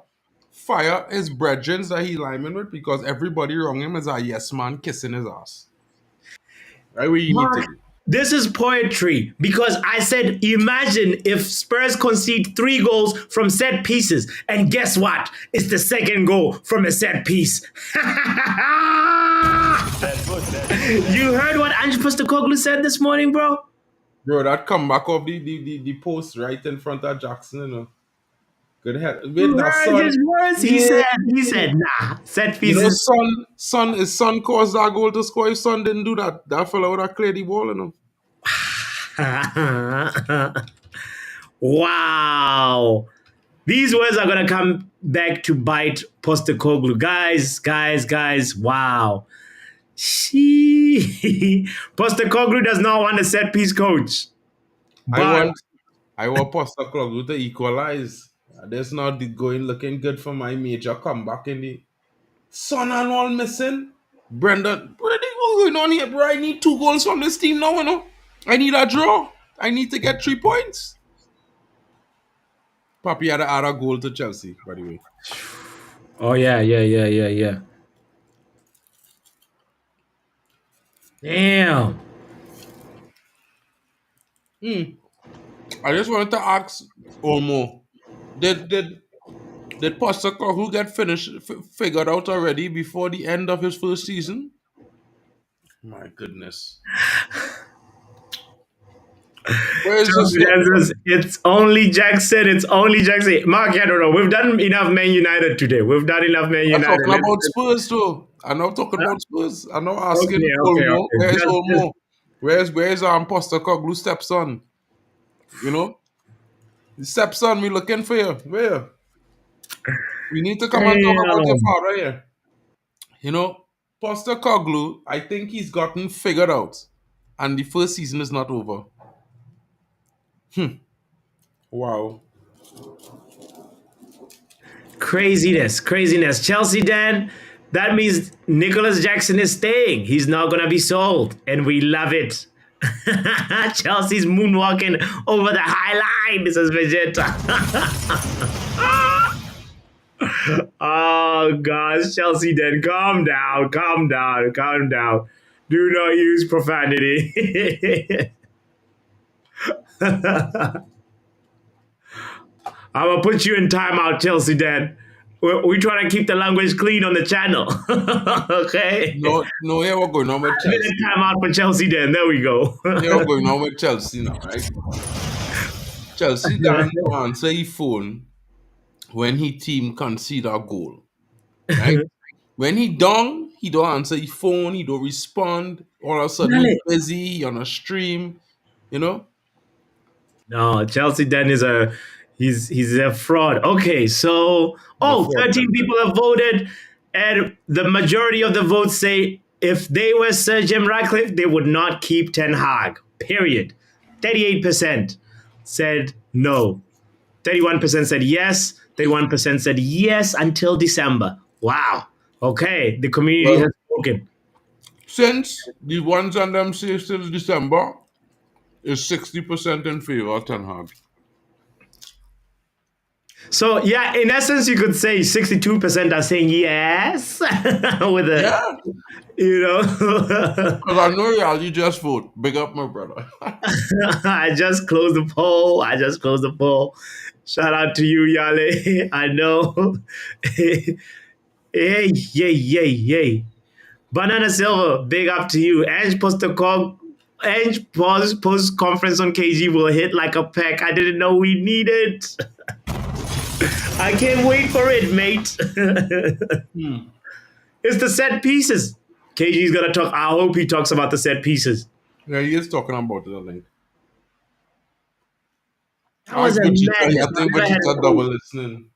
Fire his brethren that he lineman with because everybody around him is a yes man kissing his ass. Right what you need to Mark, do. this is poetry because I said, imagine if Spurs concede 3 goals from set pieces, and guess what? It's the second goal from a set piece. You heard what Ange Postecoglou said this morning, bro? Bro, that comeback of the post right in front of Jackson. Good head. Wait, You that heard son. his words. He Yeah. said, nah, set pieces. His son caused that goal to score. His son didn't do that. That fella would have cleared the ball. Wow. These words are going to come back to bite Postecoglou. Guys, wow. Postecoglou does not want a set piece coach. I But want I want Postecoglou to equalize. That's not going looking good for my major comeback in the Son and all missing. Brendan, what's going on here, bro? I need 2 goals from this team now. I need a draw. I need to get 3 points. Papi had to add a goal to Chelsea, by the way. oh yeah. Damn. I just wanted to ask Olmo, did Postecoglou get figured out already before the end of his first season? My goodness. Where is the Chelsea slip? dancers, it's only Jackson. It's only Jackson. Mark, I don't know. We've done enough Man United today. We've done enough Man I'm United. talking about Spurs too. I'm not talking about Spurs. I'm not asking Okay, okay, Olmo. okay. Where's Just Olmo? Where's our imposter Koglu stepson? You know? Stepson, we looking for you. Where? We need to come and talk about your damn. father here. You know, Pastor Koglu, I think he's gotten figured out. And the first season is not over. Wow. Craziness, craziness. Chelsea, Dan, that means Nicholas Jackson is staying. He's not going to be sold, and we love it. Chelsea's moonwalking over the high line, says Vegeta. Oh, gosh, Chelsea, Dan, calm down, calm down, calm down. Do not use profanity. I'm going to put you in timeout, Chelsea, Dan. We try to keep the language clean on the channel. Okay? No, here we're going on with A minute Chelsea. time out for Chelsea then. There we go. Here we're going on with Chelsea now, right? Chelsea Dan to answer his phone when he team concede a goal. Right? When he don't answer his phone, he don't respond. All of a sudden he busy, he on a stream, you know? No, Chelsea then is he's a fraud. Okay, so The fraud 13 content. people have voted, and the majority of the votes say if they were Sir Jim Ratcliffe, they would not keep Ten Hag. Period. 38% said no. 31% said yes. 31% said yes until December. Wow. Okay, the community Well, has spoken. since the ones on them say till December is 60% in favor of Ten Hag. So yeah, in essence, you could say 62% are saying yes with a, Yeah, you know. because I know y'all, you just vote. Big up my brother. I just closed the poll. I just closed the poll. Shout out to you, Yale. I know. Hey, yay, yay, yay. Banana Silver, big up to you. Ange Postacog, Ange post conference on KG will hit like a peck. I didn't know we needed. I can't wait for it, mate. It's the set pieces. KG's gonna talk. I hope he talks about the set pieces. Yeah, he is talking about it, I think. That was a I madness. think I've never had Vegeta a double coach listening.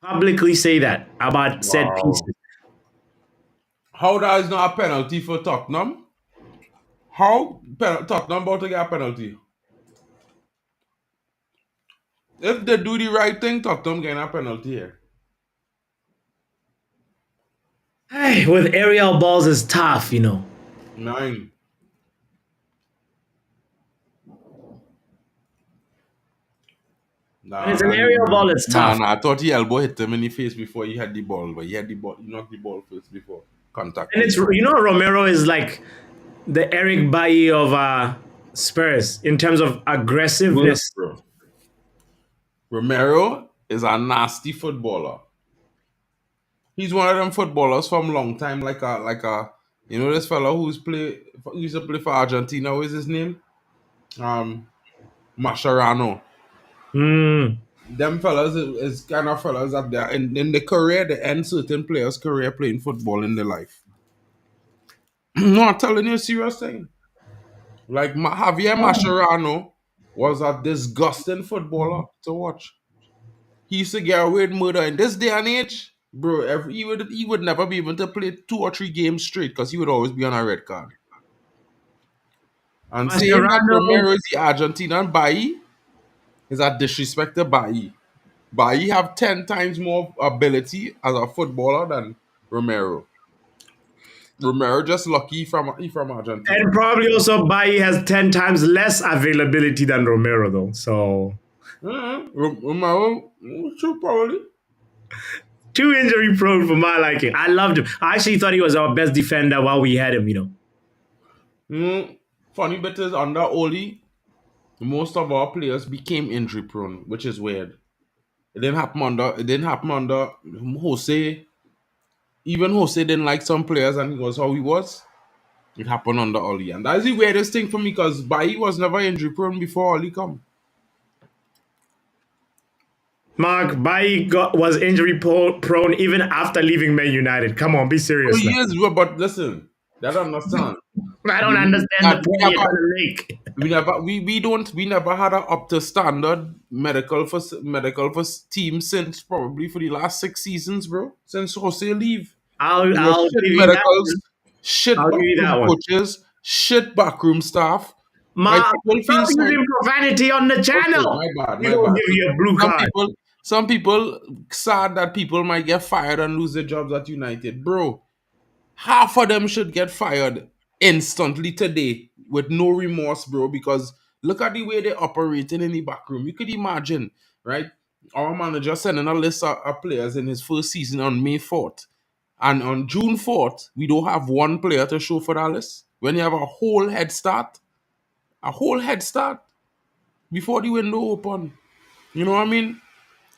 publicly say that about set Wow. pieces. How that is not a penalty for Tottenham? Tottenham about to get a penalty? If they do the right thing, Tottenham getting a penalty here. Hey, with aerial balls is tough, you know. 9. When it's an aerial ball, it's tough. Nah. I thought he elbow hit him in the face before he had the ball, but he had the ball. He knocked the ball first before contact And with it's, the ball. Romero is like the Eric Bailly of Spurs in terms of Worse, aggressiveness. bro. Romero is a nasty footballer. He's one of them footballers from long time, you know this fellow who used to play for Argentina. What is his name? Mascherano. Mm. Them fellas is kind of fellas that they in the career they end certain players' career playing football in their life. No, I'm telling you a serious thing. Like Javier Mascherano was a disgusting footballer to watch. He used to get away with murder in this day and age, bro. He would never be able to play 2 or 3 games straight because he would always be on a red card. And saying that Mascherano, Romero is the Argentinian Bailly is a disrespect to Bailly. Bailly have 10 times more ability as a footballer than Romero. Romero just lucky he from and Argentina. probably also Bailly has 10 times less availability than Romero, though. So, Romero, true probably. too injury prone for my liking. I loved him. I actually thought he was our best defender while we had him, Funny bit is under Oli, most of our players became injury prone, which is weird. It didn't happen under Jose. Even Jose didn't like some players and he was how he was. It happened under Oli, and that's the weirdest thing for me because Bailly was never injury prone before Oli come. Mark, was injury prone even after leaving Man United. Come on, be Oh, serious he now. is, but listen, that I understand. I don't We, understand the that we point you're never, trying to make. we never had a up to standard medical for team since probably for the last 6 seasons, bro. Since Jose leave, we were I'll shit give you that medicals, one. shit I'll give you backroom that one. coaches, shit backroom staff. Like Ma, people feel stop sorry. using profanity on the Okay, channel. my bad, We my don't bad. give you a blue Some card. people, some people sad that people might get fired and lose their jobs at United, bro. Half of them should get fired instantly today with no remorse, bro. Because look at the way they're operating in the back room. You could imagine, right? Our manager sending a list of players in his first season on May 4th. And on June 4th, we don't have one player to show for that list. When you have a whole head start before the window open. You know what I mean?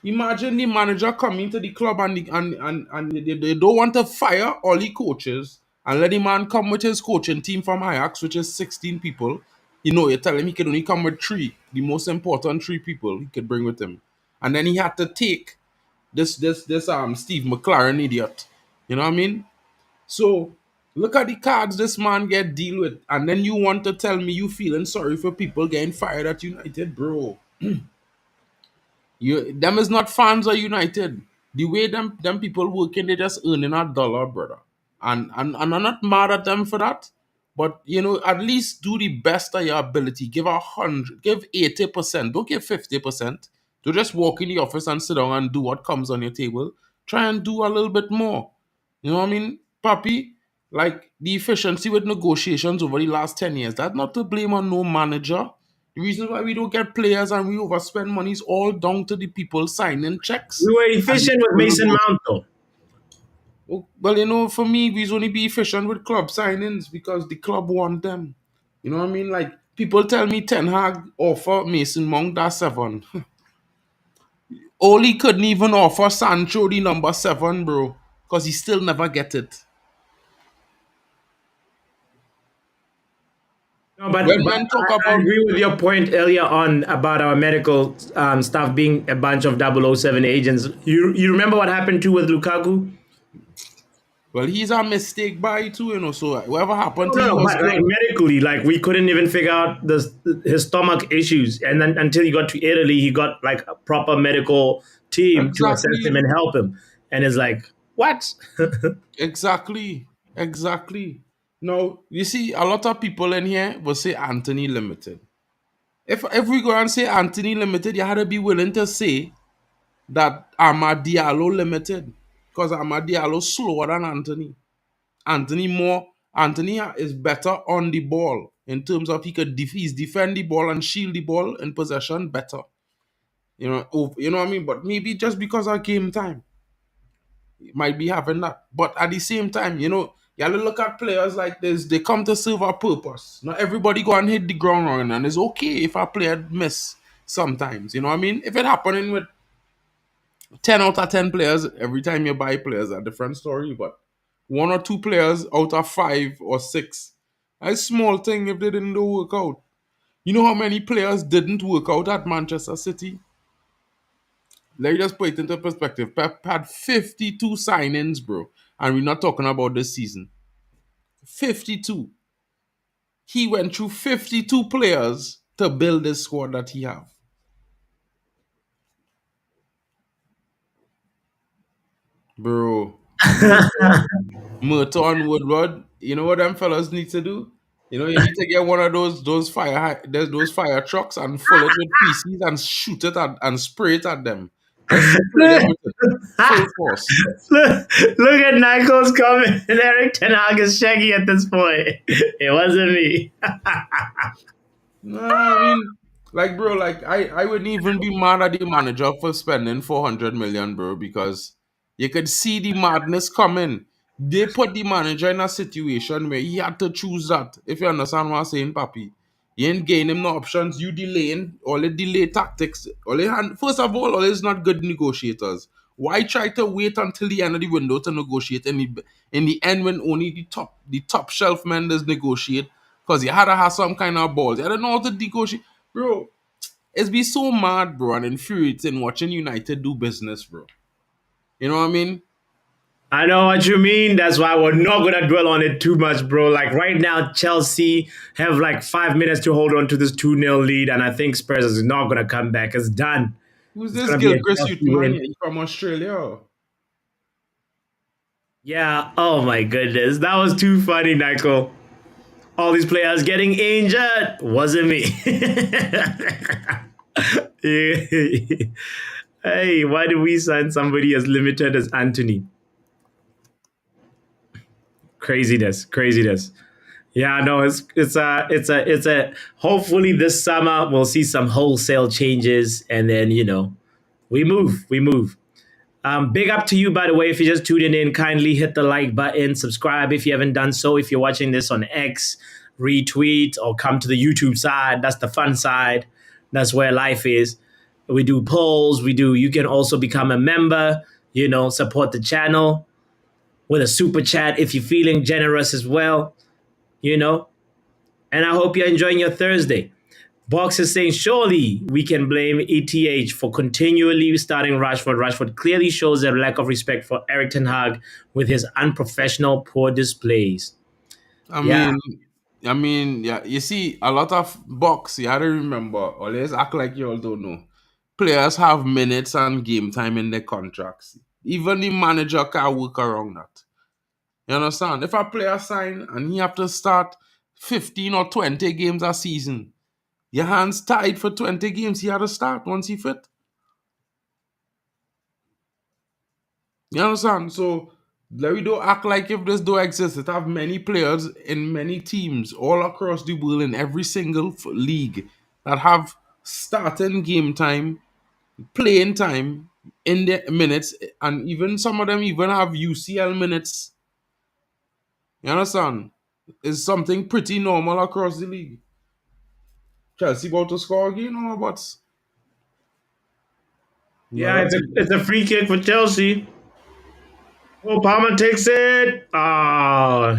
Imagine the manager coming to the club and they don't want to fire all the coaches and let the man come with his coaching team from Ajax, which is 16 people. You know, you tell him he can only come with three, the most important three people he could bring with him. And then he had to take this Steve McLaren idiot. You know what I mean? So look at the cards this man get deal with, and then you want to tell me you feeling sorry for people getting fired at United, bro. You them is not fans of United. The way them people working, they just earning a dollar, brother. And I'm not mad at them for that. But you know, at least do the best of your ability. Give 100, give 80%. Don't give 50%. Don't just walk in the office and sit down and do what comes on your table. Try and do a little bit more. You know what I mean, Papi? Like the efficiency with negotiations over the last 10 years, that's not to blame on no manager. The reason why we don't get players and we overspend money is all down to the people signing checks We were and the efficient with people Mason negotiating. Mount, though. Well, you know, for me, we only be efficient with club signings because the club want them. You know what I mean? Like people tell me Ten Hag offer Mason Mount that 7. Oli couldn't even offer Sancho the number 7, bro, because he still never get it. No, When but men talk I about agree with your point earlier on about our medical staff being a bunch of 007 agents. You remember what happened too with Lukaku? well, he's a mistake by too, you know. So whatever happened to No, he no, was but like good. medically, like we couldn't even figure out his stomach issues, and then until he got to Italy, he got like a proper medical team to assess him Exactly. and help him. And it's like, what? Exactly. Exactly. Now, you see, a lot of people in here will say Anthony Limited. If we go and say Anthony Limited, you had to be willing to say that Amad Diallo Limited. Because Amad Diallo slower than Anthony. Anthony is better on the ball in terms of he's defend the ball and shield the ball in possession better. You know what I mean? But maybe just because of game time might be having that. But at the same time, you know, you have to look at players like this. They come to serve a purpose. Not everybody go and hit the ground running, and it's okay if a player miss sometimes. You know what I mean? If it happening with 10 out of 10 players, every time you buy players, a different story. But one or two players out of 5 or 6, a small thing if they didn't do work out. You know how many players didn't work out at Manchester City? Let me just put it into perspective. Pep had 52 signings, bro. And we're not talking about this season. 52. He went through 52 players to build this squad that he have. Bro, Merton, Woodward, you know what them fellas need to do? You know, you need to get one of those fire trucks and fill it with feces and shoot it at and spray it at them. Just spray them with it. Full force. Look at Nichols coming. Erik Ten Hag is shaggy at this point. It wasn't me. Nah, I mean, like, bro, like, I wouldn't even be mad at the manager for spending 400 million, bro, because you could see the madness coming. They put the manager in a situation where he had to choose that. If you understand what I'm saying, Papi. You ain't giving him no options. You delaying all the delay tactics. First of all is not good negotiators. Why try to wait until the end of the window to negotiate? In the end, when only the top shelf members negotiate, because you had to have some kind of balls. You don't know how to negotiate, bro. It's be so mad, bro, and infuriating watching United do business, bro. You know what I mean? I know what you mean. That's why we're not gonna dwell on it too much, bro. Like right now, Chelsea have like 5 minutes to hold on to this 2-0 lead, and I think Spurs is not gonna come back. It's done. Who's It's this gonna be a Gilchrist Chelsea youth man? win. Yeah, he from Australia. Yeah. Oh my goodness, that was too funny, Michael. All these players getting injured wasn't me. Hey, why did we sign somebody as limited as Antony? Craziness, craziness. Yeah, no, it's a. Hopefully this summer we'll see some wholesale changes, and then we move. Big up to you, by the way. If you're just tuning in, kindly hit the like button, subscribe if you haven't done so. If you're watching this on X, retweet or come to the YouTube side. That's the fun side. That's where life is. We do polls. You can also become a member. Support the channel with a super chat if you're feeling generous as well. You know, and I hope you're enjoying your Thursday. Box is saying, surely we can blame ETH for continually starting Rashford. Rashford clearly shows a lack of respect for eriktenhag with his unprofessional, poor displays. I Yeah, mean, yeah. You see, a lot of box. You had to remember. Always act like you all don't know. Players have minutes and game time in their contracts. Even the manager can work around that. You understand? If a player sign and he have to start 15 or 20 games a season, your hands tied for 20 games. He had to start once he fit. You understand? So let me don't act like if this don't exist. It have many players in many teams all across the world in every single league that have starting game time, playing time in the minutes, and even some of them even have UCL minutes. You understand? It's something pretty normal across the league. Chelsea about to score again or what? yeah, Another thing. it's a free kick for Chelsea. Oh, Palmer takes it.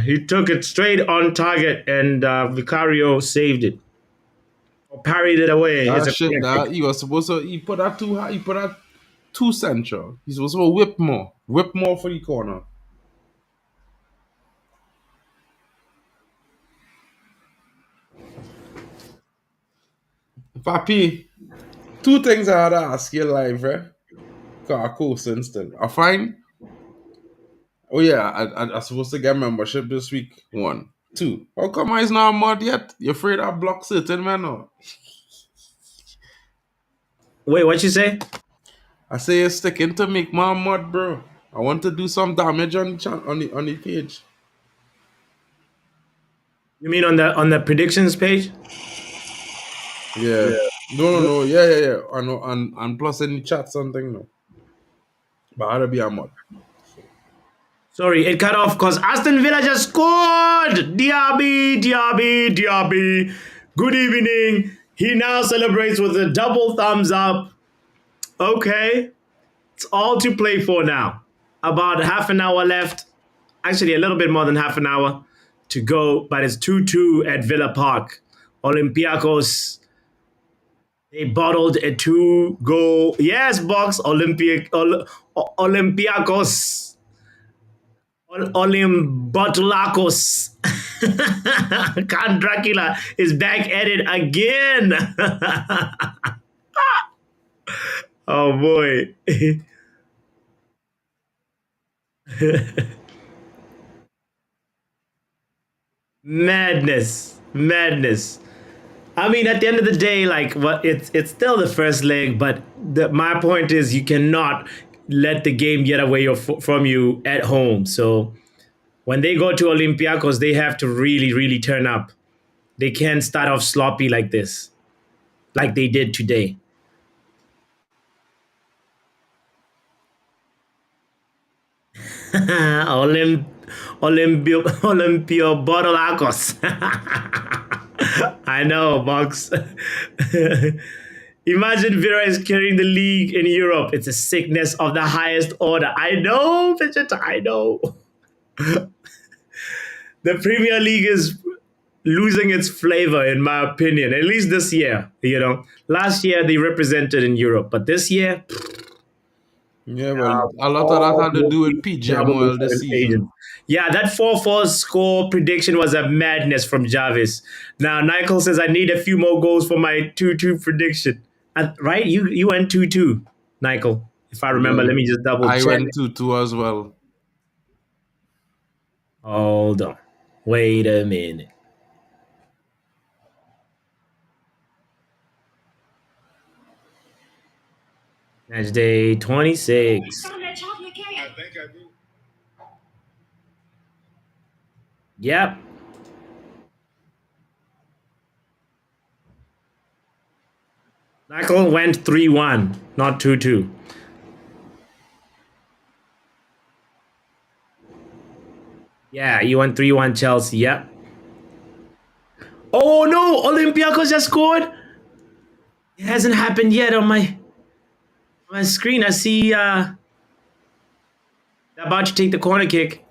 He took it straight on target, and Vicario saved it or parried it away. It's That a shit corner that kick. he was supposed to he put that too high, he put that too central. He's supposed to whip more. Whip more for the corner. Papi, two things I had to ask you live, eh? Cause I cool since then. I find oh yeah, I supposed to get membership this week. One. Two. How come I is not mod yet? You afraid I block certain man or? Wait, what you say? I say you're sticking to make my mod, bro. I want to do some damage on the on the page. You mean on the predictions page? Yeah. No. Yeah. I know, and plus any chat something no. But I had to be a mod. Sorry, it cut off because Aston Villa just scored. Diaby. Good evening. He now celebrates with a double thumbs up. Okay, it's all to play for now. About half an hour left. Actually, a little bit more than half an hour to go, but it's 2-2 at Villa Park. Olympiacos, they bottled a 2-goal. Yes, box. Olympiacos. Olymbatulakos. Count Dracula is back at it again. Oh boy. Madness. I mean, at the end of the day, like, what it's still the first leg, but my point is, you cannot let the game get away from you at home. So when they go to Olympiacos, they have to really, really turn up. They can't start off sloppy like this, like they did today. Olymp Olympio Borolakos. I know, Box. Imagine Vera is carrying the league in Europe. It's a sickness of the highest order. I know, Vegeta, I know. The Premier League is losing its flavor, in my opinion, at least this year. Last year they represented in Europe, but this year, Yeah, well, a lot of that had to do with probably PGMOL this seven agents. season. Yeah, that 4-4 score prediction was a madness from Jarvis. Now, Michael says, I need a few more goals for my 2-2 prediction. Right? You went 2-2, Michael. If I remember, Yeah, let me just double I check. went 2-2 as well. Hold on. Wait a minute. Match day 26. Yep. Michael went 3-1, not 2-2. Yeah, you went 3-1 Chelsea. Yep. Oh no, Olympiacos just scored. It hasn't happened yet on my screen. I see they're about to take the corner kick.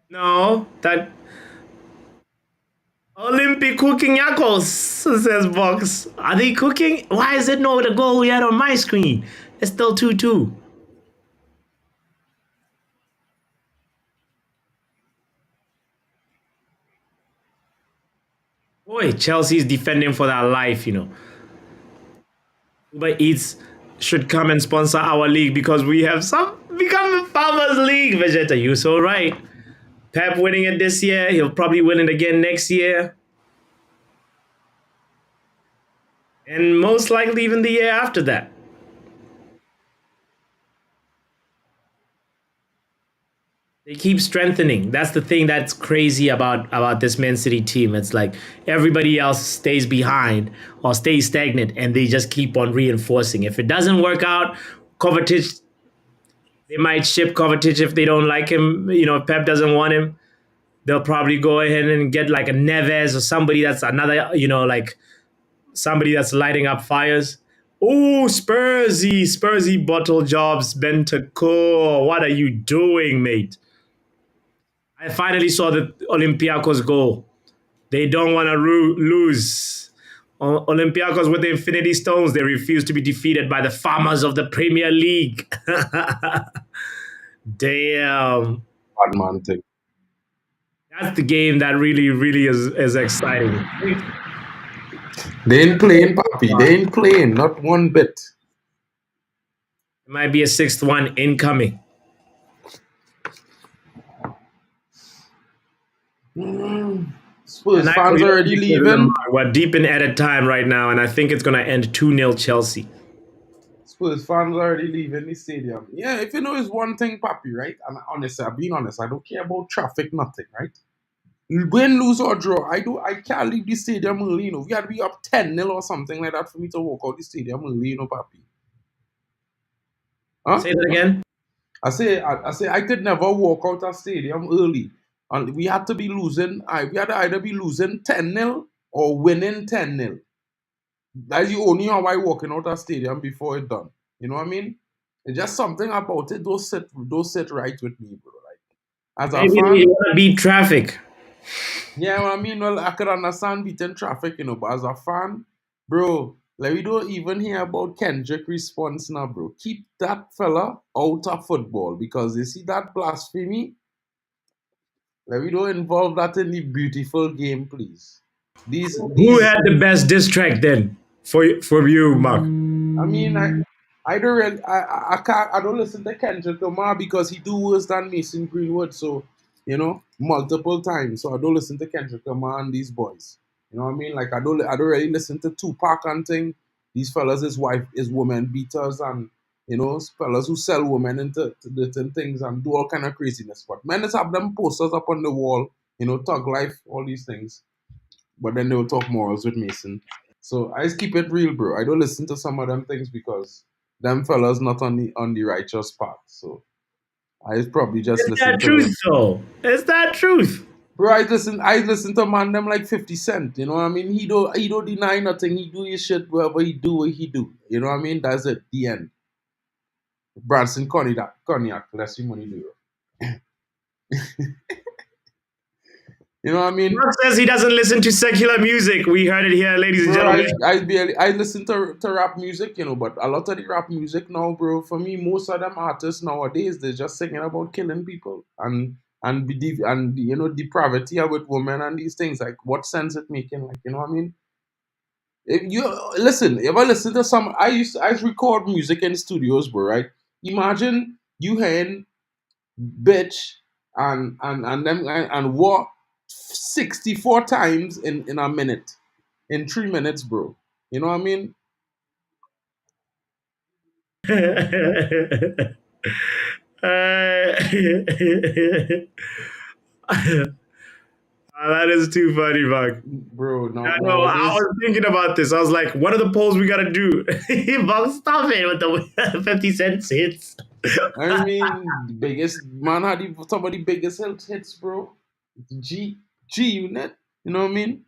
No, that Olympic cooking yakos, says Box. Are they cooking? Why is it no the goal we had on my screen? It's still 2-2. Boy, Chelsea's defending for their life. Uber Eats should come and sponsor our league because we have some become a farmers league. Vegeta, you so right. Pep winning it this year. He'll probably win it again next year. And most likely even the year after that. They keep strengthening. That's the thing that's crazy about this Man City team. It's like everybody else stays behind or stays stagnant, and they just keep on reinforcing. If it doesn't work out, Kovacic, they might ship Kovacic if they don't like him. If Pep doesn't want him, they'll probably go ahead and get like a Neves or somebody that's another, like somebody that's lighting up fires. Oh, Spursy bottle jobs, Bentacore. What are you doing, mate? I finally saw the Olympiacos goal. They don't want to lose. Olympiacos with the Infinity Stones, they refuse to be defeated by the farmers of the Premier League. Damn. Bad man thing. That's the game that really, really is exciting. They ain't playing, Papi. They ain't playing, not one bit. It might be a 6th one incoming. Spurs fans already leaving. We're deep in added time right now, and I think it's going to end 2-0 Chelsea. Spurs fans already leaving the stadium. Yeah, if you know it's one thing, Papi, right? And honestly, I'm being honest, I don't care about traffic, nothing, right? Win, lose, or draw, I can't leave the stadium early, We had to be up 10-0 or something like that for me to walk out the stadium early, Papi. Huh? Say that again? I say I could never walk out a stadium early. And we had to be losing, we had to either be losing 10-0 or winning 10-0. That's the only how I walking out a stadium before it done. You know what I mean? It's just something about it. Don't sit right with me, bro. Like as a Maybe fan, you want to beat traffic. yeah, well, I mean, well, I could understand beating traffic, but as a fan, bro, like we don't even hear about Kendrick response now, bro. Keep that fella out of football because you see that blasphemy. Like we don't involve that in the beautiful game, please. Who had the best diss track then for you, Mark? I mean, I don't really, I don't listen to Kendrick Lamar because he do worse than Mason Greenwood. So, multiple times. So I don't listen to Kendrick Lamar and these boys. You know what I mean? Like I don't really listen to Tupac and thing. These fellas is woman beaters and fellas who sell women into different things and do all kind of craziness. But men just have them posters up on the wall. Thug life, all these things. But then they will talk morals with Mason. So I just keep it real, bro. I don't listen to some of them things because them fellas not on the righteous path. So I probably just It's listen that to them. truth, though. It's that truth. Bro, I listen to man them like 50 Cent. You know what I mean? He don't deny nothing. He do his shit wherever he do what he do. You know what I mean? That's it. The end. Branson Cognac, less you money do. You know what I mean? Mark says he doesn't listen to secular music. We heard it here, ladies and Bro, gentlemen. I listen to rap music, but a lot of the rap music now, bro, for me, most of them artists nowadays, they're just singing about killing people and depravity with women and these things. Like, what sense it making? Like, you know what I mean? If I listen to some, I record music in studios, bro, right? Imagine you hearing bitch and them and what 64 times in a minute, in 3 minutes, bro. You know what I mean? That is too funny, Buck. Bro, I know. I nowadays, was thinking about this. I was like, what are the polls we gotta do? Buck, stop it with the 50 cents hits. I mean, the biggest man had some of the biggest hits, bro. G Unit, you know what I mean?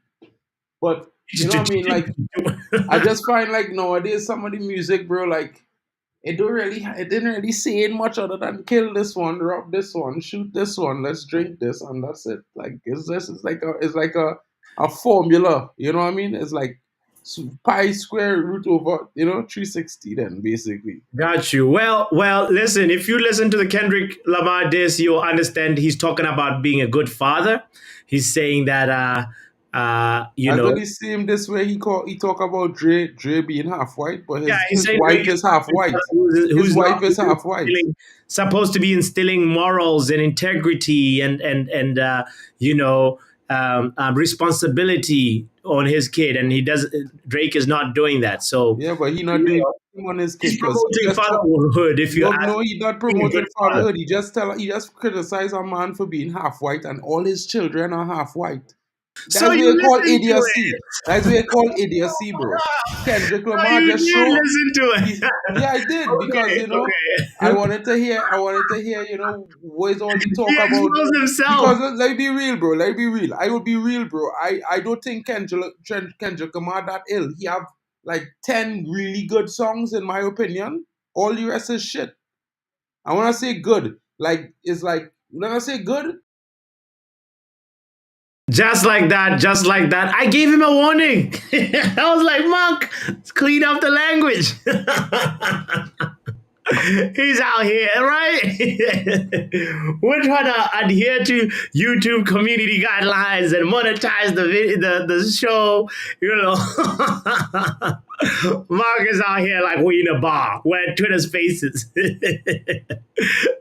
But you know what I mean? Like, I just find like nowadays some of the music, bro, like it didn't really say it much other than kill this one, rob this one, shoot this one, let's drink this, and that's it. Like it's like a formula, you know what I mean? It's like pi square root over 360 then basically. Got you. Well. Listen. If you listen to the Kendrick Lamar diss, you'll understand he's talking about being a good father. He's saying that, you I know, thought he see him this way. He talk about Dre being half white, but yeah, he's his saying Drake wife is is half white. His who's not wife is half white. supposed to be instilling morals and integrity and you know responsibility on his kid, and he does. Drake is not doing that. So Yeah, but he not you doing know, anything on his kid he's because he promoting just fatherhood. If you no, ask no, he not being a good promoting father. fatherhood. He just criticize a man for being half white, and all his children are half white. So That's what you they call listen to idiocy. it. That's what they call idiocy, bro. Kendrick So Lamar you just did show. listen to He's, it. yeah, I did because Okay, I okay. wanted to hear. I wanted to hear. What is all the He talk about? exposed himself. Because let me be real, bro. Let me be real. I will be real, bro. I don't think Kendrick Lamar that ill. He have like 10 really good songs in my opinion. All the rest is shit. I want to say good. Like it's like when I say good, Just like that, just like that. I gave him a warning. I was like, Monk, clean up the language. He's out here, right? We're trying to adhere to YouTube community guidelines and monetize the show. You know, Mark is out here like we in a bar wearing Twitter Spaces.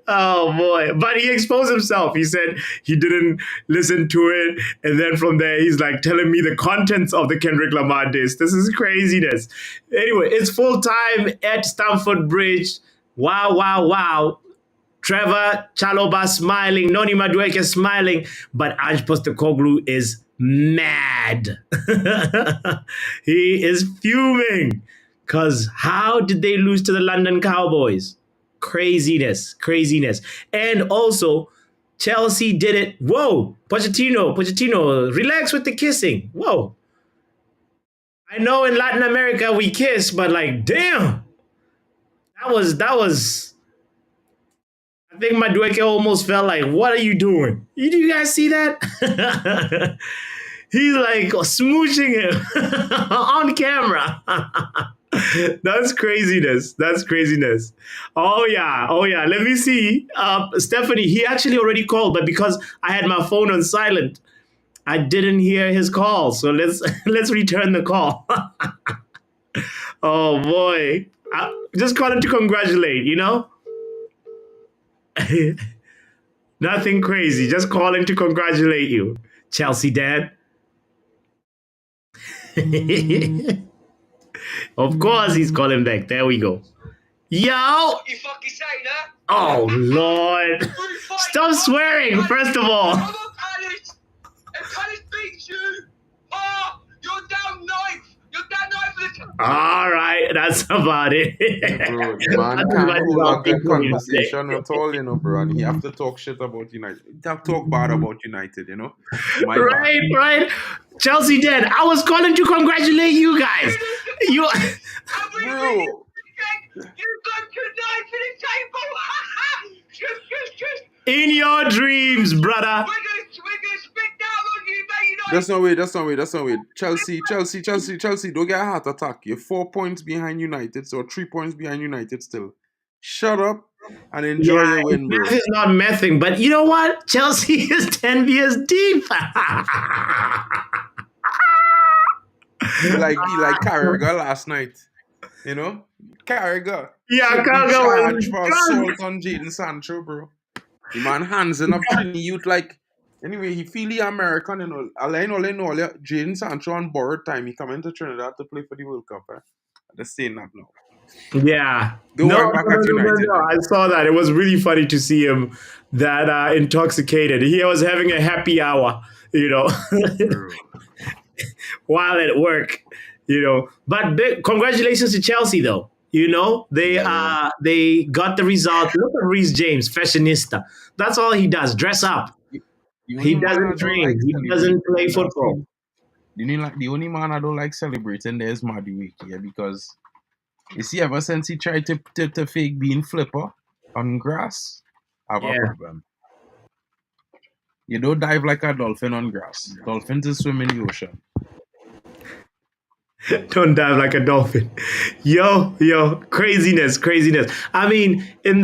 Oh boy! But he exposed himself. He said he didn't listen to it, and then from there he's like telling me the contents of the Kendrick Lamar disc. This is craziness. Anyway, it's full time at Stamford Bridge. Wow, wow, wow. Trevor Chaloba smiling, Noni Madueke smiling, but Ange Postecoglou is mad. He is fuming. Because how did they lose to the London Cowboys? Craziness, craziness. And also, Chelsea did it. Whoa, Pochettino, relax with the kissing. Whoa. I know in Latin America we kiss, but like, damn, that was I think Madueke almost felt like, what are you doing? Do you guys see that? He's like smooching him on camera. That's craziness. That's craziness. Oh yeah. Oh yeah. Let me see. Stephanie, he actually already called, but because I had my phone on silent, I didn't hear his call. So let's let's return the call. Oh boy. Just calling to congratulate, you know? Nothing crazy. Just calling to congratulate you. Chelsea dad. Of course he's calling back. There we go. Yo! What you fucking say that? Oh Lord. Stop swearing, first of all. I'm a Palace. If Palace beats you, you're down ninth. You're down ninth All right, that's about it. Bro, the man That's as can't much as hold I'll a take good from you today. conversation at all, bro. And he have to talk shit about United. He have to talk bad about United, My bad. Right, right. Chelsea dead. I was calling to congratulate you guys. You Bro, in your dreams, brother. that's not way. Chelsea, don't get a heart attack. You're 4 points behind United, so 3 points behind United still. Shut up and enjoy Yeah, your win, bro. math is not messing, but you know what? Chelsea is 10 years deep. He like Carragher last night. Carragher Yeah, should be Kaga charged was for drunk. assault on Jaden Sancho, bro. The man handsing up Trini youth like anyway, he feel the American, all Jaden Sancho on borrowed time. He come into Trinidad to play for the World Cup. I'm just saying that now. Yeah. Go No, no, work back no, at no, no, United, no. man. I saw that. It was really funny to see him that intoxicated. He was having a happy hour, Bro. while at work, But big congratulations to Chelsea, though. They Yeah. they got the result. Look at Reece James, fashionista. That's all he does. Dress up. The only He man doesn't I don't like train. He doesn't celebrating play in that football. team. The only man I don't like celebrating there is Madueke, because you see, ever since he tried to fake being flipper on grass, I have a Yeah. problem. You don't dive like a dolphin on grass. Dolphins just swim in the ocean. Don't dive like a dolphin. Yo, craziness. I mean, in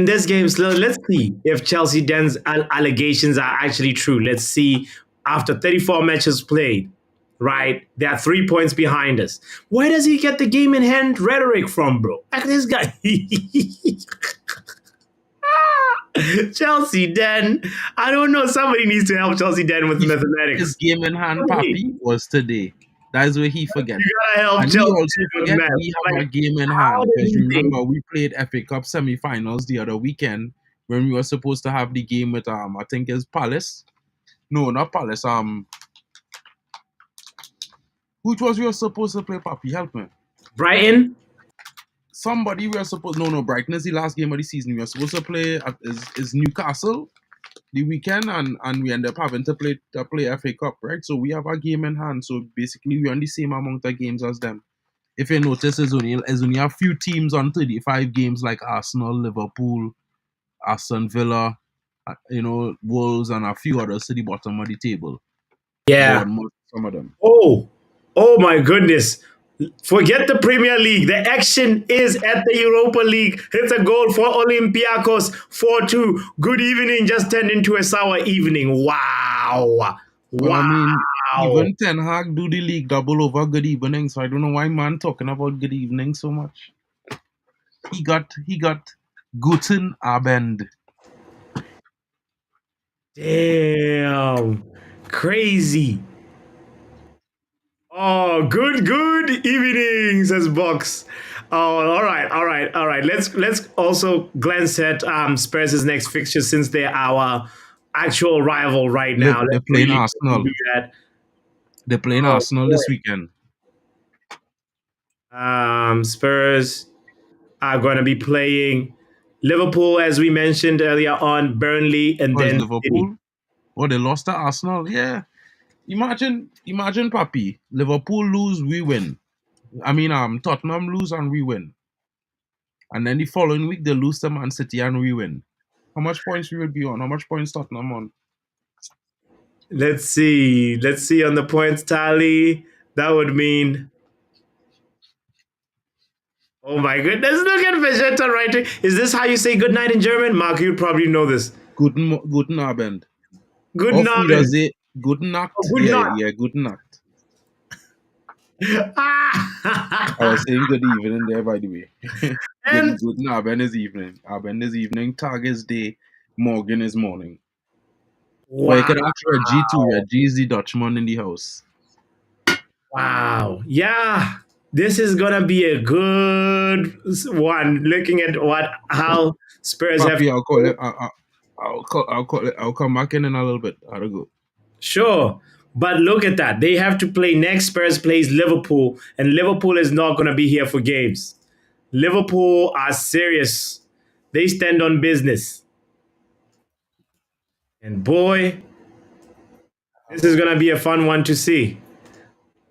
this game, so let's see if Chelsea Den's allegations are actually true. Let's see after 34 matches played, right? They are 3 points behind us. Where does he get the game in hand rhetoric from, bro? Like this guy. Chelsea Den. I don't know. Somebody needs to help Chelsea Den with His mathematics. game in hand, Somebody. Papi, was today. That's where he forget. You gotta help And he Chelsea also Den with forget math. we have Like, a game in how hand. did Because he think? remember, we played FA Cup semi-finals the other weekend when we were supposed to have the game with I think it's Palace. No, not Palace. Which was we were supposed to play, Papi? Help me. Brighton? Somebody we were supposed. No, Brighton is the last game of the season. We were supposed to play is Newcastle the weekend, and we end up having to play FA Cup, right? So we have a game in hand. So basically, we're on the same amount of games as them. If you notice, there's only a few teams on 35 games like Arsenal, Liverpool, Aston Villa, Wolves, and a few others to the bottom of the table. Yeah. Bournemouth, some of them. Oh my goodness. Forget the Premier League. The action is at the Europa League. It's a goal for Olympiacos 4-2. Good evening just turned into a sour evening. Wow. Well, I mean, Wow. even Ten Hag do the league double over good evening, so I don't know why man talking about good evening so much. He got Guten Abend. Damn. Crazy. Oh, good evening, says Box. Oh, all right. Let's also glance at Spurs' next fixture since they're our actual rival right now. They're Let's playing really Arsenal. do that. They're playing Oh, Arsenal this weekend. Spurs are going to be playing Liverpool, as we mentioned earlier on, Burnley, and Is then City. Liverpool? Oh, they lost to Arsenal. Yeah. Imagine, Papi. Liverpool lose, we win. I mean, Tottenham lose and we win. And then the following week they lose to Man City and we win. How much points we would be on? How much points Tottenham on? Let's see. On the points tally. That would mean. Oh my goodness, look at Vegeta writing. Is this how you say good night in German? Mark, you probably know this. Guten Abend. Good Auf night. Wiedersehen. Guten Nacht. Oh, good Yeah, night. yeah, guten Nacht. Ah. I was saying good evening there, by the way. And Guten Abend is evening. Abend is evening. Tag is day. Morgen is morning. Or you wow. could ask Reggie too. Reggie is the Dutchman in the house. Wow. Yeah. This is gonna be a good one. Looking at how Spurs have. Papi, I'll call it. I'll come back in a little bit. I'll go. Sure. But look at that. They have to play next. Spurs plays Liverpool, and Liverpool is not going to be here for games. Liverpool are serious. They stand on business. And boy, this is going to be a fun one to see.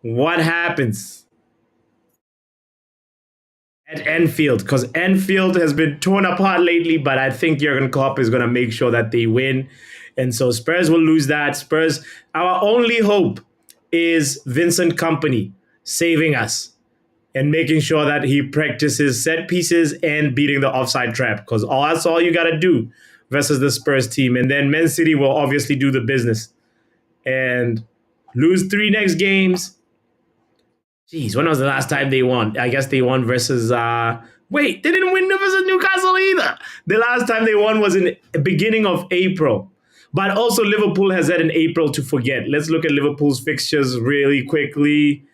What happens at Anfield? Because Anfield has been torn apart lately, but I think Jurgen Klopp is going to make sure that they win. And so Spurs will lose that. Spurs, our only hope is Vincent Company saving us and making sure that he practices set pieces and beating the offside trap, because that's all you got to do versus the Spurs team. And then Mancity will obviously do the business and lose 3 next games. Jeez, when was the last time they won? I guess they won versus. Wait, they didn't win versus Newcastle either. The last time they won was in the beginning of April. But also Liverpool has had an April to forget. Let's look at Liverpool's fixtures really quickly.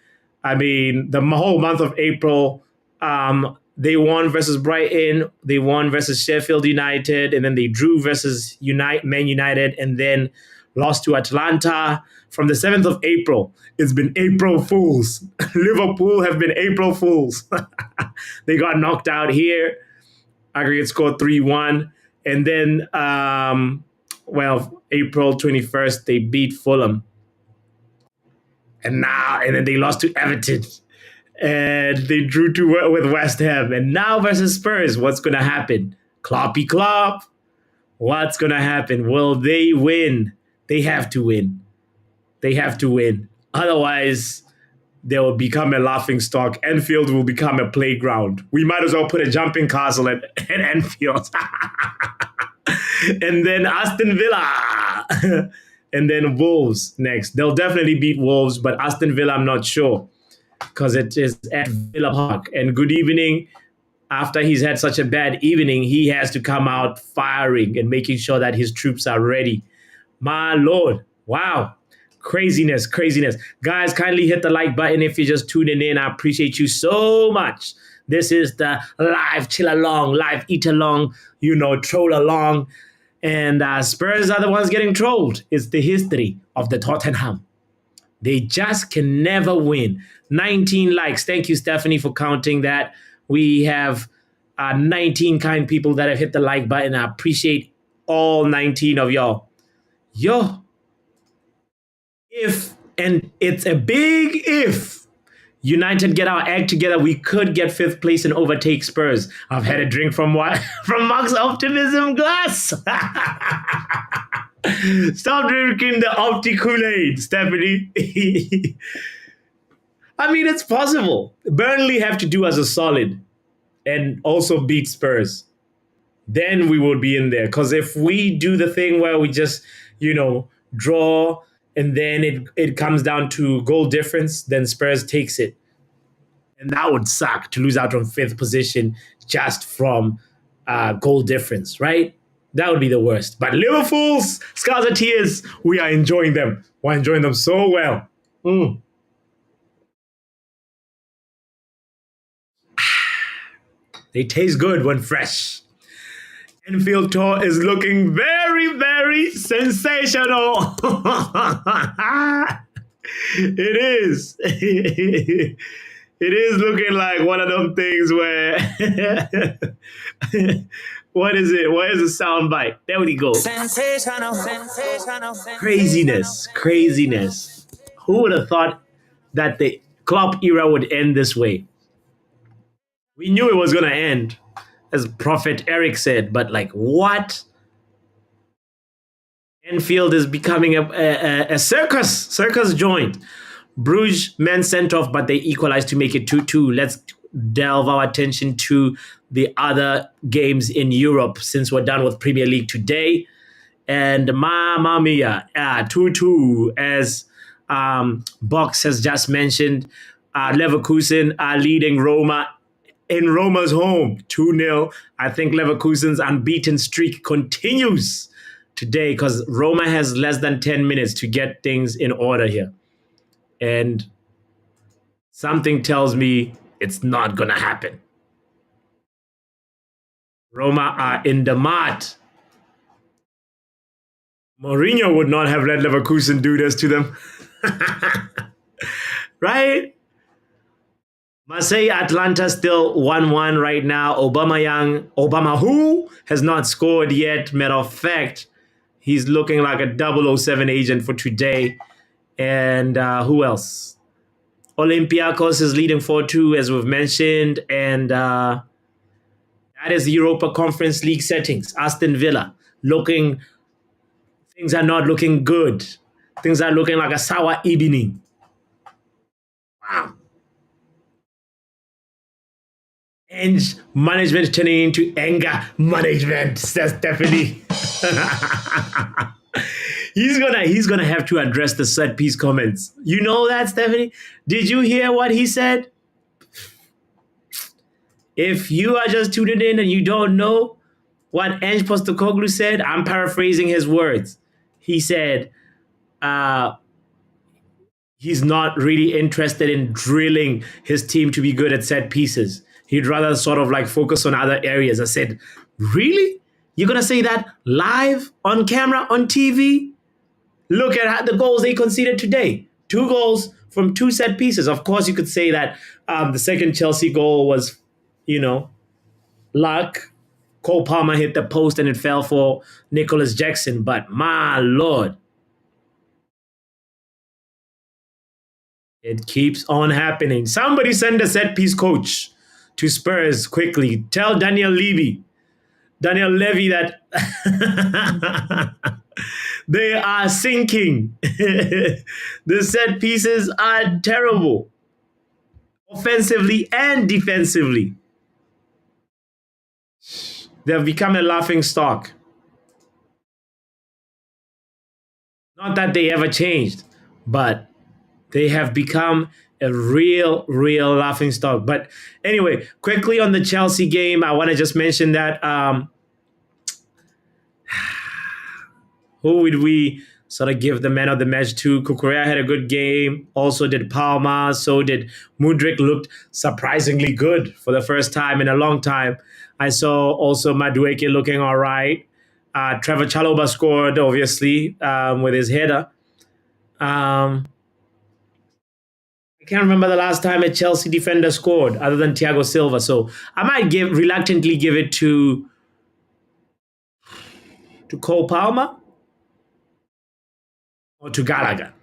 I mean, the whole month of April, they won versus Brighton, they won versus Sheffield United, and then they drew versus Man United, and then lost to Atlanta. From the 7th of April, it's been April Fools. Liverpool have been April Fools. They got knocked out here. Aggregate score 3-1. And then, April 21st, they beat Fulham. And then they lost to Everton. And they drew with West Ham. And now versus Spurs, what's going to happen? Kloppy Klopp. What's going to happen? Will they win? They have to win. They have to win. Otherwise, they will become a laughing stock. Anfield will become a playground. We might as well put a jumping castle at Anfield. And then Aston Villa. And then Wolves next. They'll definitely beat Wolves, but Aston Villa, I'm not sure, because it is at Villa Park. And good evening. After he's had such a bad evening, he has to come out firing and making sure that his troops are ready. My Lord. Wow. Craziness. Guys, kindly hit the like button if you're just tuning in. I appreciate you so much. This is the live chill along, live eat along, troll along. And Spurs are the ones getting trolled. It's the history of the Tottenham. They just can never win. 19 likes. Thank you, Stephanie, for counting that. We have 19 kind people that have hit the like button. I appreciate all 19 of y'all. If, and it's a big if, United get our act together, we could get 5th place and overtake Spurs. I've had a drink from Mark's optimism glass. Stop drinking the Opti Kool-Aid, Stephanie. I mean, it's possible. Burnley have to do us a solid and also beat Spurs. Then we will be in there. Because if we do the thing where we just, draw, and then it comes down to goal difference, then Spurs takes it. And that would suck to lose out on 5th position just from goal difference, right? That would be the worst. But Liverpool's scars and tears, we are enjoying them. We're enjoying them so well. They taste good when fresh. Anfield tour is looking very, very sensational. It is. It is looking like one of them things where what is it? Where is the sound bite? There we go. Sensational. Craziness. Who would have thought that the Klopp era would end this way? We knew it was going to end, as Prophet Erik said, but what? Anfield is becoming a circus joint. Bruges men sent off, but they equalized to make it 2-2. Let's delve our attention to the other games in Europe, since we're done with Premier League today. And mamma mia, 2-2, as Box has just mentioned. Leverkusen are leading Roma in Roma's home, 2-0. I think Leverkusen's unbeaten streak continues today, because Roma has less than 10 minutes to get things in order here. And something tells me it's not going to happen. Roma are in the mud. Mourinho would not have let Leverkusen do this to them. Right? Marseille Atlanta still 1-1 right now. Obama who has not scored yet. Matter of fact, he's looking like a 007 agent for today. And who else? Olympiacos is leading 4-2, as we've mentioned. And that is the Europa Conference League settings. Aston Villa looking, things are not looking good. Things are looking like a sour evening. Wow. And management turning into anger management, says Stephanie. he's gonna have to address the set piece comments. You know that, Stephanie? Did you hear what he said? If you are just tuning in and you don't know what Ange Postecoglou said, I'm paraphrasing his words. He said, he's not really interested in drilling his team to be good at set pieces. He'd rather sort of like focus on other areas. I said, really? You're going to say that live on camera, on TV? Look at the goals they conceded today. 2 goals from 2 set pieces. Of course, you could say that the second Chelsea goal was, luck. Cole Palmer hit the post and it fell for Nicholas Jackson. But my Lord, it keeps on happening. Somebody send a set piece coach to Spurs quickly. Tell Daniel Levy that they are sinking. The set pieces are terrible, offensively and defensively. They've become a laughing stock. Not that they ever changed, but they have become a real laughing stock. But anyway, quickly on the Chelsea game, I want to just mention that who would we sort of give the man of the match to? Kukurea had a good game. Also did Palma. So did Mudryk. Looked surprisingly good for the first time in a long time. I saw also Madueke looking all right. Trevor Chalobah scored, obviously, with his header. I can't remember the last time a Chelsea defender scored other than Thiago Silva. So I might reluctantly give it to Cole Palmer or to Gallagher.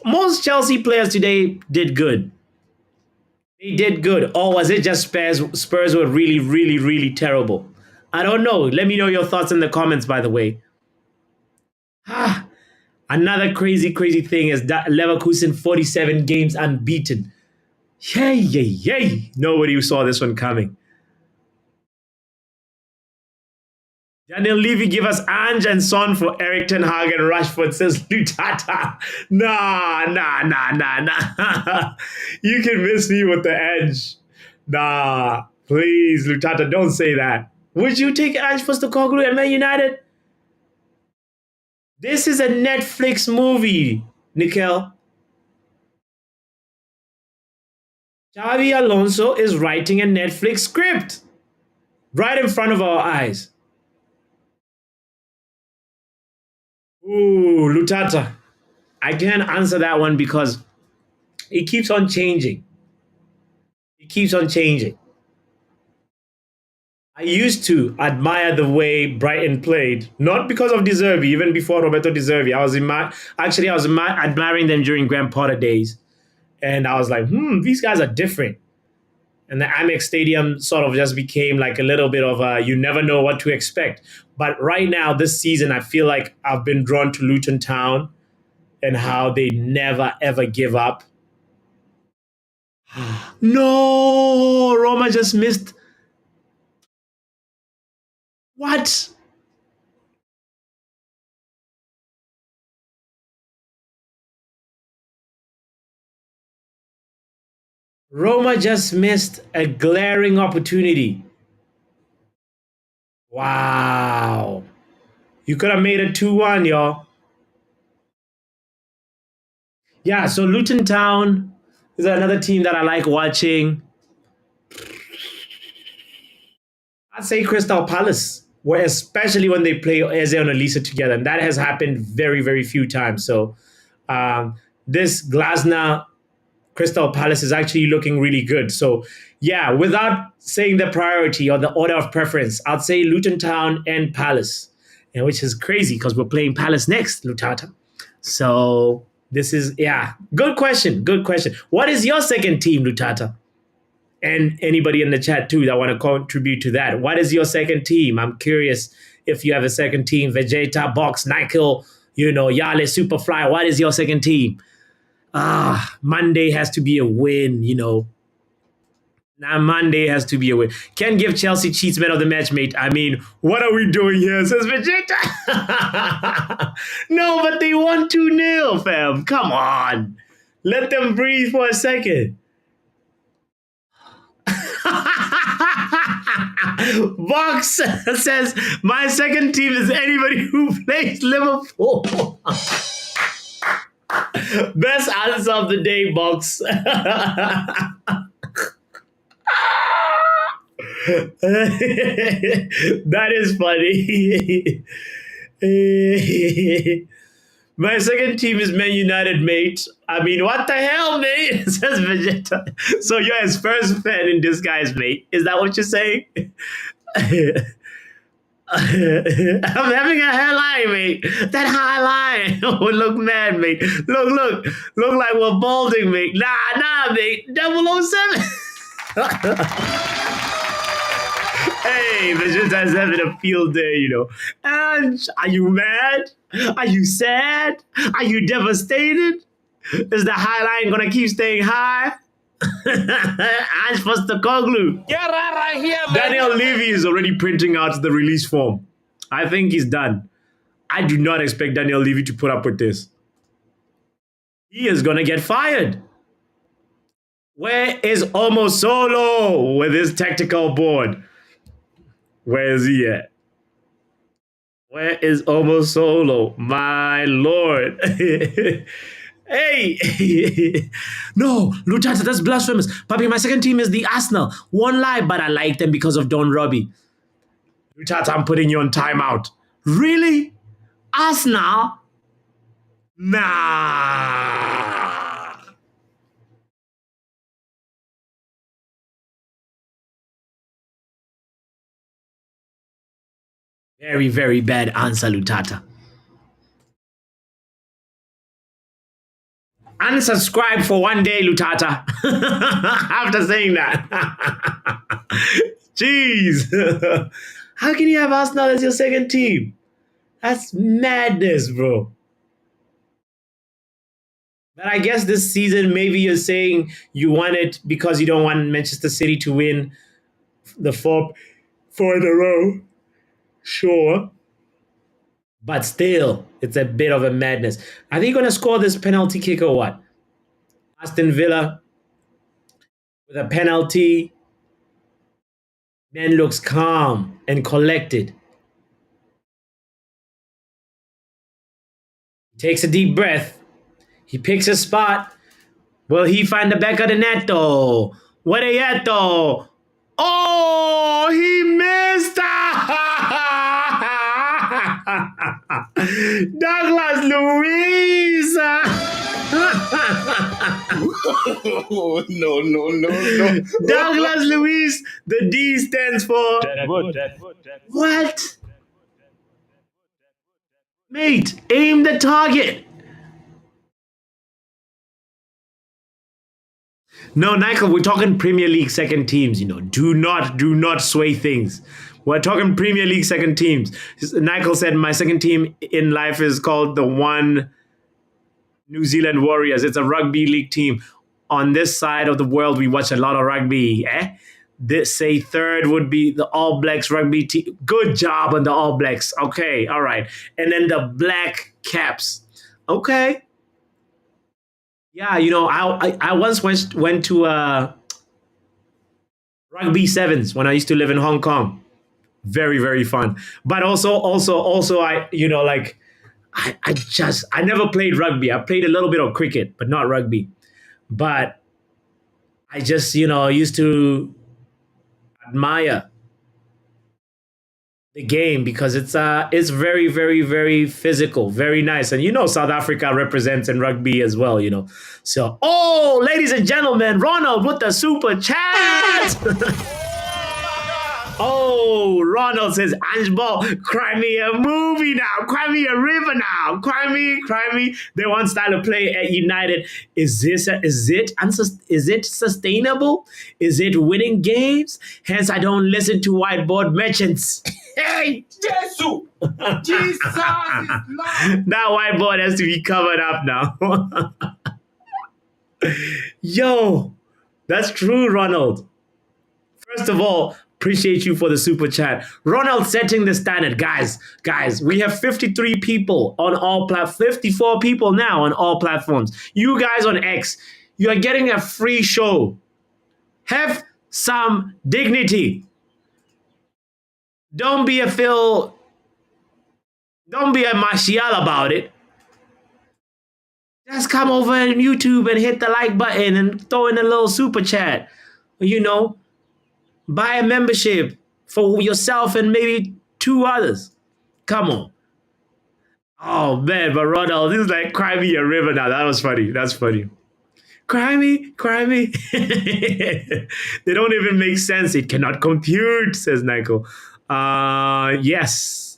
Most Chelsea players today did good. They did good. Or was it just Spurs were really terrible? I don't know. Let me know your thoughts in the comments, by the way. Another crazy thing is that Leverkusen 47 games unbeaten. Yay. Nobody saw this one coming. Daniel Levy give us Ange and Son for eriktenhag and Rashford, says Lutata. Nah. You can miss me with the Ange. Nah, please, Lutata, don't say that. Would you take Ange Postecoglou and Man United? This is a Netflix movie, Nikel. Xabi Alonso is writing a Netflix script right in front of our eyes. Ooh, Lutata. I can't answer that one because it keeps on changing. I used to admire the way Brighton played, not because of De Zerbi, even before Roberto De Zerbi. I was admiring them during Graham Potter days. And I was like, these guys are different. And the Amex Stadium sort of just became like a little bit of you never know what to expect. But right now, this season, I feel like I've been drawn to Luton Town and how they never, ever give up. No, Roma just missed. What? Roma just missed a glaring opportunity. Wow. You could have made it 2-1, y'all. Yeah, so Luton Town is another team that I like watching. I'd say Crystal Palace, where especially when they play Eze and Elisa together, and that has happened very few times. So this Glasner Crystal Palace is actually looking really good. So, yeah, without saying the priority or the order of preference, I'd say Luton Town and Palace, which is crazy because we're playing Palace next, Lutata. So, this is, yeah, good question. Good question. What is your second team, Lutata? And anybody in the chat too that want to contribute to that. What is your second team? I'm curious if you have a second team. Vegeta, Box, Nykel, Yale, Superfly. What is your second team? Monday has to be a win, Now Monday has to be a win. Can give Chelsea cheats man of the match, mate. I mean, what are we doing here? Says Vegeta. No, but they won 2-0, fam. Come on. Let them breathe for a second. Box says, my second team is anybody who plays Liverpool. Best answer of the day, Box. That is funny. My second team is Man United, mate. I mean, what the hell, mate? Says Vegeta. So you're a Spurs fan in disguise, mate. Is that what you're saying? I'm having a hairline, mate. That high line would look mad, mate. Look like we're balding, mate. Nah, mate. 007. Hey, Vegeta's having a field day, And are you mad? Are you sad? Are you devastated? Is the high line gonna keep staying high? Ange Postecoglou. Get right here, man. Daniel Levy is already printing out the release form. I think he's done. I do not expect Daniel Levy to put up with this. He is gonna get fired. Where is Omo Solo with his tactical board? Where is he at? Where is Omo Solo? My lord. Hey. No, Lutata, that's blasphemous. Papi, my second team is the Arsenal. One lie, but I like them because of Don Robbie. Lutata, I'm putting you on timeout. Really? Arsenal? Nah. Very, very bad answer, Lutata. Unsubscribe for one day, Lutata. After saying that. Jeez. How can you have Arsenal as your second team? That's madness, bro. But I guess this season, maybe you're saying you want it because you don't want Manchester City to win the four in a row. Sure. But still, it's a bit of a madness. Are they going to score this penalty kick or what? Aston Villa with a penalty. Man looks calm and collected. He takes a deep breath. He picks a spot. Will he find the back of the net though? What a yet though? Oh, he missed! Douglas Luiz! Oh, no. Douglas Luiz, the D stands for... What? Mate, aim the target. No, Nykel, we're talking Premier League second teams, Do not sway things. We're talking Premier League second teams. Nykel said, my second team in life is called the One New Zealand Warriors. It's a rugby league team. On this side of the world, we watch a lot of rugby. This, say third would be the All Blacks rugby team. Good job on the All Blacks. Okay, all right. And then the Black Caps. Okay. Yeah, I once went to rugby sevens when I used to live in Hong Kong. Very, very fun. But also I I never played rugby. I played a little bit of cricket, but not rugby. But I just, used to admire the game because it's very very very physical, very nice, and South Africa represents in rugby as well. So ladies and gentlemen, Ronald with the super chat. Oh, Ronald says, Angeball, cry me a movie now, cry me a river now, cry me. They want style of play at United. Is it sustainable? Is it winning games? Hence, I don't listen to whiteboard merchants. Hey, Jesus! Jesus is Lord. That whiteboard has to be covered up now. Yo, that's true, Ronald. First of all, appreciate you for the super chat. Ronald setting the standard. Guys, we have 53 people on all 54 people now on all platforms. You guys on X, you are getting a free show. Have some dignity. Don't be a Martial about it. Just come over on YouTube and hit the like button and throw in a little super chat. Buy a membership for yourself and maybe 2 others. Come on. Oh, man, but Ronald, this is like cry me a river now. That was funny. That's funny. Cry me. They don't even make sense. It cannot compute, says Nico. Yes.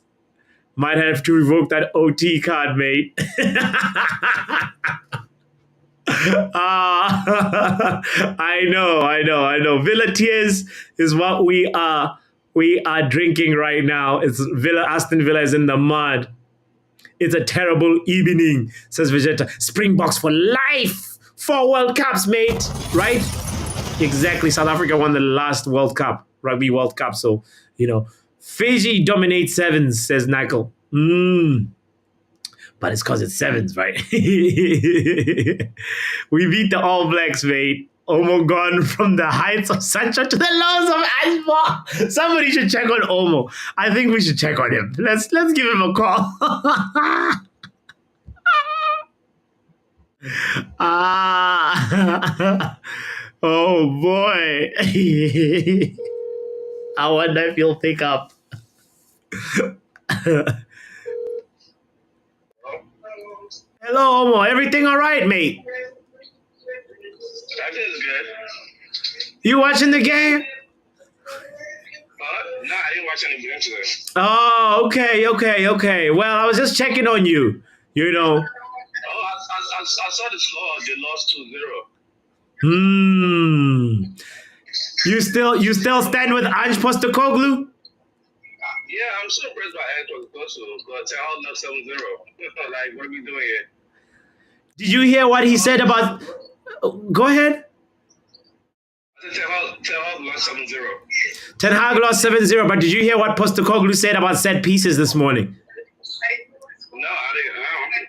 Might have to revoke that OT card, mate. I know. Villa tears is what we are drinking right now. It's Aston Villa is in the mud. It's a terrible evening, says Vegeta. Springboks for life. 4 World Cups, mate. Right? Exactly. South Africa won the last World Cup, Rugby World Cup. So, Fiji dominates 7s, says Nickel. But it's because it's 7s, right? We beat the All Blacks, mate. Omo gone from the heights of Sancho to the lows of Ashmore. Somebody should check on Omo. I think we should check on him. Let's give him a call. Oh boy. I wonder if you'll pick up. Hello, Omo. Everything all right, mate? Everything's good. You watching the game? No, I didn't watch any games today. Oh, okay. Well, I was just checking on you. Oh, I saw the score. They lost 2-0. You still stand with Ange Postecoglou? Yeah, I'm so impressed by Ange Postecoglou. But Haaland lost 7-0. Like, what are we doing here? Did you hear what he said about? Go ahead. Ten Hag lost 7-0. Ten Hag lost 7-0, but did you hear what Postecoglou said about set pieces this morning? No, I didn't.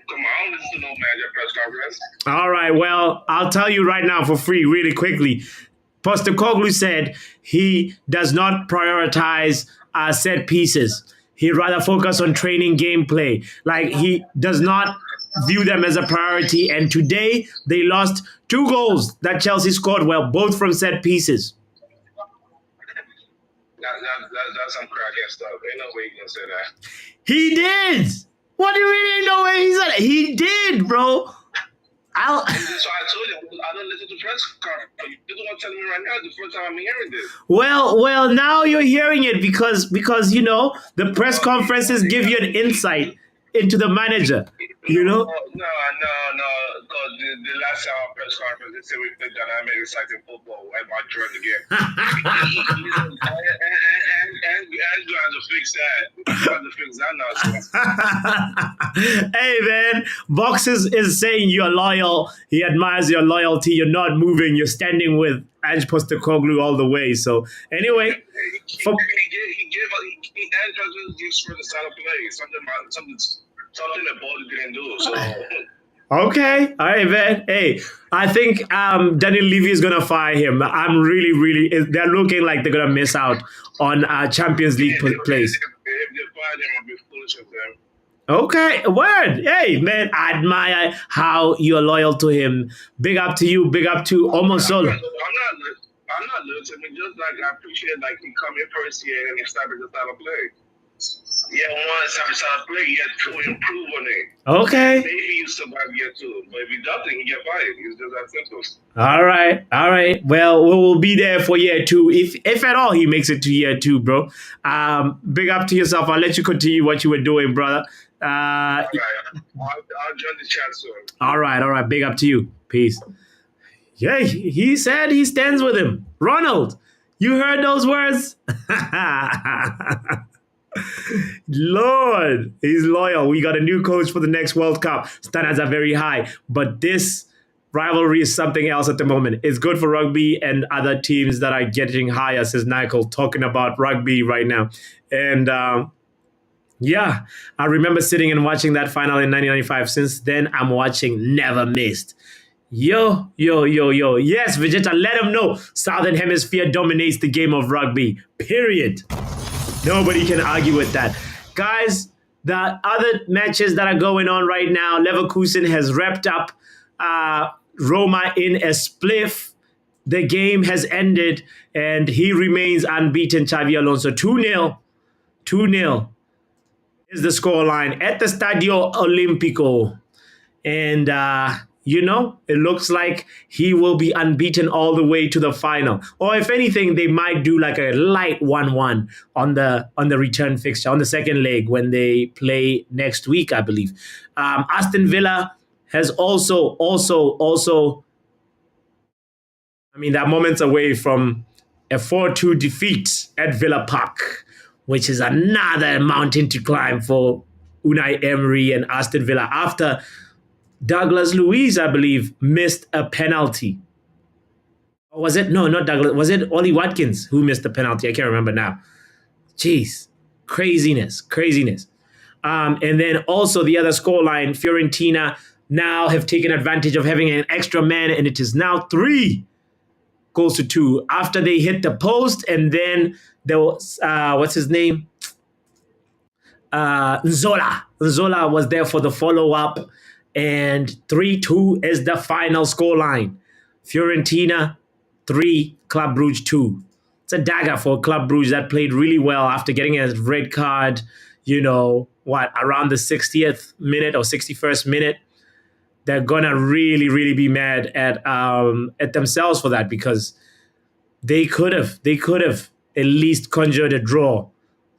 Come on, I don't listen to no manager press conference. All right, well, I'll tell you right now for free, really quickly. Postecoglou said he does not prioritize set pieces. He'd rather focus on training gameplay. Like, he does not view them as a priority. And today, they lost 2 goals that Chelsea scored, well, both from set pieces. That's some crackhead stuff. Ain't no way you can say that. He did. What do you mean ain't no way he said it? He did, bro. So I told you, I don't listen to press conference. You're the one telling me right now. It's the first time I'm hearing this. Well, now you're hearing it because the press conferences give you an insight into the manager. No. Because the last time press conference, they said we played dynamic, exciting football. Why not join the game? And you have to fix that. You have to fix that nonsense. Hey man, Box is saying you're loyal. He admires your loyalty. You're not moving. You're standing with Ange Postecoglou all the way. So anyway, He gives for the style of play. Something that Ball didn't do. So. Okay, all right, man. Hey, I think Daniel Levy is gonna fire him. I'm really. They're looking like they're gonna miss out on Champions League place. If they fire them, I'll be foolish of them. Okay, word. Hey, man, I admire how you're loyal to him. Big up to you. Big up to almost all. I'm not listening. Just like I appreciate like he come here first year and establish the style of play. Yeah, one service on play, year two improve on it. Okay. Maybe you survive year two, but if he doesn't, he get fired. It's just that simple. All right. All right. Well, we will be there for year two, if at all he makes it to year two, bro. Big up to yourself. I'll let you continue what you were doing, brother. All right. I'll join the chat soon. All right. All right. Big up to you. Peace. Yeah, he said he stands with him. Ronald, you heard those words? Lord, he's loyal. We got a new coach for the next World Cup. Standards are very high, but this rivalry is something else at the moment. It's good for rugby and other teams that are getting higher, says Michael, talking about rugby right now. And yeah, I remember sitting and watching that final in 1995. Since then, I'm watching Never Missed. Yo, yo, yo, yo. Yes, Vegeta, let him know. Southern Hemisphere dominates the game of rugby. Period. Nobody can argue with that. Guys, the other matches that are going on right now, Leverkusen has wrapped up Roma in a spliff. The game has ended, and he remains unbeaten, Xavi Alonso. 2-0. 2-0 is the scoreline at the Stadio Olimpico. And, it looks like he will be unbeaten all the way to the final. Or if anything, they might do like a light 1-1 on the return fixture, on the second leg when they play next week, I believe. Aston Villa has also, they're moments away from a 4-2 defeat at Villa Park, which is another mountain to climb for Unai Emery and Aston Villa after Douglas Luiz, I believe, missed a penalty. Or was it? No, not Douglas. Was it Ollie Watkins who missed the penalty? I can't remember now. Jeez. Craziness. And then also the other scoreline, Fiorentina now have taken advantage of having an extra man, and it is now 3-2 after they hit the post, and then there was, what's his name? Nzola. Nzola was there for the follow-up, and 3-2 is the final scoreline. Fiorentina 3, Club Brugge 2. It's a dagger for Club Brugge that played really well after getting a red card, around the 60th minute or 61st minute. They're gonna really, really be mad at themselves for that, because they could have at least conjured a draw,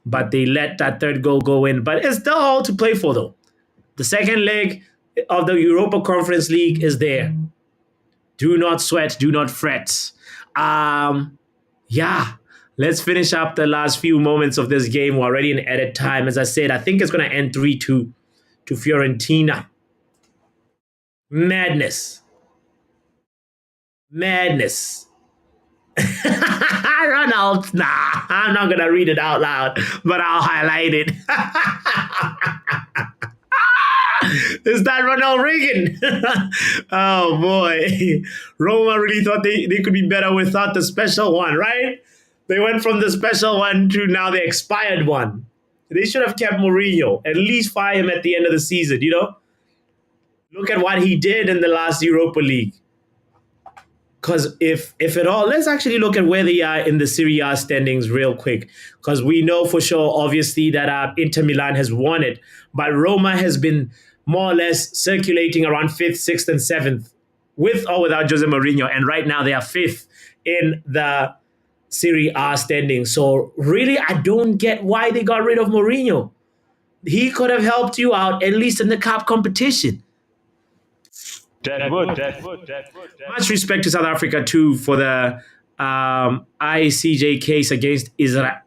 but they let that third goal go in. But it's still all to play for, though. The second leg of the Europa Conference League is there. Do not sweat, do not fret. Let's finish up the last few moments of this game. We're already in added time. As I said, I think it's going to end 3-2 to Fiorentina. Madness. Ronald, I'm not going to read it out loud, but I'll highlight it. Is that Ronald Reagan? Oh, boy. Roma really thought they could be better without the special one, right? They went from the special one to now the expired one. They should have kept Mourinho. At least fire him at the end of the season, Look at what he did in the last Europa League. Because if at all, let's actually look at where they are in the Serie A standings real quick. Because we know for sure, obviously, that Inter Milan has won it. But Roma has been more or less circulating around 5th, 6th, and 7th, with or without Jose Mourinho. And right now they are 5th in the Serie A standing. So really, I don't get why they got rid of Mourinho. He could have helped you out, at least in the cup competition. Much respect to South Africa, too, for the ICJ case against Israel,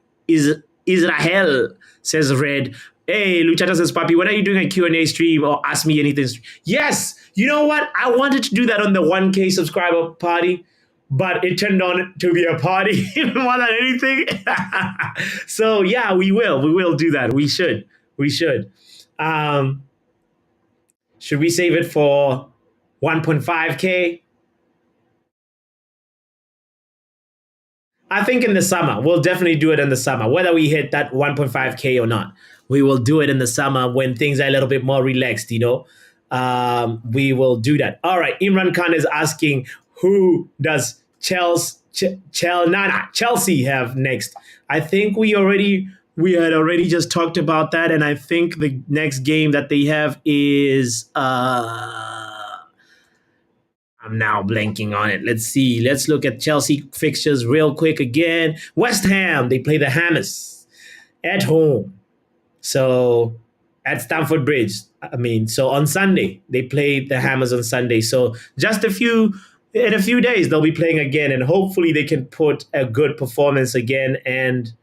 says Red. Hey, Luchata says, Papi, when are you doing a Q&A stream or Ask Me Anything? Yes, you know what? I wanted to do that on the 1K subscriber party, but it turned on to be a party more than anything. So, yeah, we will do that. We should. Should we save it for 1.5K? I think in the summer. We'll definitely do it in the summer. Whether we hit that 1.5K or not, we will do it in the summer when things are a little bit more relaxed, we will do that. All right, Imran Khan is asking, who does Chelsea have next? I think we already We had already just talked about that, and I think the next game that they have is I'm now blanking on it. Let's see. Let's look at Chelsea fixtures real quick again. West Ham, they play the Hammers at home. So at Stamford Bridge. I mean, so on Sunday, they play the Hammers on Sunday. So just in a few days, they'll be playing again, and hopefully they can put a good performance again. And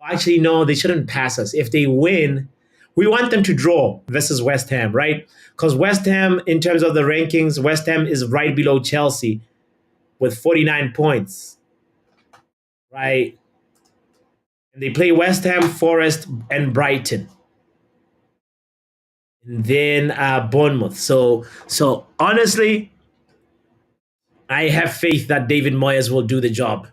actually, no, they shouldn't pass us. If they win, we want them to draw versus West Ham, right? Because West Ham, in terms of the rankings, West Ham is right below Chelsea with 49 points, right? And they play West Ham, Forest, and Brighton. And then Bournemouth. So honestly, I have faith that David Moyes will do the job.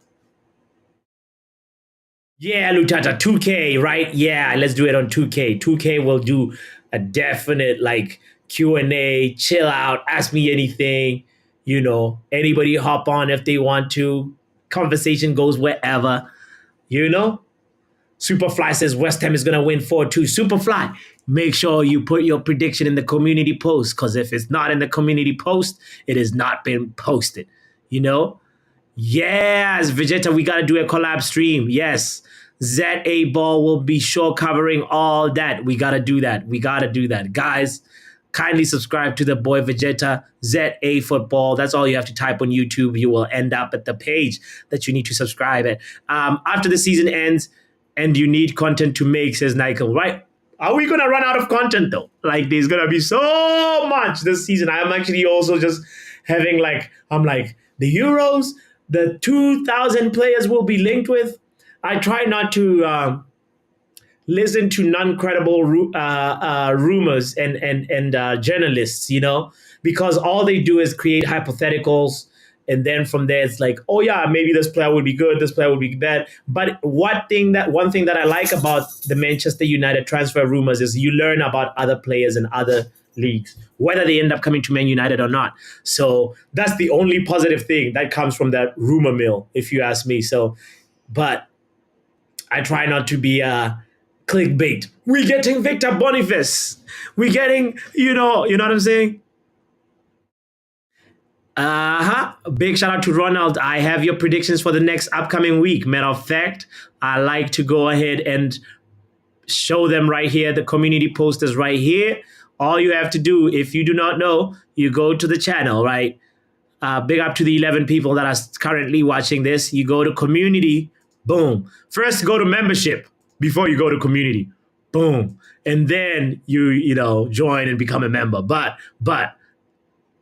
Yeah, Lutata, 2K, right? Yeah, let's do it on 2K. 2K will do a definite like Q&A, chill out, ask me anything, anybody hop on if they want to. Conversation goes wherever, you know? Superfly says West Ham is going to win 4-2. Superfly, make sure you put your prediction in the community post, because if it's not in the community post, it has not been posted, you know? Yes, Vegeta, we got to do a collab stream. Yes. ZA Ball will be sure covering all that. We got to do that. We got to do that. Guys, kindly subscribe to the boy Vegeta, ZA Football. That's all you have to type on YouTube. You will end up at the page that you need to subscribe at. After the season ends and you need content to make, says Michael, right? Are we going to run out of content though? Like, there's going to be so much this season. I'm actually also just having I'm like, the Euros, the 2,000 players will be linked with. I try not to listen to non-credible rumors and journalists, because all they do is create hypotheticals. And then from there, it's like, oh yeah, maybe this player would be good, this player would be bad. But one thing that I like about the Manchester United transfer rumors is you learn about other players in other leagues, whether they end up coming to Man United or not. So that's the only positive thing that comes from that rumor mill, if you ask me. But I try not to be clickbait. We're getting Victor Boniface. We're getting, you know what I'm saying? Big shout out to Ronald. I have your predictions for the next upcoming week. Matter of fact, I like to go ahead and show them right here. The community post is right here. All you have to do, if you do not know, you go to the channel, right? Big up to the 11 people that are currently watching this. You go to community, boom. First, go to membership before you go to community, boom. And then you join and become a member. But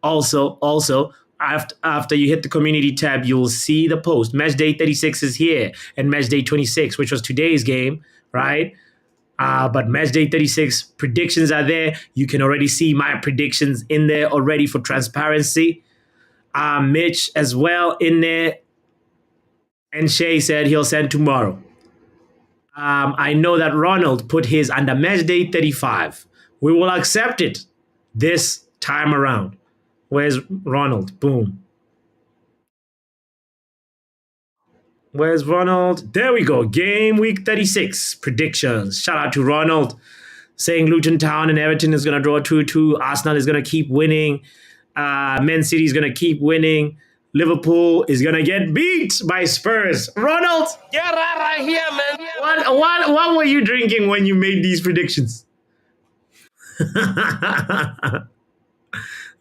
also, after you hit the community tab, you'll see the post. Match day 36 is here, and match day 26, which was today's game, right? But match day 36 predictions are there. You can already see my predictions in there already for transparency. Mitch as well in there. And Shay said he'll send tomorrow. I know that Ronald put his under match day 35. We will accept it this time around. Where's Ronald? Boom. Where's Ronald? There we go. Game week 36 predictions. Shout out to Ronald saying Luton Town and Everton is going to draw 2-2. Arsenal is going to keep winning. Mancity is going to keep winning. Liverpool is going to get beat by Spurs. Ronald, Get right here, man. what were you drinking when you made these predictions?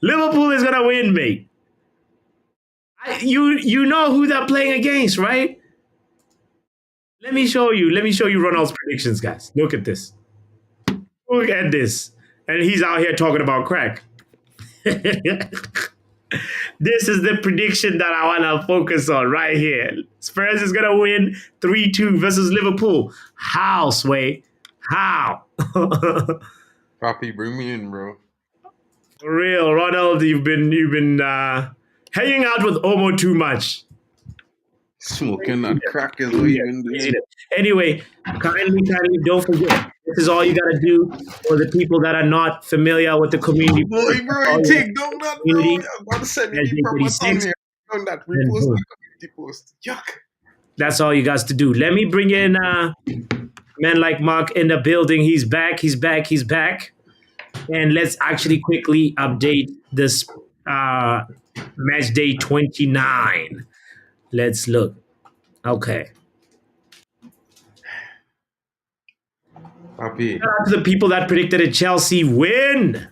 Liverpool is going to win, mate. You know who they're playing against, right? Let me show you Ronald's predictions, guys. Look at this. Look at this. And he's out here talking about crack. This is the prediction that I want to focus on right here. Spurs is going to win 3-2 versus Liverpool. How, Sway? How? Papi, bring me in, bro. For real, Ronald, you've been hanging out with Omo too much. Smoking that crack is what you do. Anyway, kindly, don't forget. This is all you gotta do for the people that are not familiar with the community. Boy, bro, take down that, bro. I'm about to send me from my son here. On that repost, the community post. Yuck. That's all you guys to do. Let me bring in Man like Mark in the building. He's back. He's back. He's back. And let's actually quickly update this match day 29. Let's look. Okay. Papi, Shout out to the people that predicted a Chelsea win.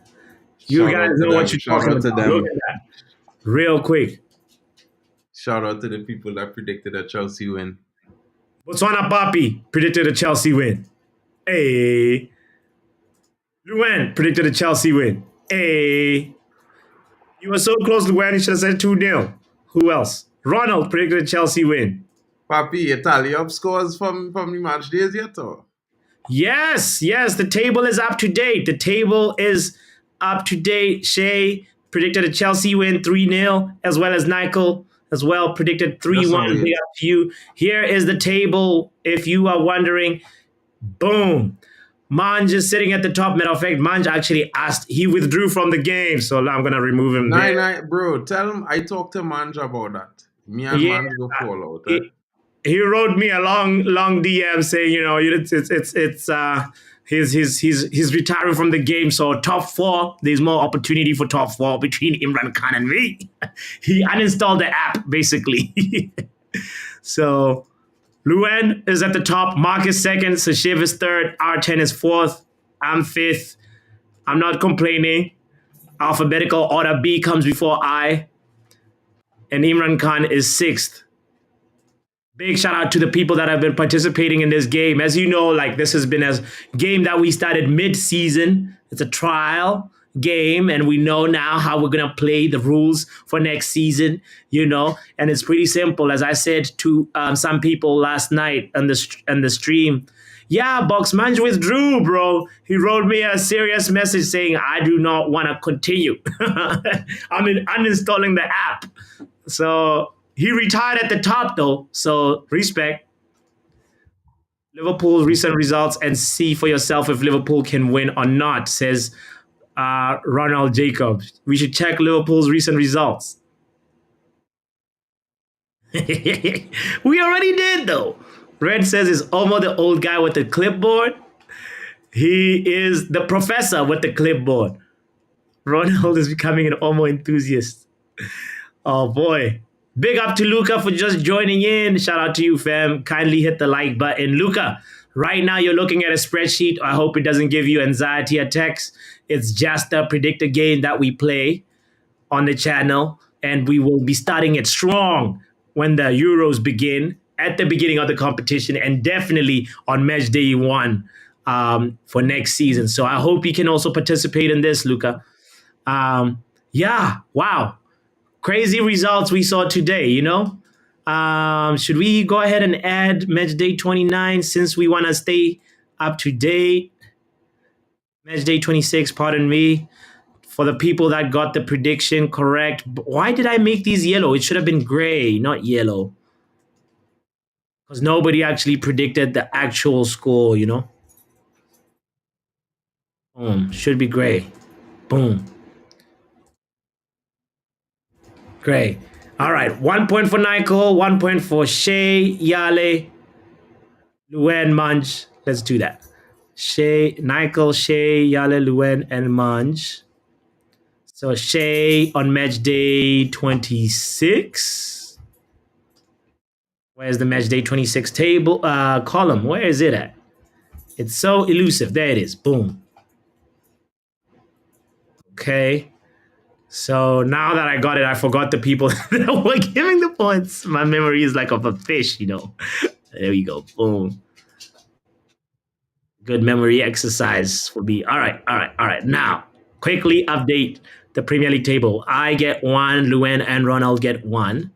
You shout guys out to know what them. you're Shout talking out to about. Look them. at that. Real quick. Shout out to the people that predicted a Chelsea win. Botswanapapi predicted a Chelsea win. Hey. Luan predicted a Chelsea win. Hey. You were so close, Luan. You should have said 2-0. Who else? Ronald predicted a Chelsea win. Papi, you tally up scores from the match days yet, or? Yes. The table is up to date. Shay predicted a Chelsea win 3-0, as well as Michael as well predicted 3-1. Big up to you. Here is the table. If you are wondering, boom. Manj is sitting at the top. Matter of fact, Manj actually asked. He withdrew from the game, so I'm gonna remove him. Bro, tell him I talked to Manj about that. Me and Manj go fall out. He wrote me a long DM saying, he's retiring from the game. So top 4, there's more opportunity for top 4 between Imran Khan and me. He uninstalled the app basically. So Luan is at the top. Mark is second. Sashiv is third. R10 is fourth. I'm fifth. I'm not complaining. Alphabetical order B comes before I. And Imran Khan is sixth. Big shout out to the people that have been participating in this game. As you know, like this has been a game that we started mid-season. It's a trial game, and we know now how we're gonna play the rules for next season. And it's pretty simple. As I said to some people last night on the stream, yeah, Boxmanj withdrew, bro. He wrote me a serious message saying I do not want to continue. I mean, uninstalling the app. So he retired at the top, though, so respect. Liverpool's recent results and see for yourself if Liverpool can win or not, says Ronald Jacobs. We should check Liverpool's recent results. We already did, though. Red says it's Omo the old guy with the clipboard. He is the professor with the clipboard. Ronald is becoming an Omo enthusiast. Oh, boy. Big up to Luca for just joining in. Shout out to you, fam. Kindly hit the like button. Luca, right now you're looking at a spreadsheet. I hope it doesn't give you anxiety attacks. It's just a predicted game that we play on the channel, and we will be starting it strong when the Euros begin, at the beginning of the competition, and definitely on match day 1 for next season. So I hope you can also participate in this, Luca. Yeah, wow. Crazy results we saw today, should we go ahead and add match day 29 since we want to stay up to date? Match day 26, pardon me. For the people that got the prediction correct, why did I make these yellow? It should have been gray, not yellow. Because nobody actually predicted the actual score, Boom, should be gray. Boom. Great. All right. 1 point for Michael, 1 point for Shay, Yale, Luen, Munch. Let's do that. Michael, Shay, Yale, Luen, and Munch. So Shay on match day 26. Where's the match day 26 table column? Where is it at? It's so elusive. There it is. Boom. Okay. So now that I got it, I forgot the people that were giving the points. My memory is like of a fish, There we go. Boom. Good memory exercise for me. All right. Now, quickly update the Premier League table. I get 1, Luen and Ronald get 1.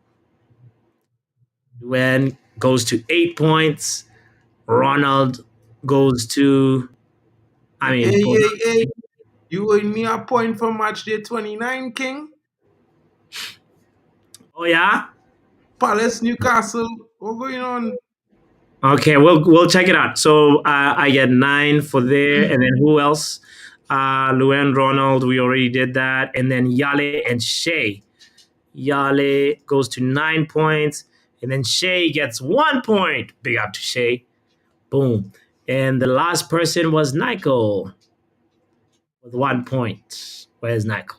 Luen goes to 8 points. Ronald goes to, Hey. You owe me a point for match day 29, King. Oh, yeah? Palace, Newcastle. What's going on? Okay, we'll check it out. So I get 9 for there, and then who else? Luen, Ronald, we already did that, and then Yale and Shay. Yale goes to 9 points, and then Shay gets 1 point. Big up to Shay. Boom. And the last person was Nico with 1 point. Where's Nico?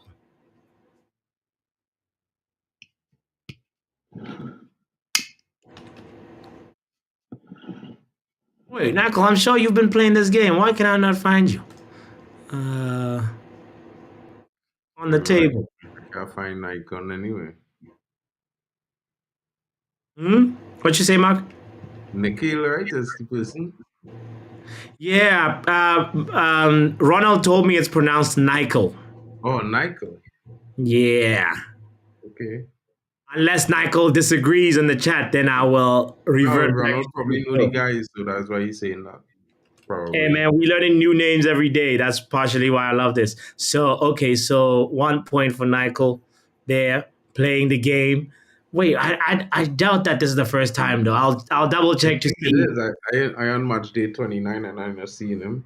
Wait, Nico, I'm sure you've been playing this game. Why can I not find you? On the I table. can't find icon anyway. What you say, Mark? Nikhil, right? Is the person? Yeah, Ronald told me it's pronounced Nico. Oh, Nikhil. Yeah. Okay. Unless Nico disagrees in the chat, then I will Oh, revert back Ronald to probably know the Nico. guys, so that's why he's saying that. Hey Probably. man, we learning new names every day. That's partially why I love this. So okay, so 1 point for Nico there playing the game. Wait, I doubt that this is the first time though. I'll double I check to think it see. is. I on match day 29 and I'm not seeing him.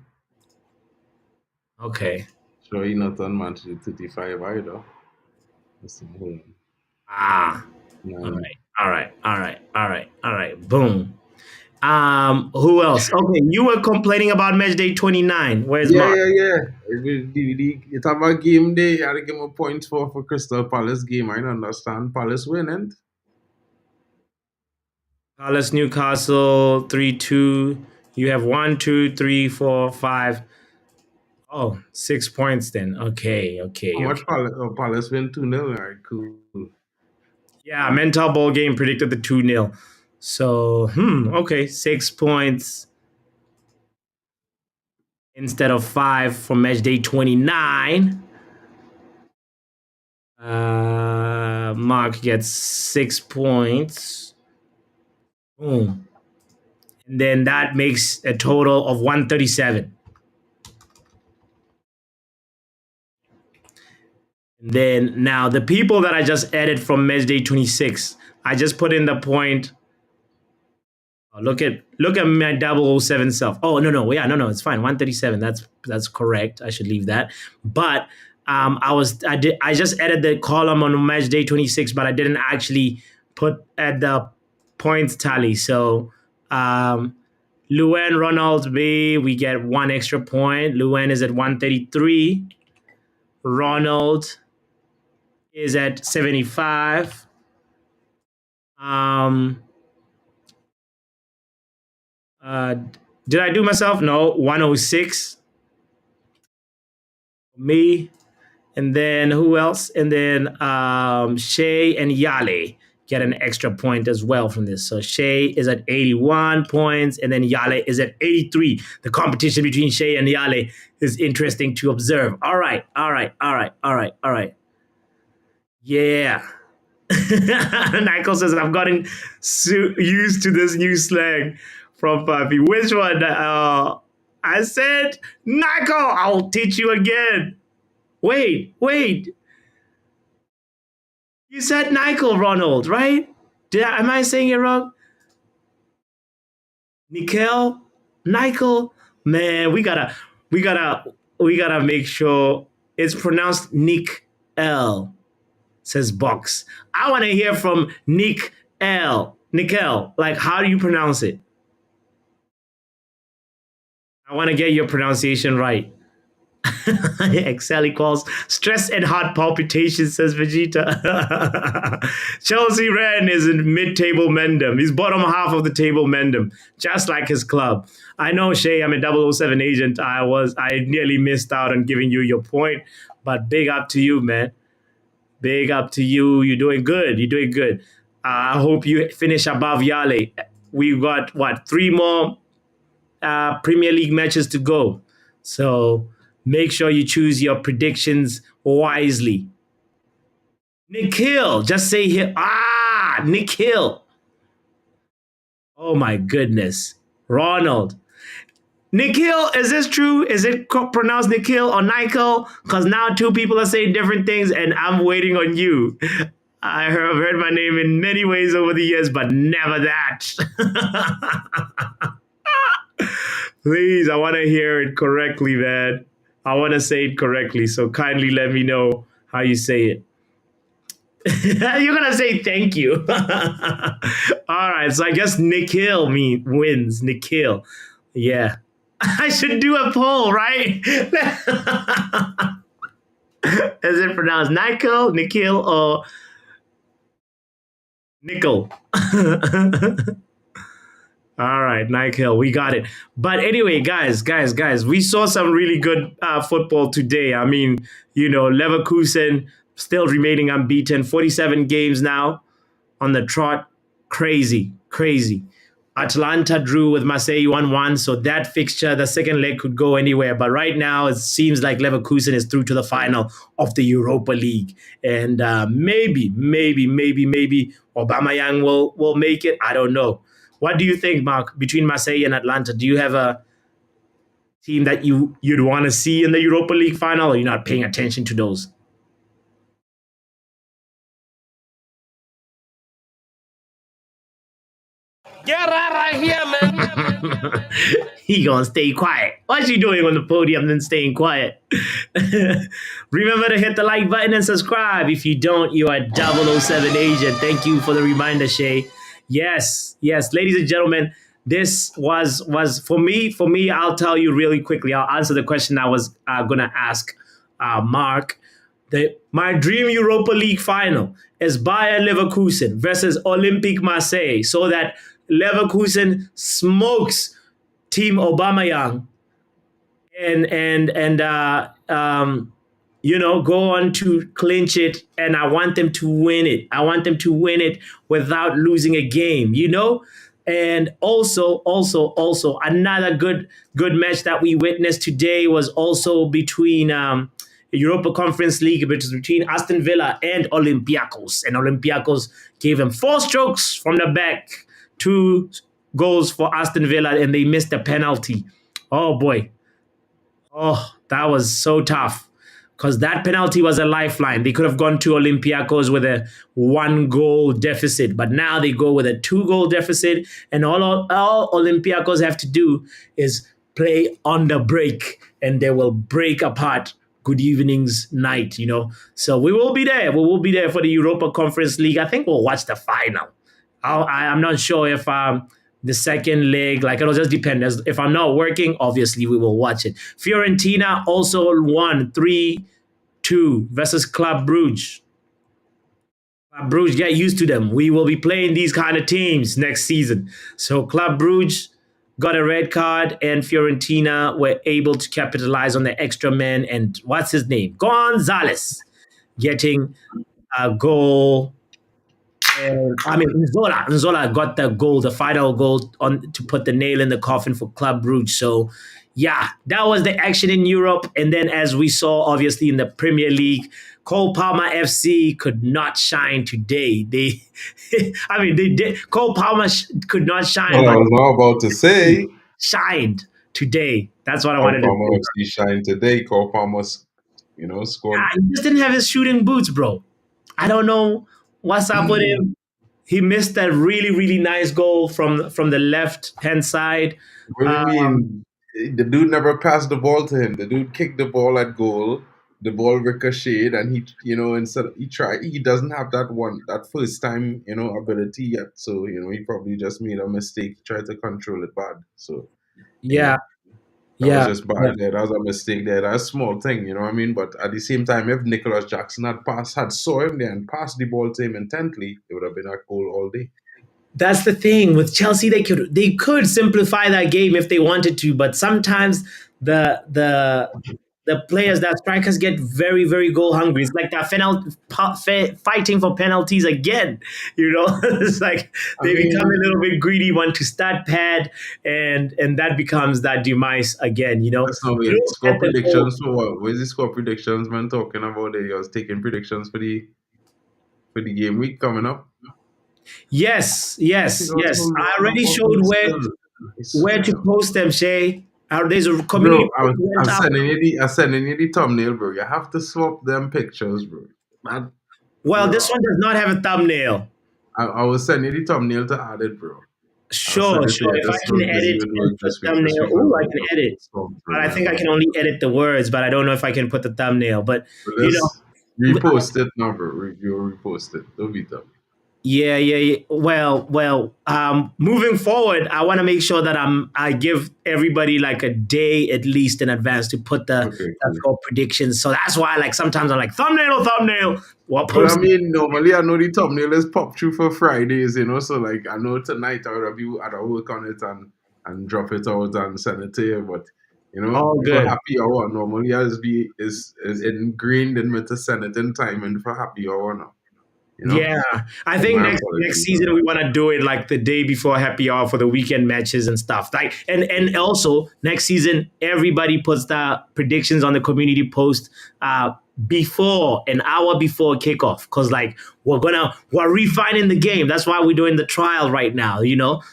Okay. So he not on match day 35 either. Let's see, hold on. Ah. All Nine. right. All right. All right. All right. All right. Boom. Who else? Okay, you were complaining about match day 29. Where's Yeah, Mark? yeah, yeah. It's about game day. You had to give him points for Crystal Palace game. I don't understand. Palace winning. Palace Newcastle 3-2. You have 1, 2, 3, 4, 5. Oh, 6 points then. Okay, How okay, much okay. Palace? Oh, Palace win 2-0. All right, cool. Yeah, mental ball game predicted the 2-0. So, okay, 6 points instead of 5 for match day 29. Mark gets 6 points. Boom. And then that makes a total of 137. And then now the people that I just added from match day 26, I just put in the point. Oh, look at my 007 self. Oh no, it's fine. 137. That's correct. I should leave that. But I just added the column on match day 26, but I didn't actually put at the points tally. So Luen Ronald B, we get 1 extra point. Luen is at 133. Ronald is at 75. Um, uh, did I do myself? No, 106. Me, and then who else? And then Shay and Yale get an extra point as well from this. So Shay is at 81 points, and then Yale is at 83. The competition between Shay and Yale is interesting to observe. All right, all right, all right, all right, all right. Yeah. Michael says, I've gotten used to this new slang from Papi. Which one? I said, Nico, I'll teach you again. Wait. You said Nico, Ronald, right? Am I saying it wrong? Nikel? Nico? Man, we gotta make sure it's pronounced Nick L, says Box. I wanna hear from Nick L. Nikel. Like, how do you pronounce it? I wanna get your pronunciation right. Excel equals stress and heart palpitations, says Vegeta. Chelsea Ren is in mid-table Mendham. He's bottom half of the table Mendham, just like his club. I know, Shay, I'm a 007 agent. I nearly missed out on giving you your point, but big up to you, man. Big up to you. You're doing good. You're doing good. I hope you finish above Yale. We've got, what, 3 more Premier League matches to go. So make sure you choose your predictions wisely. Nikhil, just say here. Nikhil. Oh my goodness. Ronald. Nikhil, is this true? Is it pronounced Nikhil or Nikhil? Because now 2 people are saying different things and I'm waiting on you. I've heard my name in many ways over the years, but never that. Please, I want to hear it correctly, man. I want to say it correctly, so kindly let me know how you say it. You're gonna say thank you. All right, so I guess Nikhil wins. Nikhil, yeah. I should do a poll, right? Is it pronounced Nikhil, or Nickel? All right, Nikhil, we got it. But anyway, guys, we saw some really good football today. I mean, Leverkusen still remaining unbeaten, 47 games now on the trot. Crazy, crazy. Atalanta drew with Marseille 1-1, so that fixture, the second leg, could go anywhere. But right now, it seems like Leverkusen is through to the final of the Europa League. And maybe Aubameyang will make it. I don't know. What do you think, Mark, between Marseille and Atlanta? Do you have a team that you'd want to see in the Europa League final, or you're not paying attention to those? Get out of here, man. He gonna stay quiet. What's he doing on the podium then staying quiet? Remember to hit the like button and subscribe. If you don't, you are 007 agent. Thank you for the reminder, Shay. Yes, ladies and gentlemen, this was for me. I'll tell you really quickly. I'll answer the question I was gonna ask Mark. My dream Europa League final is Bayer Leverkusen versus Olympique Marseille, so that Leverkusen smokes Team Aubameyang and go on to clinch it. And I want them to win it. I want them to win it without losing a game. And also another good match that we witnessed today was also between Europa Conference League, which is between Aston Villa and Olympiacos. And Olympiacos gave them 4 strokes from the back, 2 goals for Aston Villa, and they missed a penalty. Oh boy. Oh, that was so tough, because that penalty was a lifeline. They could have gone to Olympiacos with a 1-goal deficit, but now they go with a 2-goal deficit, and all Olympiacos have to do is play on the break, and they will break apart good evening's night. So we will be there. We will be there for the Europa Conference League. I think we'll watch the final. I'm not sure if the second leg, like, it'll just depend. If I'm not working, obviously we will watch it. Fiorentina also won 3-2 versus Club Brugge. Club Brugge, get used to them. We will be playing these kind of teams next season. So Club Brugge got a red card, and Fiorentina were able to capitalize on the extra man, and what's his name? Gonzalez getting a goal. And Nzola got the goal, the final goal to put the nail in the coffin for Club Brugge. So, yeah, that was the action in Europe. And then, as we saw, obviously, in the Premier League, Cole Palmer FC could not shine today. They did. Cole Palmer could not shine. Well, I was not about to say shined today. That's what I Cole wanted to Palmer say. FC shine today. Cole Palmer, scored. He just didn't have his shooting boots, bro. I don't know what's up with him. He missed that really, really nice goal from the left-hand side. What do you mean? The dude never passed the ball to him. The dude kicked the ball at goal. The ball ricocheted, and he doesn't have that first time, ability yet. So, he probably just made a mistake, tried to control it bad. So, yeah. That was just bad there. That was a mistake there. That's a small thing, you know what I mean? But at the same time, if Nicholas Jackson had saw him there and passed the ball to him intently, it would have been a goal all day. That's the thing with Chelsea. They could simplify that game if they wanted to, but sometimes the players, that strikers, get very, very goal hungry. It's like that fighting for penalties again. It's like they become a little bit greedy, want to start pad, and that becomes that demise again. That's not weird. Score predictions for what? Where's the score predictions man talking about? There, I was taking predictions for the game week coming up. Yes. I already showed where to post them, Shay. There's a community. Bro, I'm sending you the thumbnail, bro. You have to swap them pictures, bro. This one does not have a thumbnail. I will send you the thumbnail to add it, bro. Sure. If I can edit the thumbnail, I can edit. But I think I can only edit the words, but I don't know if I can put the thumbnail. But repost it now, bro. You'll repost it. Don't be dumb. Yeah. Moving forward, I want to make sure that I give everybody like a day at least in advance to put Okay, the cool. score predictions. So that's why, like, sometimes I'm like thumbnail. What Well, I post? mean, normally I know the thumbnail is pop through for Fridays, so like I know tonight I'd work on it and drop it out and send it to you. But All for good. happy hour, normally as be is ingrained in me to send it in time and for happy hour now. You know, Yeah, I so think my next apologies on season that. we want to do it like the day before happy hour for the weekend matches and stuff. Like, and also next season everybody puts the predictions on the community post before an hour before kickoff, because like we're refining the game. That's why we're doing the trial right now.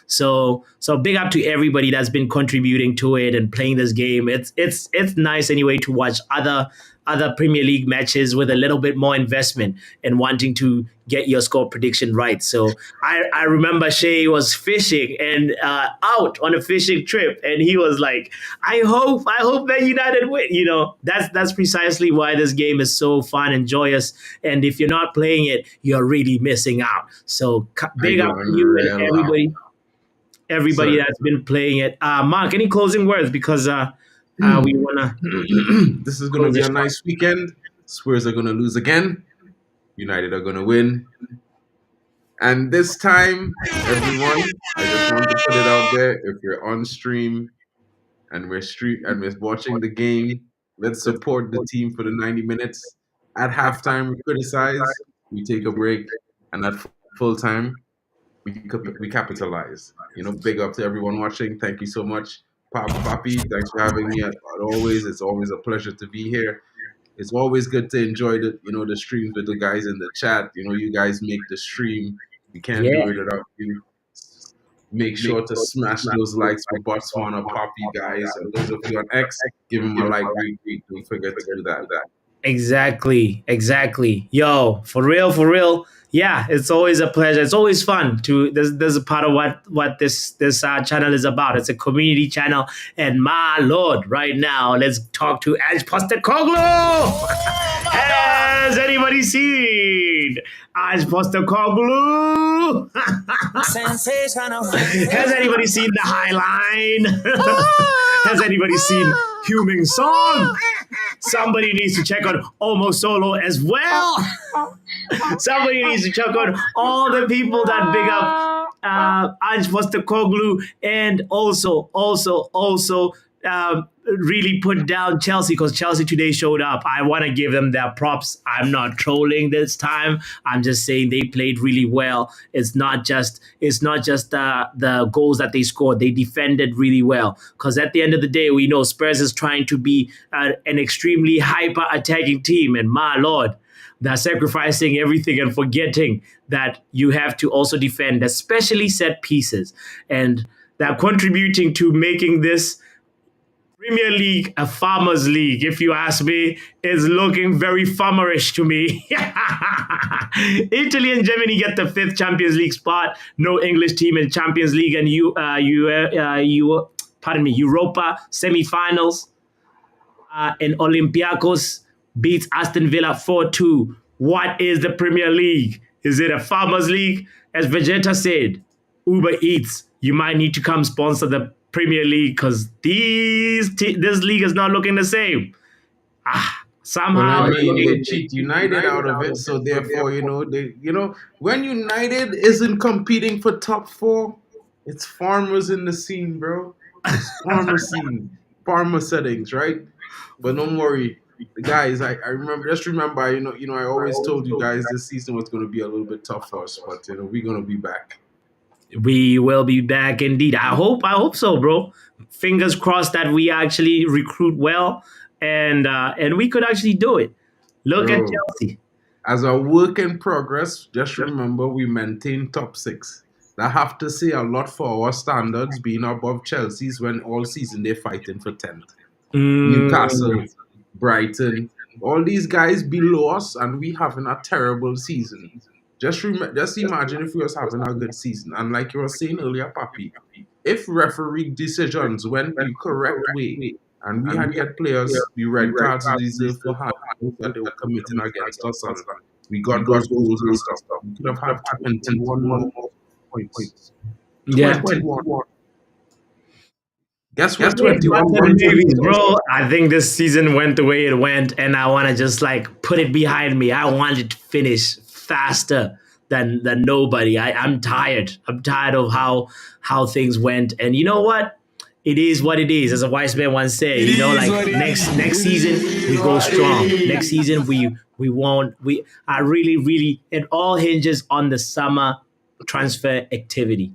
So big up to everybody that's been contributing to it and playing this game. It's nice anyway to watch other Premier League matches with a little bit more investment and wanting to get your score prediction right. So I remember Shay was fishing and out on a fishing trip, and he was like, I hope that United win." That's precisely why this game is so fun and joyous. And if you're not playing it, you're really missing out. So I big up go to you and unreal laugh. everybody Sorry. that's been playing it. Mark, any closing words, because we wanna This is gonna close be the a show. nice weekend. Spurs are gonna lose again. United are gonna win. And this time, everyone, I just want to put it out there. If you're on stream and we're watching the game, let's support the team for the 90 minutes. At halftime, we criticize, we take a break, and at full time, we capitalize. Big up to everyone watching. Thank you so much, Papi. Thanks for having me. As always, it's always a pleasure to be here. It's always good to enjoy the streams with the guys in the chat. You guys make the stream. We can't Yeah. do it without you. Make sure to smash those likes for botswanapapi, guys. And those of you on X, give him a like retweet. Don't forget to do that. Exactly. Yo, for real, for real. Yeah, it's always a pleasure. It's always fun to. There's a part of what this channel is about. It's a community channel, and my lord, right now, let's talk to Ange Postecoglou. Has anybody seen Ange Postecoglou? Has anybody seen the High Line? Has anybody seen Huming Song? Somebody needs to check on Omo Solo as well. Somebody needs to check on all the people that big up Ange Postecoglou, and also really put down Chelsea, because Chelsea today showed up. I want to give them their props. I'm not trolling this time. I'm just saying they played really well. It's not just the goals that they scored. They defended really well, because at the end of the day, we know Spurs is trying to be an extremely hyper attacking team, and my lord, they're sacrificing everything and forgetting that you have to also defend, especially set pieces. And they're contributing to making this Premier League a farmers league, if you ask me. Is looking very farmerish to me. Italy and Germany get the fifth Champions League spot. No English team in Champions League and Europa semi-finals. And Olympiacos beats Aston Villa 4-2. What is the Premier League? Is it a farmers league? As Vegeta said, Uber Eats, you might need to come sponsor the Premier League, because this league is not looking the same. Well, I Somehow it's mean, they looking. cheat United out of it, so therefore, when United isn't competing for top four, it's farmers in the scene, bro. It's farmer scene, farmer settings, right? But don't worry, the guys. I remember. Just remember, I always told you guys this season was going to be a little bit tough for us, but we're going to be back. We will be back indeed. I hope so, bro. Fingers crossed that we actually recruit well, and we could actually do it. Look at Bro, Chelsea. as a work in progress, just remember we maintain top six. That have to say a lot for our standards, being above Chelsea's when all season they're fighting for 10th. Mm, Newcastle, Brighton, all these guys below us, and we having a terrible season. Just imagine if we was having a good season. And like you were saying earlier, Papi, if referee decisions went the correct way, and we had get players the red cards they deserve for handles that they were committing against us, We got those goals and stuff. We could have had 21 more points. Yeah. 21. Guess what Yeah, 21 Barca points Navy, is? bro. I think this season went the way it went, and I want to just like put it behind me. I want it to finish faster than nobody. I'm tired. I'm tired of how things went. And you know what? It is what it is, as a wise man once said. You know, like next season we go strong. Next season we won't. We I really it all hinges on the summer transfer activity.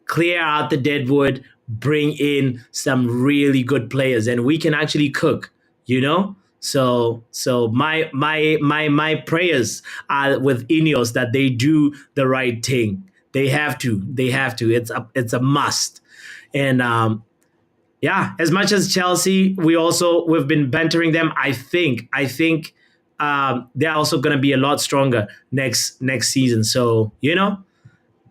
Clear out the deadwood, bring in some really good players, and we can actually cook. You know, so my prayers are with Ineos that they do the right thing. They have to. They have to. It's a must. And yeah, as much as Chelsea, we've been bantering them. I think they're also going to be a lot stronger next season. So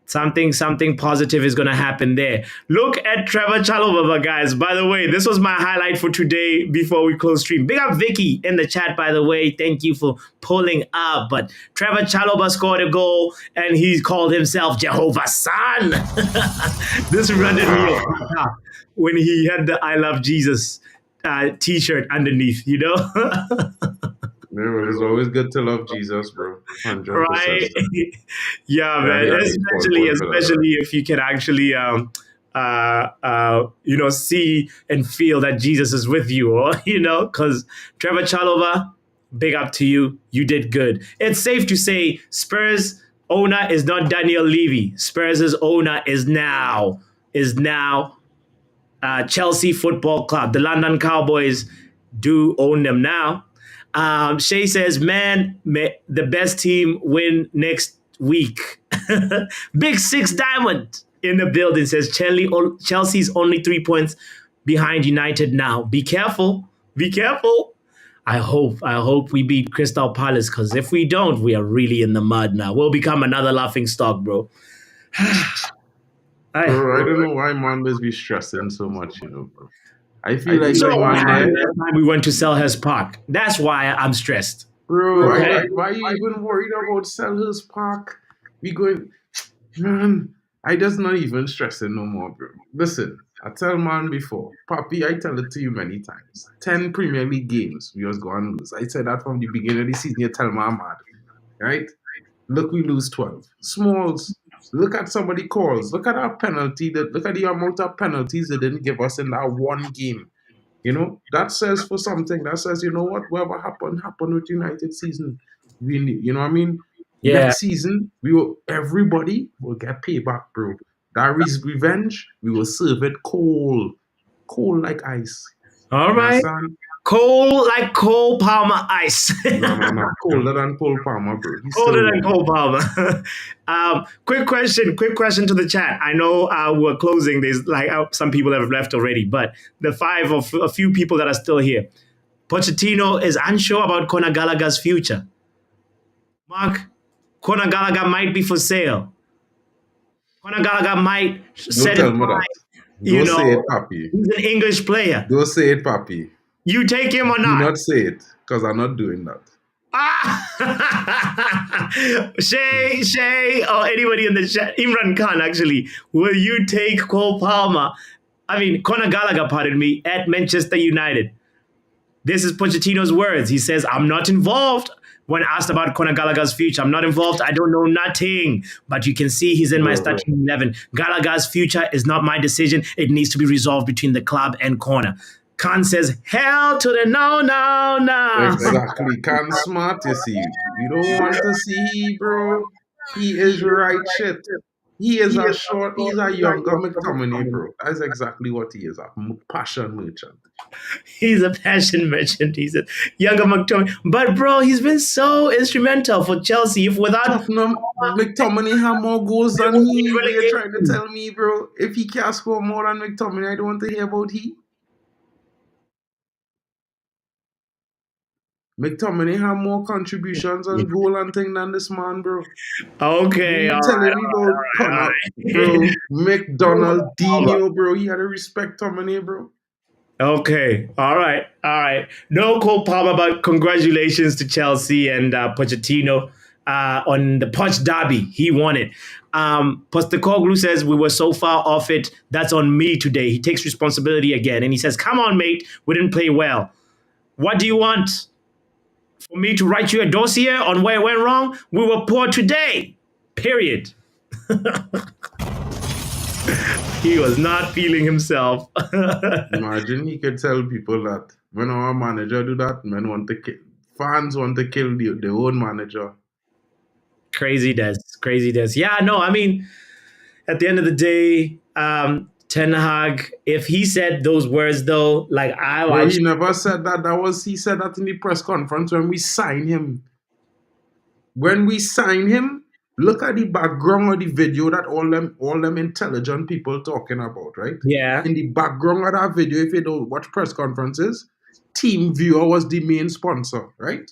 something positive is going to happen there. Look at Trevor Chalobah, guys. By the way, this was my highlight for today before we close stream. Big up Vicky in the chat, by the way. Thank you for pulling up. But Trevor Chalobah scored a goal and he called himself Jehovah's Son. This reminded me of when he had the I Love Jesus t-shirt underneath, It's always good to love Jesus, bro. 100%. Right? Yeah, Yeah, man. he Especially, for that. if you can actually, see and feel that Jesus is with you, or because Trevor Chalobah, big up to you. You did good. It's safe to say Spurs owner is not Daniel Levy. Spurs' owner is now Chelsea Football Club. The London Cowboys do own them now. Shay says, man, the best team win next week. Big Six Diamond in the building says Chelsea's only 3 points behind United now. Be careful. Be careful. I hope we beat Crystal Palace, because if we don't, we are really in the mud now. We'll become another laughing stock, bro. Bro, I don't know why man must be stressing so much, bro. I feel like So the what man happened there, last time we went to Selhurst Park? That's why I'm stressed. bro. Okay. Why you even worried about Selhurst Park? We going, man. I just not even stressing no more, bro. Listen, I tell man before, Papi, I tell it to you many times. 10 Premier League games we was going to lose. I said that from the beginning of the season. You tell me I'm mad, right? Look, we lose 12. Smalls. Look at somebody calls. Look at our penalty. Look at the amount of penalties they didn't give us in that one game. That says for something. That says, you know what? Whatever happened with United season. You know what I mean? Yeah. Next season, everybody will get payback, bro. That is revenge. We will serve it cold like ice. All You right. understand? Cold like Cole Palmer ice. No. Colder than Cole Palmer, bro. He's Colder still than warm. Cole Palmer. Quick question to the chat. I know we're closing. There's some people have left already, but the a few people that are still here. Pochettino is unsure about Conor Gallagher's future. Mark, Conor Gallagher might be for sale. Conor Gallagher might Don't tell me that. Don't say it, Papi. He's an English player. Don't say it, Papi. You take him or Do not? not say it, because I'm not doing that. Shay, or anybody in the chat, Imran Khan, actually, will you take Conor Gallagher, pardon me, at Manchester United? This is Pochettino's words. He says, I'm not involved. When asked about Conor Gallagher's future, I'm not involved. I don't know nothing. But you can see he's in my starting 11. Gallagher's future is not my decision. It needs to be resolved between the club and Conor. Khan says, hell to the no. Exactly. Khan smart, you see. You don't want to see, bro. He is right shit. He's a younger McTominay, bro. That's exactly what he is, a passion merchant. He's a passion merchant. He's a younger McTominay. But, bro, he's been so instrumental for Chelsea. If without Tottenham, McTominay have more goals than he. What are you trying to tell me, bro? If he can't score more than McTominay, I don't want to hear about he. McTominay have more contributions and goal and thing than this man, bro. Okay, you telling me about Connor, bro? McDonald, Dino, bro. He had to respect Tominay, bro. Okay, all right. No Cole Palmer, but congratulations to Chelsea and Pochettino. on the Poch Derby. He won it. Postecoglou says, we were so far off it. That's on me today. He takes responsibility again. And he says, come on, mate. We didn't play well. What do you want? For me to write you a dossier on where it went wrong? We were poor today. Period. He was not feeling himself. Imagine he could tell people that when our manager do that, fans want to kill their own manager. Craziness. Yeah, no, I mean, at the end of the day, Ten Hag, if he said those words though, like he never said that. He said that in the press conference when we signed him. When we signed him, look at the background of the video that all them intelligent people talking about, right? Yeah. In the background of that video, if you don't watch press conferences, Team Viewer was the main sponsor, right?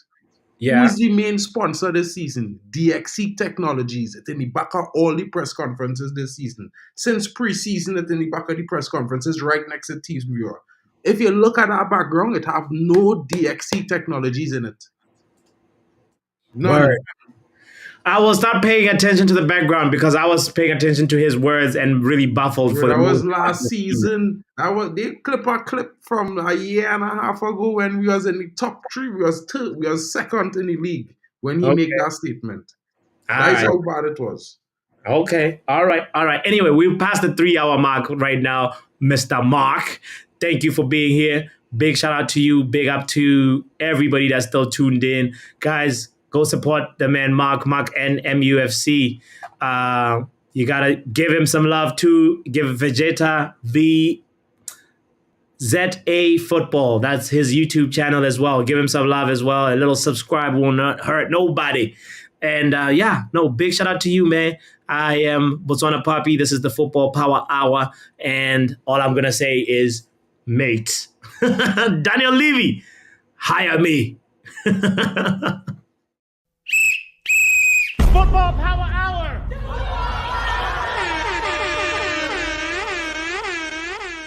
Yeah. Who is the main sponsor this season? DXC Technologies. It's in the back of all the press conferences this season. Since preseason, it's in the back of the press conferences right next to Team Viewer. If you look at our background, it have no DXC Technologies in it. None. Word. I will start paying attention to the background because I was paying attention to his words and really baffled for that was last season. They clip a clip from a year and a half ago when we was in the top 3. We was second in the league when he made that statement. That's how bad it was. Okay. All right. Anyway, we've passed the 3-hour mark right now, Mr. Mark. Thank you for being here. Big shout out to you. Big up to everybody that's still tuned in. Guys, go support the man Mark and MUFC. You got to give him some love too. Give Vegeta VZA Football. That's his YouTube channel as well. Give him some love as well. A little subscribe will not hurt nobody. And big shout out to you, man. I am botswanapapi. This is the Football Power Hour. And all I'm going to say is, mate. Daniel Levy, hire me.